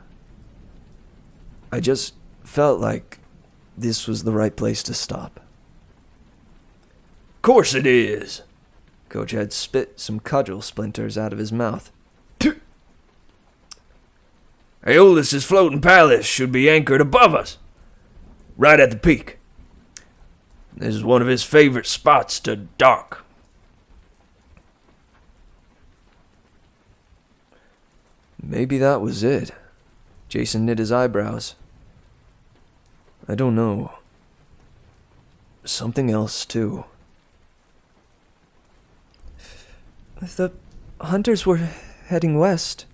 I just felt like this was the right place to stop. Course it is. Coach had spit some cudgel splinters out of his mouth. Aeolus's floating palace should be anchored above us, right at the peak. This is one of his favorite spots to dock. Maybe that was it. Jason knit his eyebrows. I don't know. Something else, too. The hunters were heading west,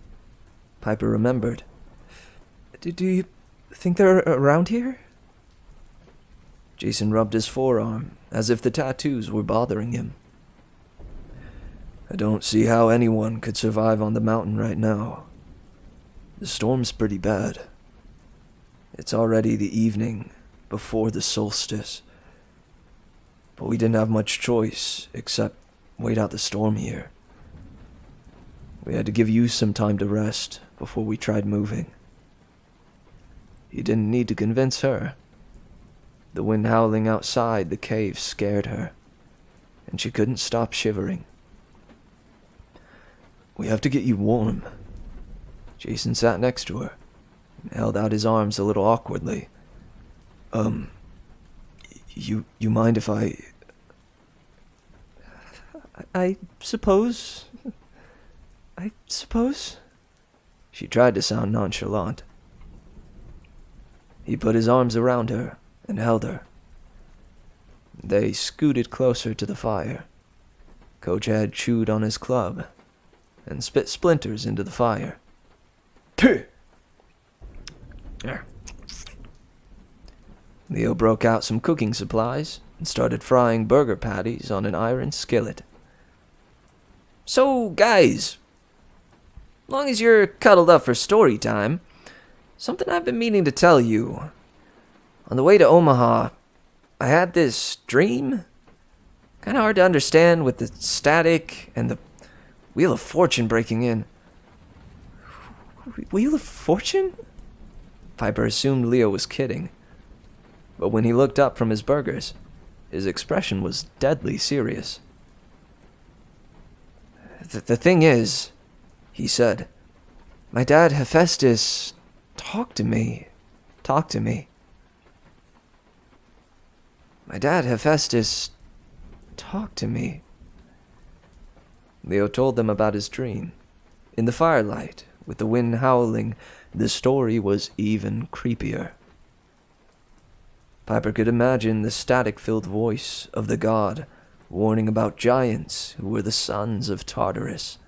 Piper remembered. Do you think they're around here? Jason rubbed his forearm, as if the tattoos were bothering him. I don't see how anyone could survive on the mountain right now. The storm's pretty bad. It's already the evening before the solstice. But we didn't have much choice except wait out the storm here. We had to give you some time to rest before we tried moving. You didn't need to convince her. The wind howling outside the cave scared her, and she couldn't stop shivering. We have to get you warm. Jason sat next to her and held out his arms a little awkwardly. You mind if I suppose. I suppose. She tried to sound nonchalant. He put his arms around her and held her. They scooted closer to the fire. Coach had chewed on his club and spit splinters into the fire. Leo broke out some cooking supplies and started frying burger patties on an iron skillet. So, guys, long as you're cuddled up for story time, something I've been meaning to tell you. On the way to Omaha, I had this dream. Kind of hard to understand with the static and the Wheel of Fortune breaking in. Wheel of Fortune? Piper assumed Leo was kidding. But when he looked up from his burgers, his expression was deadly serious. The thing is, he said, my dad Hephaestus talked to me. My dad Hephaestus talked to me. Leo told them about his dream. In the firelight, with the wind howling, the story was even creepier. Piper could imagine the static-filled voice of the god warning about giants who were the sons of Tartarus,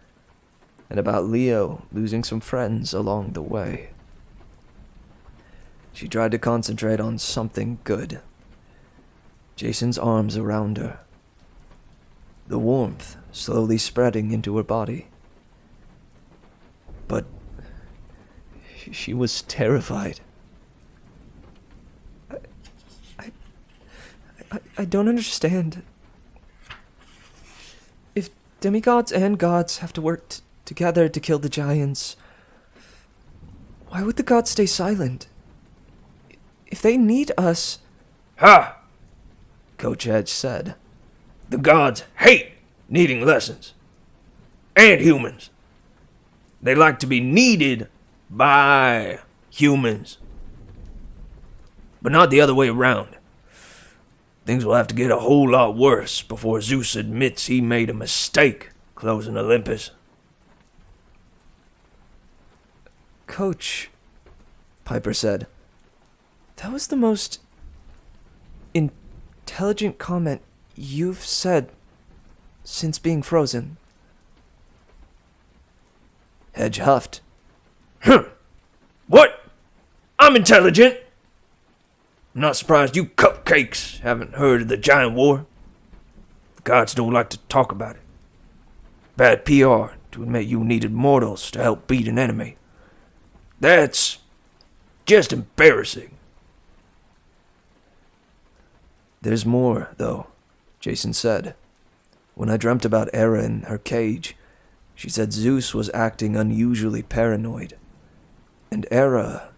and about Leo losing some friends along the way. She tried to concentrate on something good. Jason's arms around her. The warmth slowly spreading into her body. But she was terrified. I don't understand. If demigods and gods have to work together to kill the giants, why would the gods stay silent? If they need us... Ha! Coach Edge said. The gods hate needing lessons. And humans. They like to be needed by humans. But not the other way around. Things will have to get a whole lot worse before Zeus admits he made a mistake closing Olympus. Coach, Piper said, that was the most intelligent comment you've said since being frozen. Hedge huffed. What? I'm intelligent. I'm not surprised you cupcakes haven't heard of the Giant War. gods don't like to talk about it. Bad PR to admit you needed mortals to help beat an enemy. That's just embarrassing. There's more, though, Jason said. When I dreamt about Hera in her cage, she said Zeus was acting unusually paranoid. And Hera...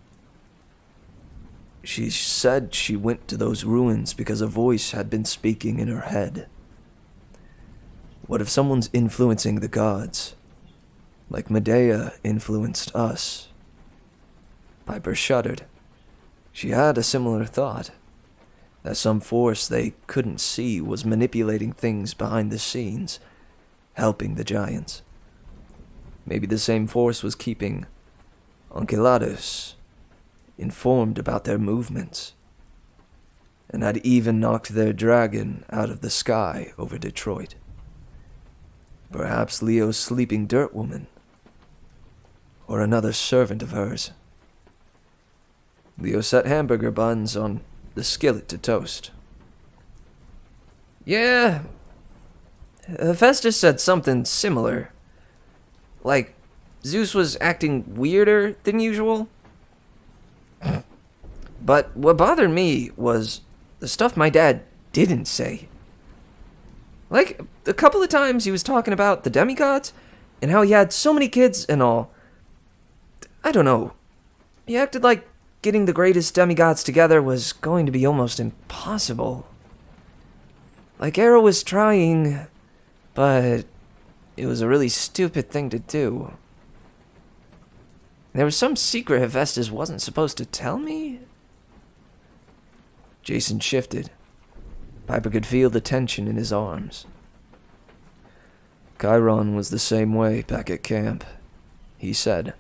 She said she went to those ruins because a voice had been speaking in her head. What if someone's influencing the gods? Like Medea influenced us? Piper shuddered. She had a similar thought. That some force they couldn't see was manipulating things behind the scenes, helping the giants. Maybe the same force was keeping Enceladus informed about their movements, and had even knocked their dragon out of the sky over Detroit. Perhaps Leo's sleeping dirt woman, or another servant of hers. Leo set hamburger buns on the skillet to toast. Yeah, Hephaestus said something similar. Like, Zeus was acting weirder than usual. But what bothered me was the stuff my dad didn't say. Like, a couple of times he was talking about the demigods, and how he had so many kids and all. I don't know. He acted like getting the greatest demigods together was going to be almost impossible. Like Hera was trying, but it was a really stupid thing to do. There was some secret Hephaestus wasn't supposed to tell me? Jason shifted. Piper could feel the tension in his arms. Chiron was the same way back at camp, he said.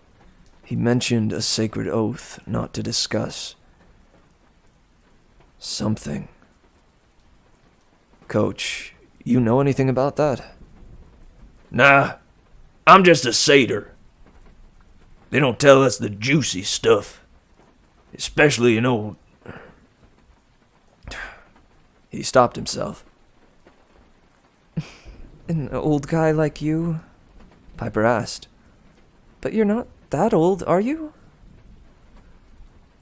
He mentioned a sacred oath not to discuss something. Coach, you know anything about that? Nah, I'm just a satyr. They don't tell us the juicy stuff. Especially an old... He stopped himself. An old guy like you? Piper asked. But you're not that old, are you?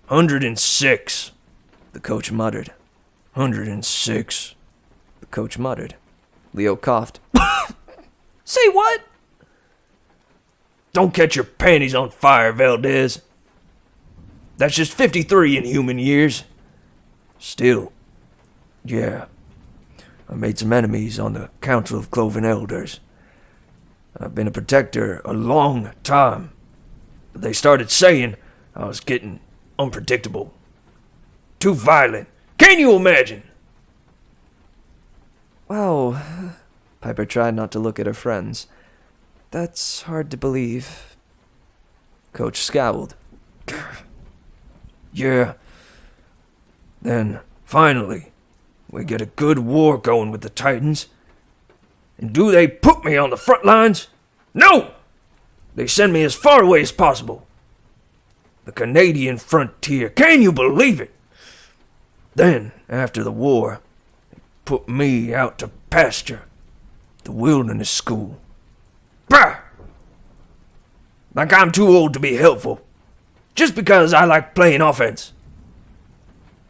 106, The coach muttered. 106. The coach muttered. Leo coughed. Say what? Don't catch your panties on fire, Valdez. That's just 53 in human years. Still, yeah, I made some enemies on the Council of Cloven Elders. I've been a protector a long time. But they started saying I was getting unpredictable. Too violent. Can you imagine? Wow. Piper tried not to look at her friends. That's hard to believe. Coach scowled. Yeah. Then, finally, we get a good war going with the Titans. And do they put me on the front lines? No! They send me as far away as possible. The Canadian frontier. Can you believe it? Then, after the war, they put me out to pasture. The wilderness school. Bah! Like I'm too old to be helpful. Just because I like playing offense.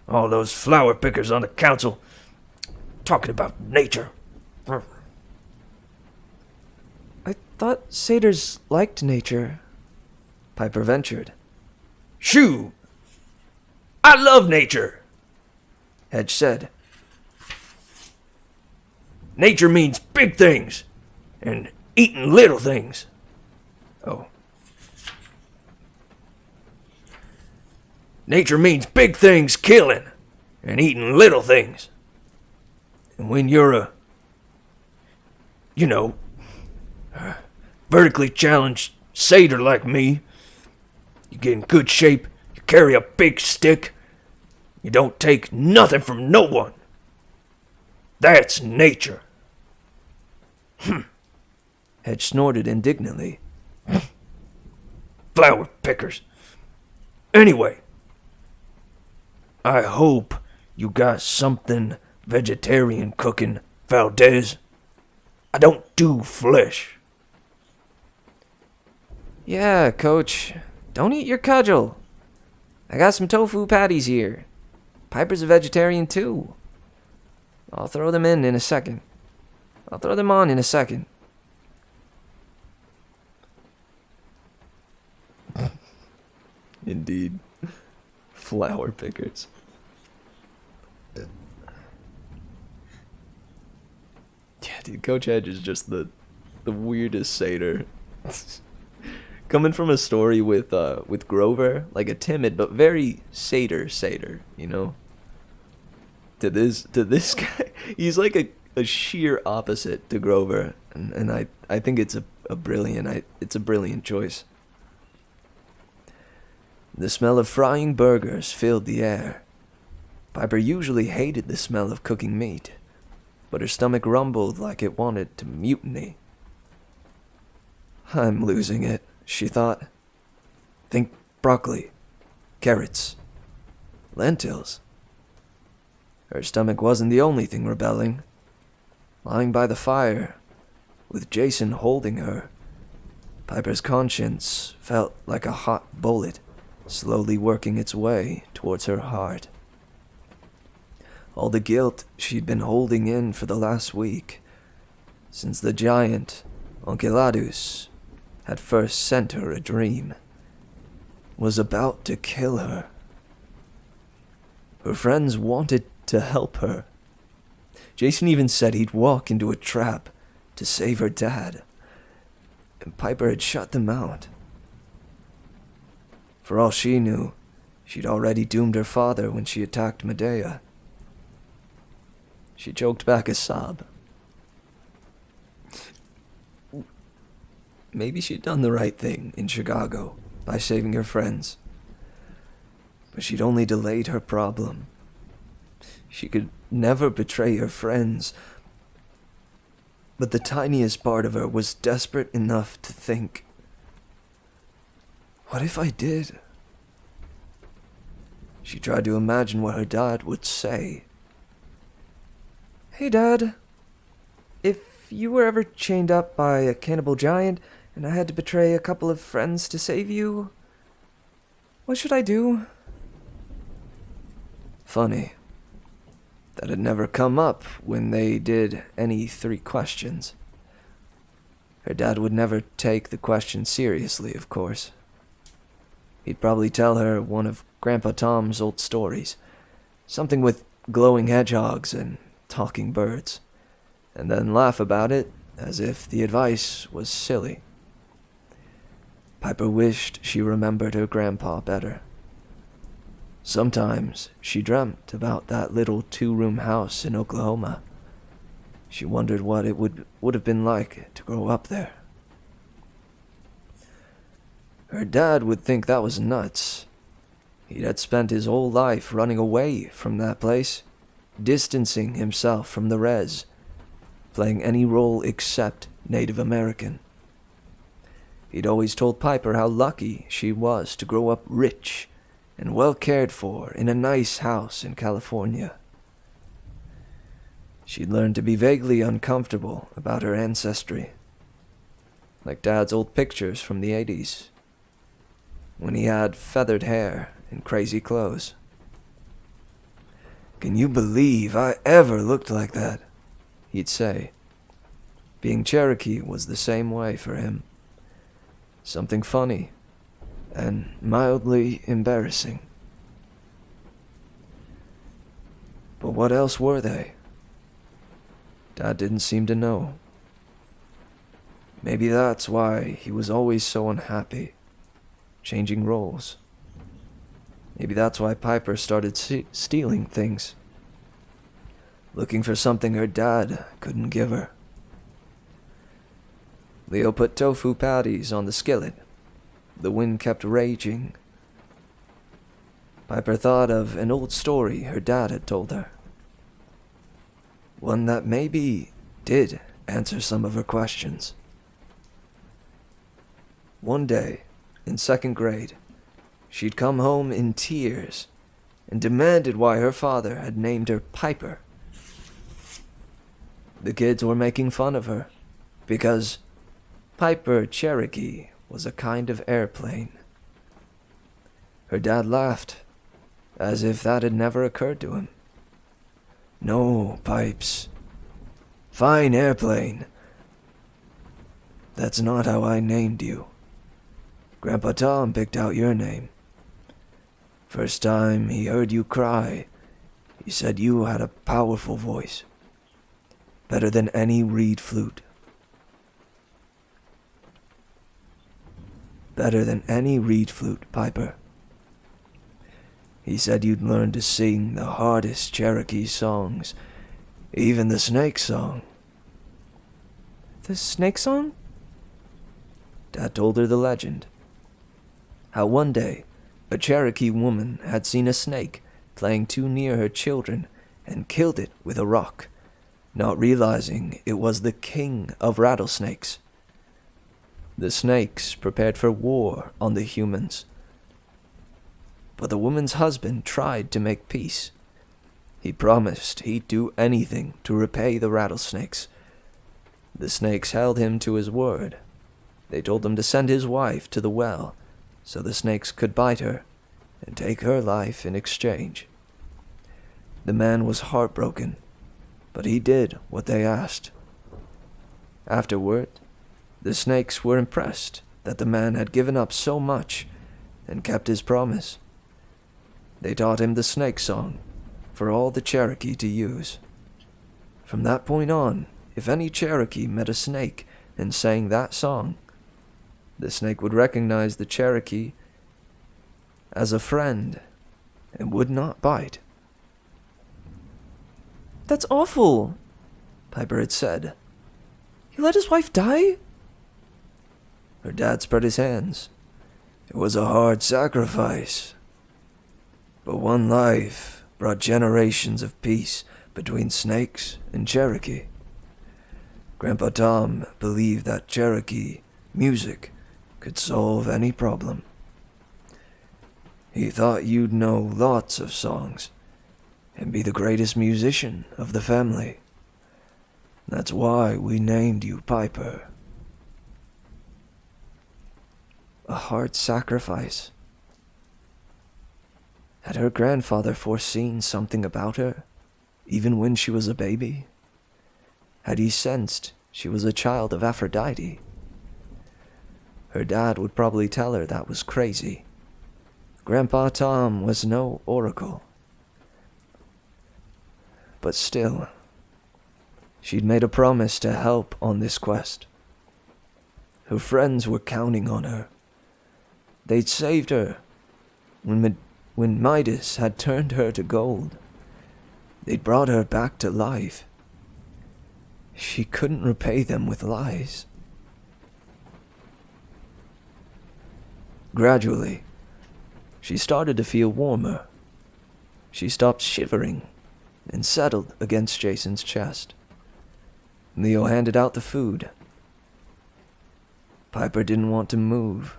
All those flower pickers on the council talking about nature. I thought satyrs liked nature, Piper ventured. Shoo! I love nature, Hedge said. Nature means big things and eating little things. Oh. Nature means big things killing and eating little things. And when you're a, vertically challenged satyr like me, you get in good shape, you carry a big stick, you don't take nothing from no one. That's nature. Hedge snorted indignantly. Flower pickers. Anyway, I hope you got something vegetarian cooking, Valdez. I don't do flesh. Yeah, Coach. Don't eat your cudgel. I got some tofu patties here. Piper's a vegetarian too. I'll throw them in a second. I'll throw them on in a second. Indeed. Flower pickers. Yeah, dude, Coach Edge is just the weirdest satyr. Coming from a story with Grover, like a timid but very satyr, you know. To this guy, he's like a sheer opposite to Grover, and I think it's a brilliant choice. The smell of frying burgers filled the air. Piper usually hated the smell of cooking meat, but her stomach rumbled like it wanted to mutiny. I'm losing it, she thought. Think broccoli, carrots, lentils. Her stomach wasn't the only thing rebelling. Lying by the fire, with Jason holding her, Piper's conscience felt like a hot bullet slowly working its way towards her heart. All the guilt she'd been holding in for the last week, since the giant, Enceladus, had first sent her a dream, was about to kill her. Her friends wanted to help her. Jason even said he'd walk into a trap to save her dad, and Piper had shut them out. For all she knew, she'd already doomed her father when she attacked Medea. She choked back a sob. Maybe she'd done the right thing in Chicago by saving her friends, but she'd only delayed her problem. She could never betray her friends, but the tiniest part of her was desperate enough to think, what if I did? She tried to imagine what her dad would say. Hey, Dad. If you were ever chained up by a cannibal giant and I had to betray a couple of friends to save you, what should I do? Funny. That had never come up when they did any 3 questions. Her dad would never take the question seriously, of course. He'd probably tell her one of Grandpa Tom's old stories, something with glowing hedgehogs and talking birds, and then laugh about it as if the advice was silly. Piper wished she remembered her grandpa better. Sometimes she dreamt about that little 2-room house in Oklahoma. She wondered what it would have been like to grow up there. Her dad would think that was nuts. He had spent his whole life running away from that place, distancing himself from the res, playing any role except Native American. He'd always told Piper how lucky she was to grow up rich and well cared for in a nice house in California. She'd learned to be vaguely uncomfortable about her ancestry, like Dad's old pictures from the 80s, when he had feathered hair and crazy clothes. Can you believe I ever looked like that? He'd say. Being Cherokee was the same way for him. Something funny and mildly embarrassing. But what else were they? Dad didn't seem to know. Maybe that's why he was always so unhappy, changing roles. Maybe that's why Piper started stealing things, looking for something her dad couldn't give her. Leo put tofu patties on the skillet. The wind kept raging. Piper thought of an old story her dad had told her. One that maybe did answer some of her questions. One day, in 2nd grade, she'd come home in tears and demanded why her father had named her Piper. The kids were making fun of her, Because Piper Cherokee was a kind of airplane. Her dad laughed, as if that had never occurred to him. No, Pipes. Fine airplane. That's not how I named you. Grandpa Tom picked out your name. First time he heard you cry, he said you had a powerful voice. Better than any reed flute. Better than any reed flute, Piper. He said you'd learn to sing the hardest Cherokee songs, even the snake song. The snake song? Dad told her the legend. How one day, a Cherokee woman had seen a snake playing too near her children and killed it with a rock, not realizing it was the king of rattlesnakes. The snakes prepared for war on the humans. But the woman's husband tried to make peace. He promised he'd do anything to repay the rattlesnakes. The snakes held him to his word. They told him to send his wife to the well so the snakes could bite her and take her life in exchange. The man was heartbroken, but he did what they asked. Afterward, the snakes were impressed that the man had given up so much and kept his promise. They taught him the snake song for all the Cherokee to use. From that point on, if any Cherokee met a snake and sang that song, the snake would recognize the Cherokee as a friend and would not bite. That's awful, Piper had said. He let his wife die? Her dad spread his hands. It was a hard sacrifice. But one life brought generations of peace between snakes and Cherokee. Grandpa Tom believed that Cherokee music could solve any problem. He thought you'd know lots of songs and be the greatest musician of the family. That's why we named you Piper. A hard sacrifice. Had her grandfather foreseen something about her, even when she was a baby? Had he sensed she was a child of Aphrodite? Her dad would probably tell her that was crazy. Grandpa Tom was no oracle. But still, she'd made a promise to help on this quest. Her friends were counting on her. They'd saved her when Midas had turned her to gold. They'd brought her back to life. She couldn't repay them with lies. Gradually, she started to feel warmer. She stopped shivering and settled against Jason's chest. Leo handed out the food. Piper didn't want to move,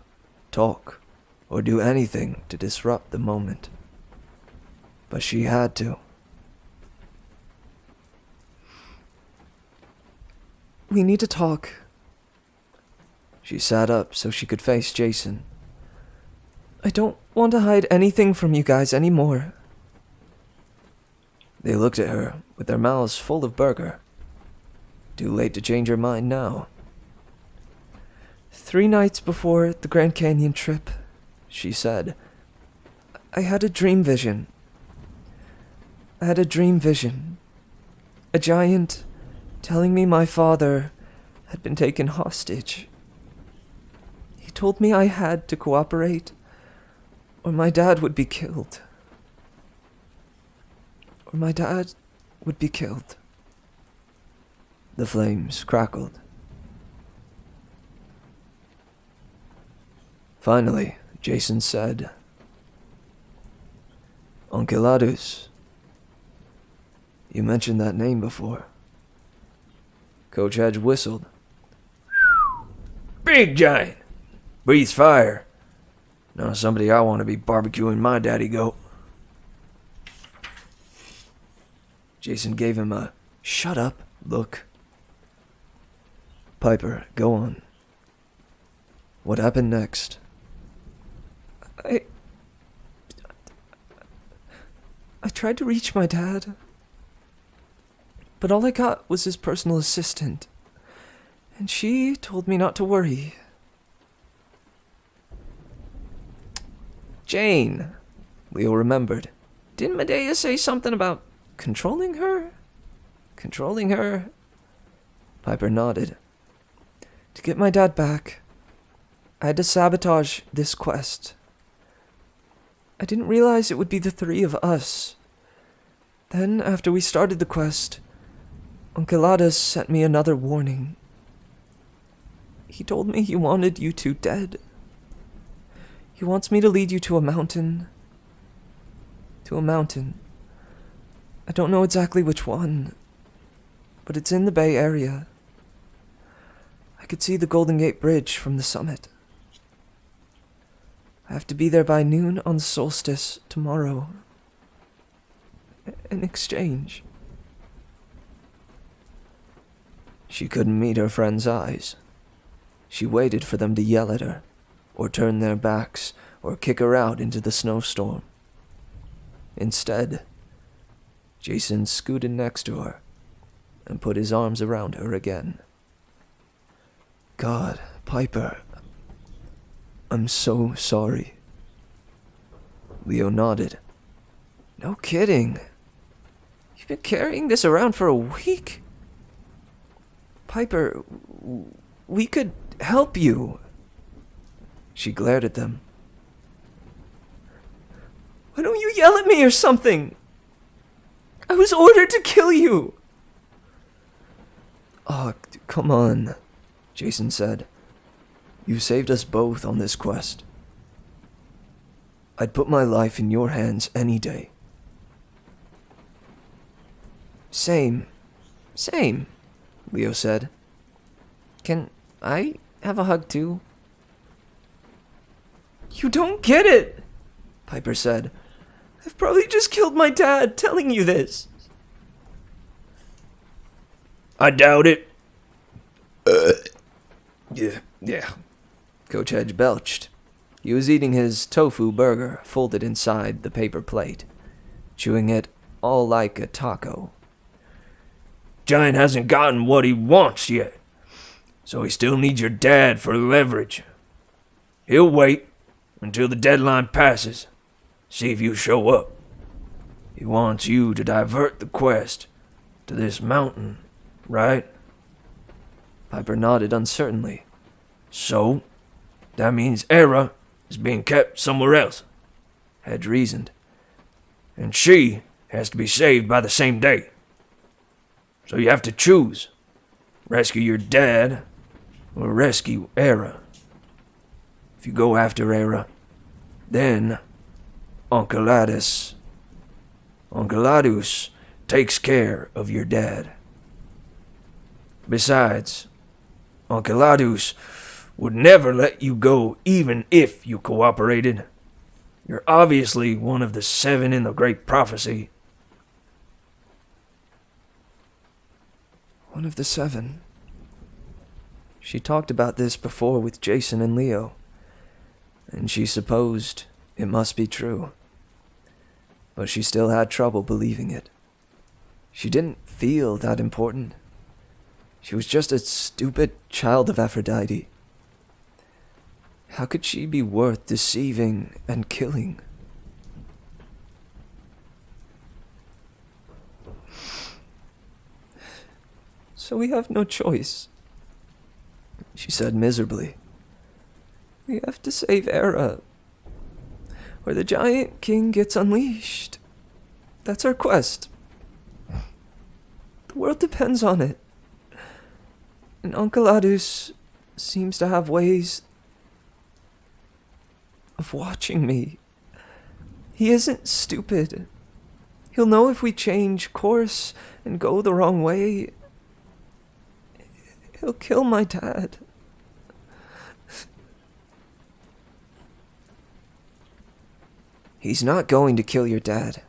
talk, or do anything to disrupt the moment. But she had to. We need to talk. She sat up so she could face Jason. I don't want to hide anything from you guys anymore. They looked at her with their mouths full of burger. Too late to change her mind now. 3 nights before the Grand Canyon trip, she said, I had a dream vision. A giant telling me my father had been taken hostage. He told me I had to cooperate, or my dad would be killed. The flames crackled. Finally, Jason said, Enceladus. You mentioned that name before. Coach Hedge whistled. Big giant. Breathes fire. Now somebody I want to be barbecuing my daddy goat. Jason gave him a shut up look. Piper, go on. What happened next? I tried to reach my dad, but all I got was his personal assistant, and she told me not to worry. Jane! Leo remembered. Didn't Medea say something about controlling her? Controlling her? Piper nodded. To get my dad back, I had to sabotage this quest. I didn't realize it would be the three of us. Then, after we started the quest, Enceladus sent me another warning. He told me he wanted you two dead. He wants me to lead you to a mountain. To a mountain. I don't know exactly which one, but it's in the Bay Area. I could see the Golden Gate Bridge from the summit. I have to be there by noon on the solstice tomorrow. In exchange. She couldn't meet her friend's eyes. She waited for them to yell at her, or turn their backs, or kick her out into the snowstorm. Instead, Jason scooted next to her and put his arms around her again. God, Piper, I'm so sorry. Leo nodded. No kidding. You've been carrying this around for a week? Piper, we could help you. She glared at them. Why don't you yell at me or something? I was ordered to kill you. Oh, come on, Jason said. You saved us both on this quest. I'd put my life in your hands any day. Same, Leo said. Can I have a hug too? You don't get it, Piper said. I've probably just killed my dad telling you this. I doubt it. Yeah. Coach Hedge belched. He was eating his tofu burger folded inside the paper plate, chewing it all like a taco. Giant hasn't gotten what he wants yet, so he still needs your dad for leverage. He'll wait until the deadline passes, see if you show up. He wants you to divert the quest to this mountain, right? Piper nodded uncertainly. So, that means Era is being kept somewhere else, Hedge reasoned. And she has to be saved by the same day. So you have to choose. Rescue your dad or rescue Era. If you go after Era, then Enceladus takes care of your dad. Besides, Enceladus would never let you go even if you cooperated. You're obviously one of the 7 in the Great Prophecy. One of the 7. She talked about this before with Jason and Leo, and she supposed it must be true. But she still had trouble believing it. She didn't feel that important. She was just a stupid child of Aphrodite. How could she be worth deceiving and killing? So we have no choice, she said miserably. We have to save Era, or the Giant King gets unleashed. That's our quest. The world depends on it. And Enceladus seems to have ways of watching me. He isn't stupid. He'll know if we change course and go the wrong way. He'll kill my dad. He's not going to kill your dad,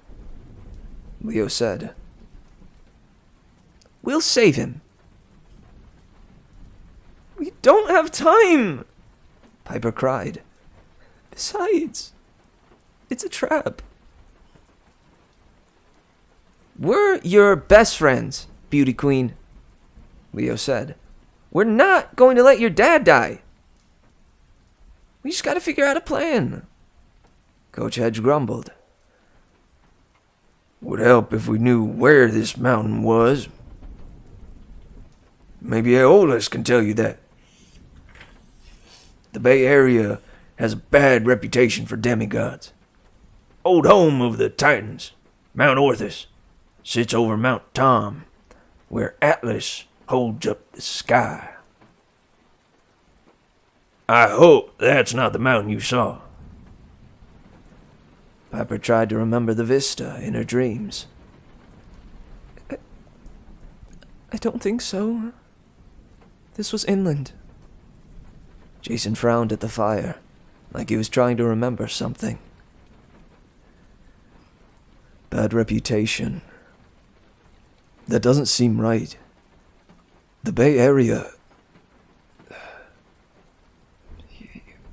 Leo said. We'll save him. don't have time! Piper cried. Besides, it's a trap. We're your best friends, Beauty Queen, Leo said. We're not going to let your dad die. We just gotta figure out a plan. Coach Hedge grumbled. Would help if we knew where this mountain was. Maybe Aeolus can tell you that. The Bay Area has a bad reputation for demigods. Old home of the Titans, Mount Orthus, sits over Mount Tom, where Atlas holds up the sky. I hope that's not the mountain you saw. Piper tried to remember the vista in her dreams. I don't think so. This was inland. Jason frowned at the fire, like he was trying to remember something. Bad reputation. That doesn't seem right. The Bay Area...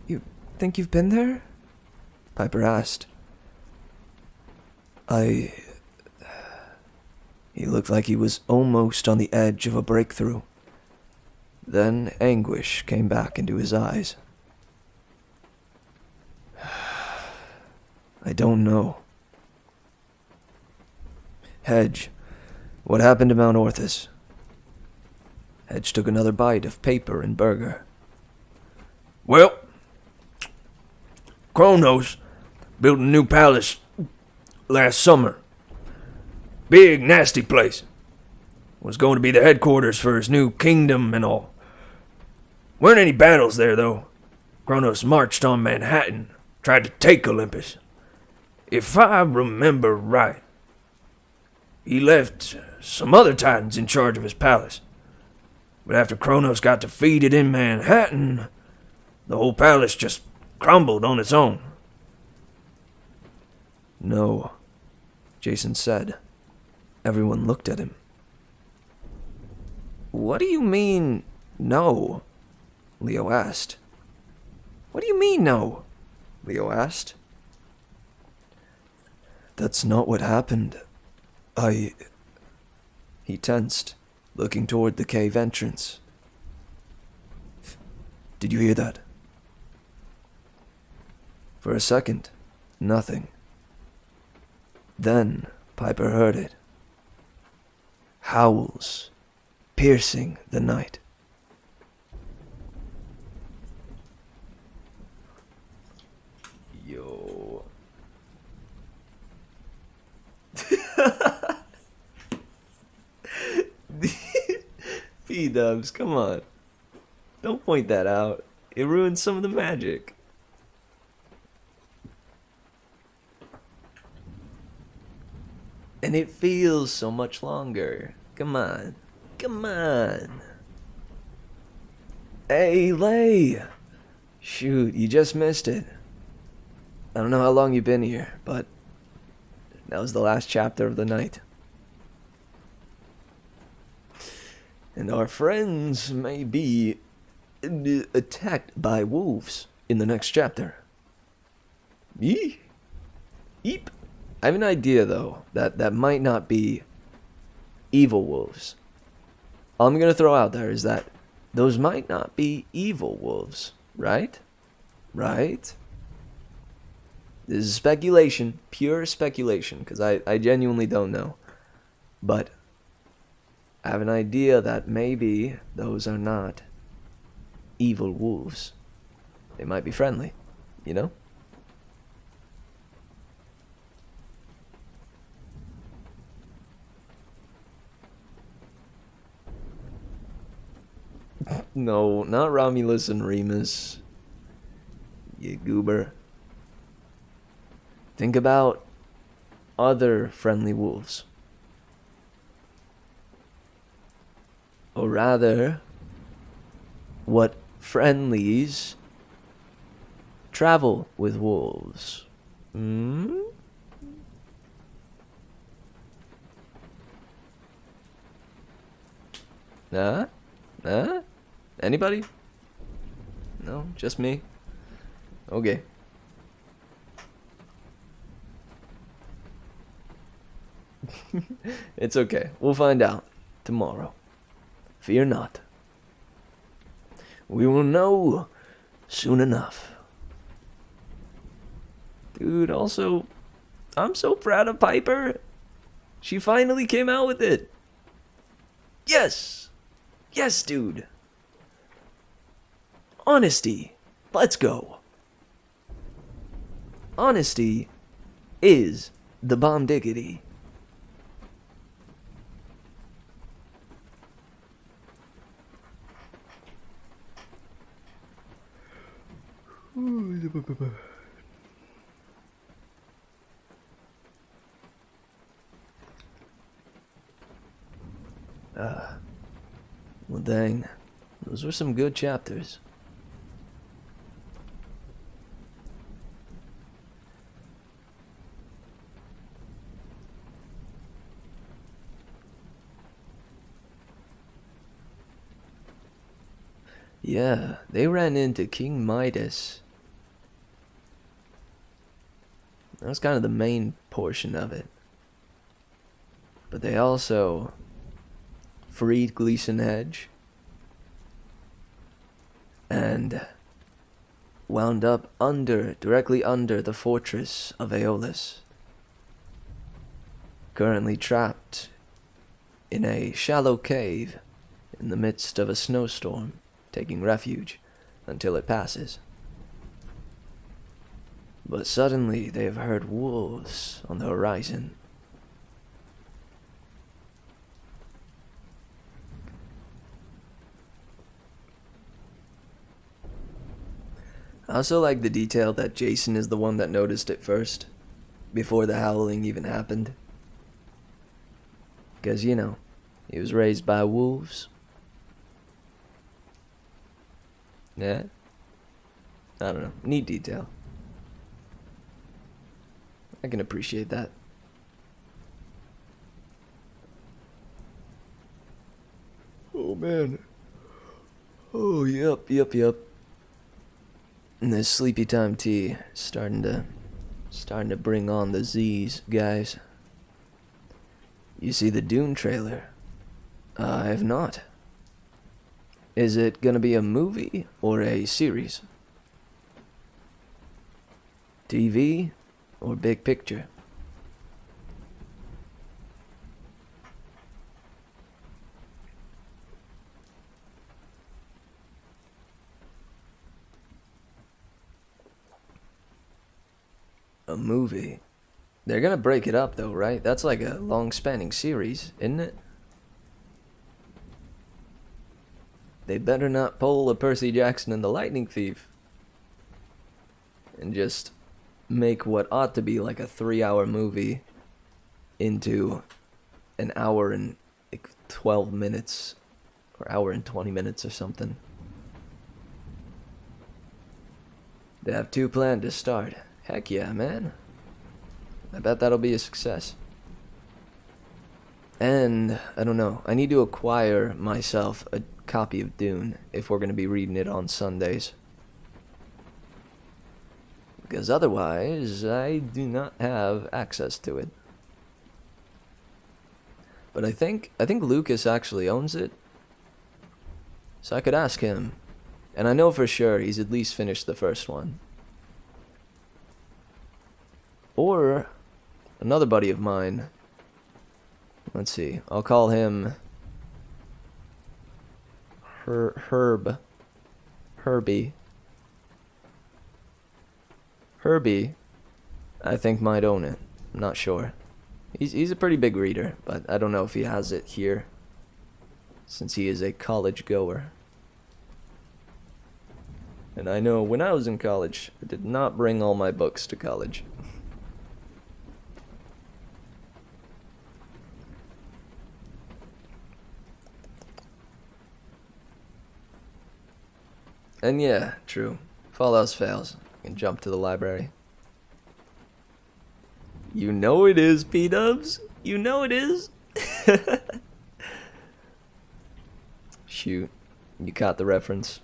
You think you've been there? Piper asked. He looked like he was almost on the edge of a breakthrough. Then anguish came back into his eyes. I don't know. Hedge, what happened to Mount Orthus? Hedge took another bite of paper and burger. Well, Kronos built a new palace last summer. Big, nasty place. Was going to be the headquarters for his new kingdom and all. Weren't any battles there, though. Kronos marched on Manhattan, tried to take Olympus. If I remember right, he left some other titans in charge of his palace. But after Kronos got defeated in Manhattan, the whole palace just crumbled on its own. No, Jason said. Everyone looked at him. What do you mean, no? Leo asked. What do you mean, no? Leo asked. That's not what happened. He tensed, looking toward the cave entrance. Did you hear that? For a second, nothing. Then Piper heard it. Howls, piercing the night. Yo. P-dubs, come on. Don't point that out. It ruins some of the magic. And it feels so much longer. Come on. Come on. Hey, Lay. Shoot, you just missed it. I don't know how long you've been here, but that was the last chapter of the night. And our friends may be attacked by wolves in the next chapter. Yee. Eep. I have an idea, though, that might not be evil wolves. All I'm going to throw out there is that those might not be evil wolves, right? Right? This is speculation, pure speculation, because I genuinely don't know. But I have an idea that maybe those are not evil wolves. They might be friendly, you know? No, not Romulus and Remus. You goober. Think about other friendly wolves. Or rather, what friendlies travel with wolves? Hmm? Nah? Anybody? No, just me? Okay. It's okay. We'll find out tomorrow. Fear not. We will know soon enough. Dude, also, I'm so proud of Piper. She finally came out with it. Yes! Yes, dude. Honesty. Let's go. Honesty is the bomb diggity. Well, dang. Those were some good chapters. Yeah, they ran into King Midas. That was kind of the main portion of it. But they also freed Gleason Hedge and wound up directly under the fortress of Aeolus. Currently trapped in a shallow cave in the midst of a snowstorm, taking refuge until it passes. But suddenly they have heard wolves on the horizon. I also like the detail that Jason is the one that noticed it first, before the howling even happened. Because, you know, he was raised by wolves. Yeah? I don't know. Neat detail. I can appreciate that. Oh, man. Oh, yep. And this sleepy time tea starting to bring on the Z's, guys. You see the Dune trailer? I have not. Is it gonna be a movie or a series? TV or big picture? A movie. They're gonna break it up though, right? That's like a long-spanning series, isn't it? They better not pull a Percy Jackson and the Lightning Thief and just make what ought to be like a 3-hour movie into an hour and like 12 minutes or hour and 20 minutes or something. They have 2 planned to start. Heck yeah, man. I bet that'll be a success. And, I don't know, I need to acquire myself a copy of Dune if we're going to be reading it on Sundays. Because otherwise, I do not have access to it. But I think Lucas actually owns it. So I could ask him. And I know for sure he's at least finished the first one. Or another buddy of mine. Let's see. I'll call him Herbie. Herbie, I think might own it. I'm not sure. He's a pretty big reader, but I don't know if he has it here, since he is a college goer. And I know when I was in college, I did not bring all my books to college. And yeah, true. If all else fails, I can jump to the library. You know it is, P-dubs. You know it is. Shoot. You caught the reference.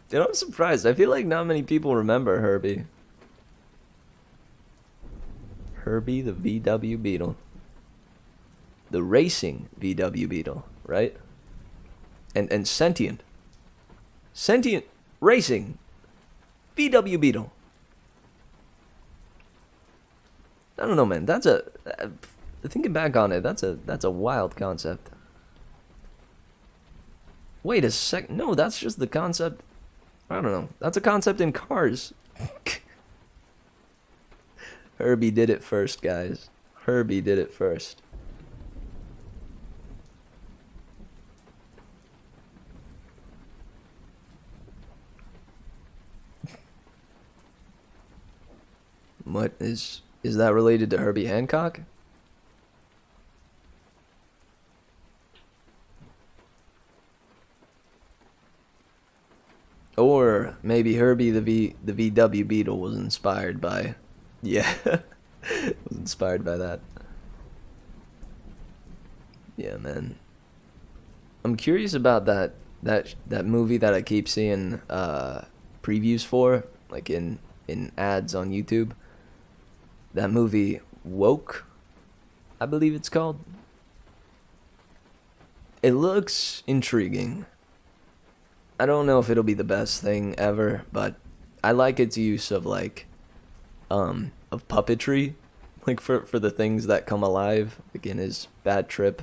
Dude, I'm surprised. I feel like not many people remember Herbie. Herbie the VW Beetle. The racing VW Beetle, right? And sentient. Sentient racing VW Beetle. I don't know, man. That's thinking back on it, that's a wild concept. Wait a sec. No, that's just the concept. I don't know. That's a concept in cars. Herbie did it first, guys. Herbie did it first. What is that related to Herbie Hancock? Or maybe Herbie the VW Beetle was inspired by, yeah, was inspired by that. Yeah, man. I'm curious about that movie that I keep seeing previews for, like in ads on YouTube. That movie Woke, I believe it's called. It looks intriguing. I don't know if it'll be the best thing ever, but I like its use of of puppetry, like for the things that come alive, like in his bad trip,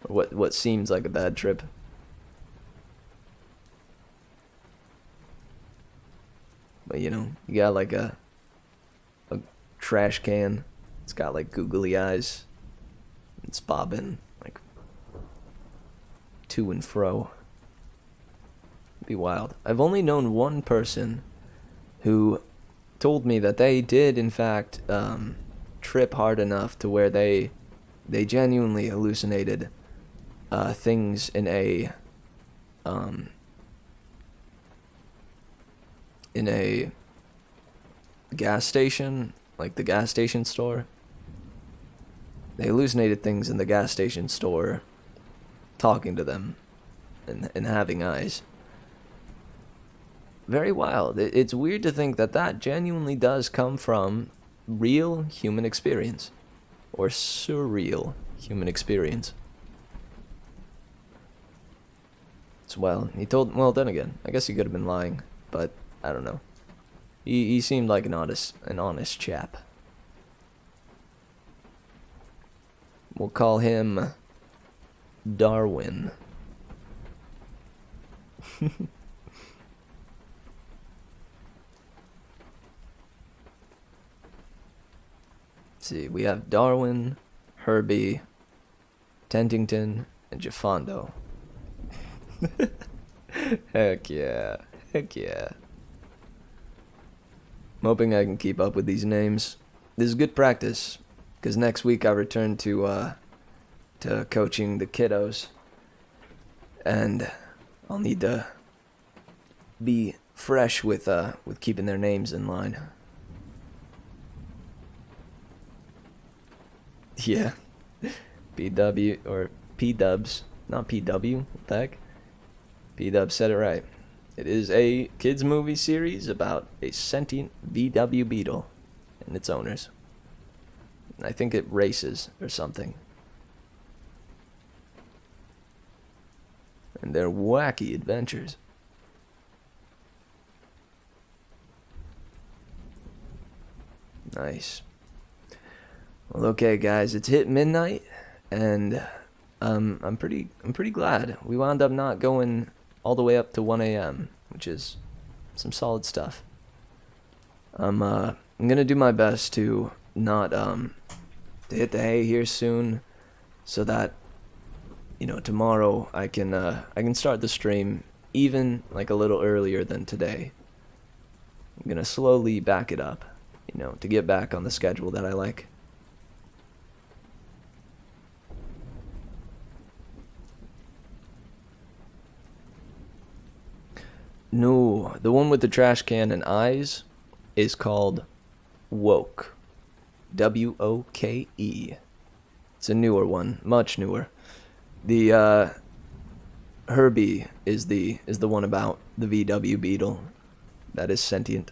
or what seems like a bad trip. But you know, you got like a trash can. It's got like googly eyes. It's bobbing like to and fro. Be wild. I've only known one person who told me that they did in fact trip hard enough to where they genuinely hallucinated things in a gas station, like the gas station store. They hallucinated things in the gas station store, talking to them and having eyes. Very wild. It's weird to think that genuinely does come from real human experience. Or surreal human experience. Well, then again, I guess he could have been lying, but I don't know. He seemed like an honest chap. We'll call him Darwin. See, we have Darwin, Herbie, Tentington, and Jafando. Heck yeah. Heck yeah. I'm hoping I can keep up with these names. This is good practice, because next week I return to coaching the kiddos, and I'll need to be fresh with keeping their names in line. Yeah. PW, or P-dubs, not PW, what the heck? P-dubs said it right. It is a kids movie series about a sentient VW Beetle and its owners. I think it races or something. And their wacky adventures. Nice. Well, okay, guys, it's hit midnight, and I'm pretty glad we wound up not going all the way up to 1 a.m., which is some solid stuff. I'm gonna do my best to not to hit the hay here soon, so that tomorrow I can start the stream even like a little earlier than today. I'm gonna slowly back it up, to get back on the schedule that I like. No, the one with the trash can and eyes is called Woke. W-O-K-E. It's a newer one, much newer. The Herbie is the one about the VW Beetle that is sentient.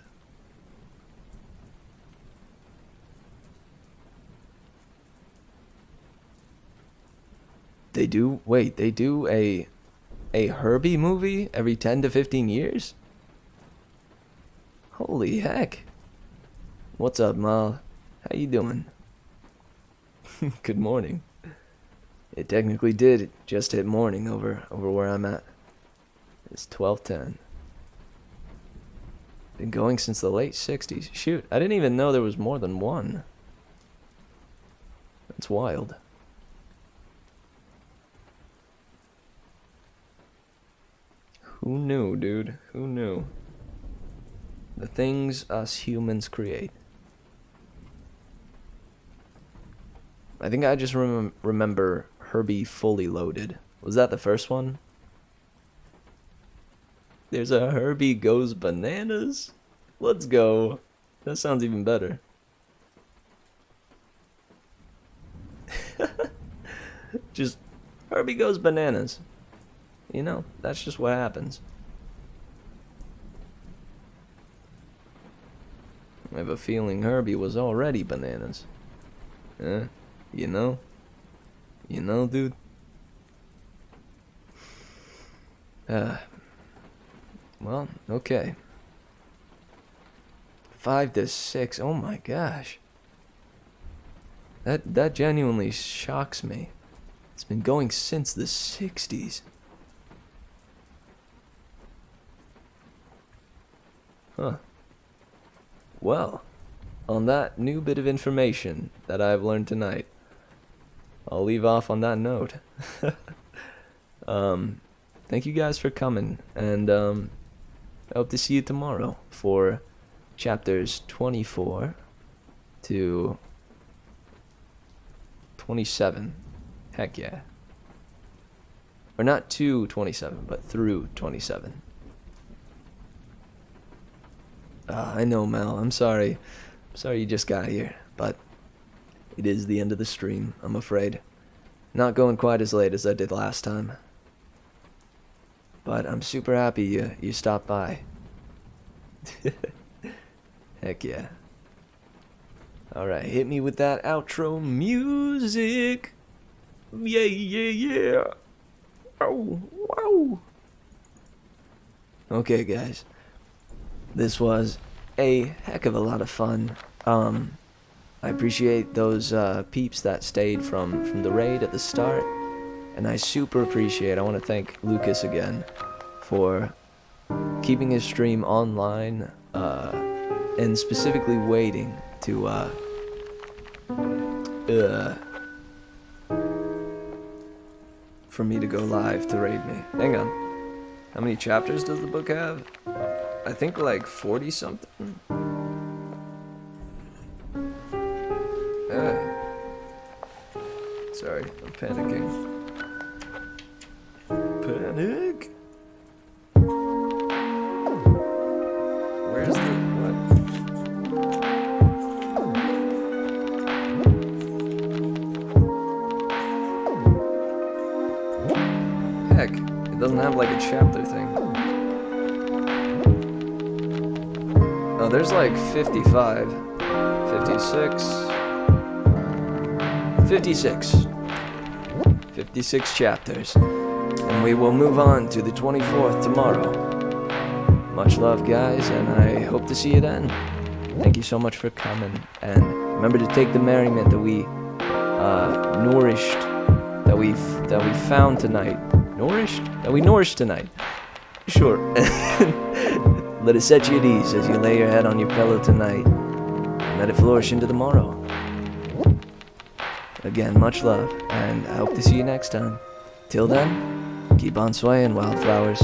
They do a Herbie movie every 10 to 15 years? Holy heck. What's up, Mal? How you doing? Good morning. It technically did just hit morning over where I'm at. It's 12:10. Been going since the late 60s. Shoot, I didn't even know there was more than one. That's wild. Who knew, dude? Who knew? The things us humans create. I think I just remember Herbie Fully Loaded. Was that the first one? There's a Herbie Goes Bananas? Let's go. That sounds even better. Just Herbie Goes Bananas. You know, that's just what happens. I have a feeling Herbie was already bananas. You know? You know, dude? Well, okay. 5 to 6. Oh my gosh. That genuinely shocks me. It's been going since the 60s. Huh. Well, on that new bit of information that I've learned tonight, I'll leave off on that note. Thank you guys for coming, and I hope to see you tomorrow for chapters 24 to 27. Heck yeah. Or not to 27, but through 27. I know, Mel. I'm sorry. I'm sorry you just got here, but it is the end of the stream, I'm afraid. Not going quite as late as I did last time. But I'm super happy you stopped by. Heck yeah. Alright, hit me with that outro music. Yeah, yeah, yeah. Oh, wow. Okay, guys. This was a heck of a lot of fun. I appreciate those peeps that stayed from the raid at the start. And I super appreciate, I want to thank Lucas again for keeping his stream online and specifically waiting to for me to go live to raid me. Hang on. How many chapters does the book have? I think like 40 something. Sorry, I'm panicking. Panic? Where's the what? Heck, it doesn't have like a chapter thing. Oh, there's like 55, 56, 56 chapters, and we will move on to the 24th tomorrow. Much love, guys, and I hope to see you then. Thank you so much for coming, and remember to take the merriment that we nourished, that we found tonight. Nourished? That we nourished tonight. Sure. Let it set you at ease as you lay your head on your pillow tonight. And let it flourish into tomorrow. Again, much love, and I hope to see you next time. Till then, keep on swaying, wildflowers.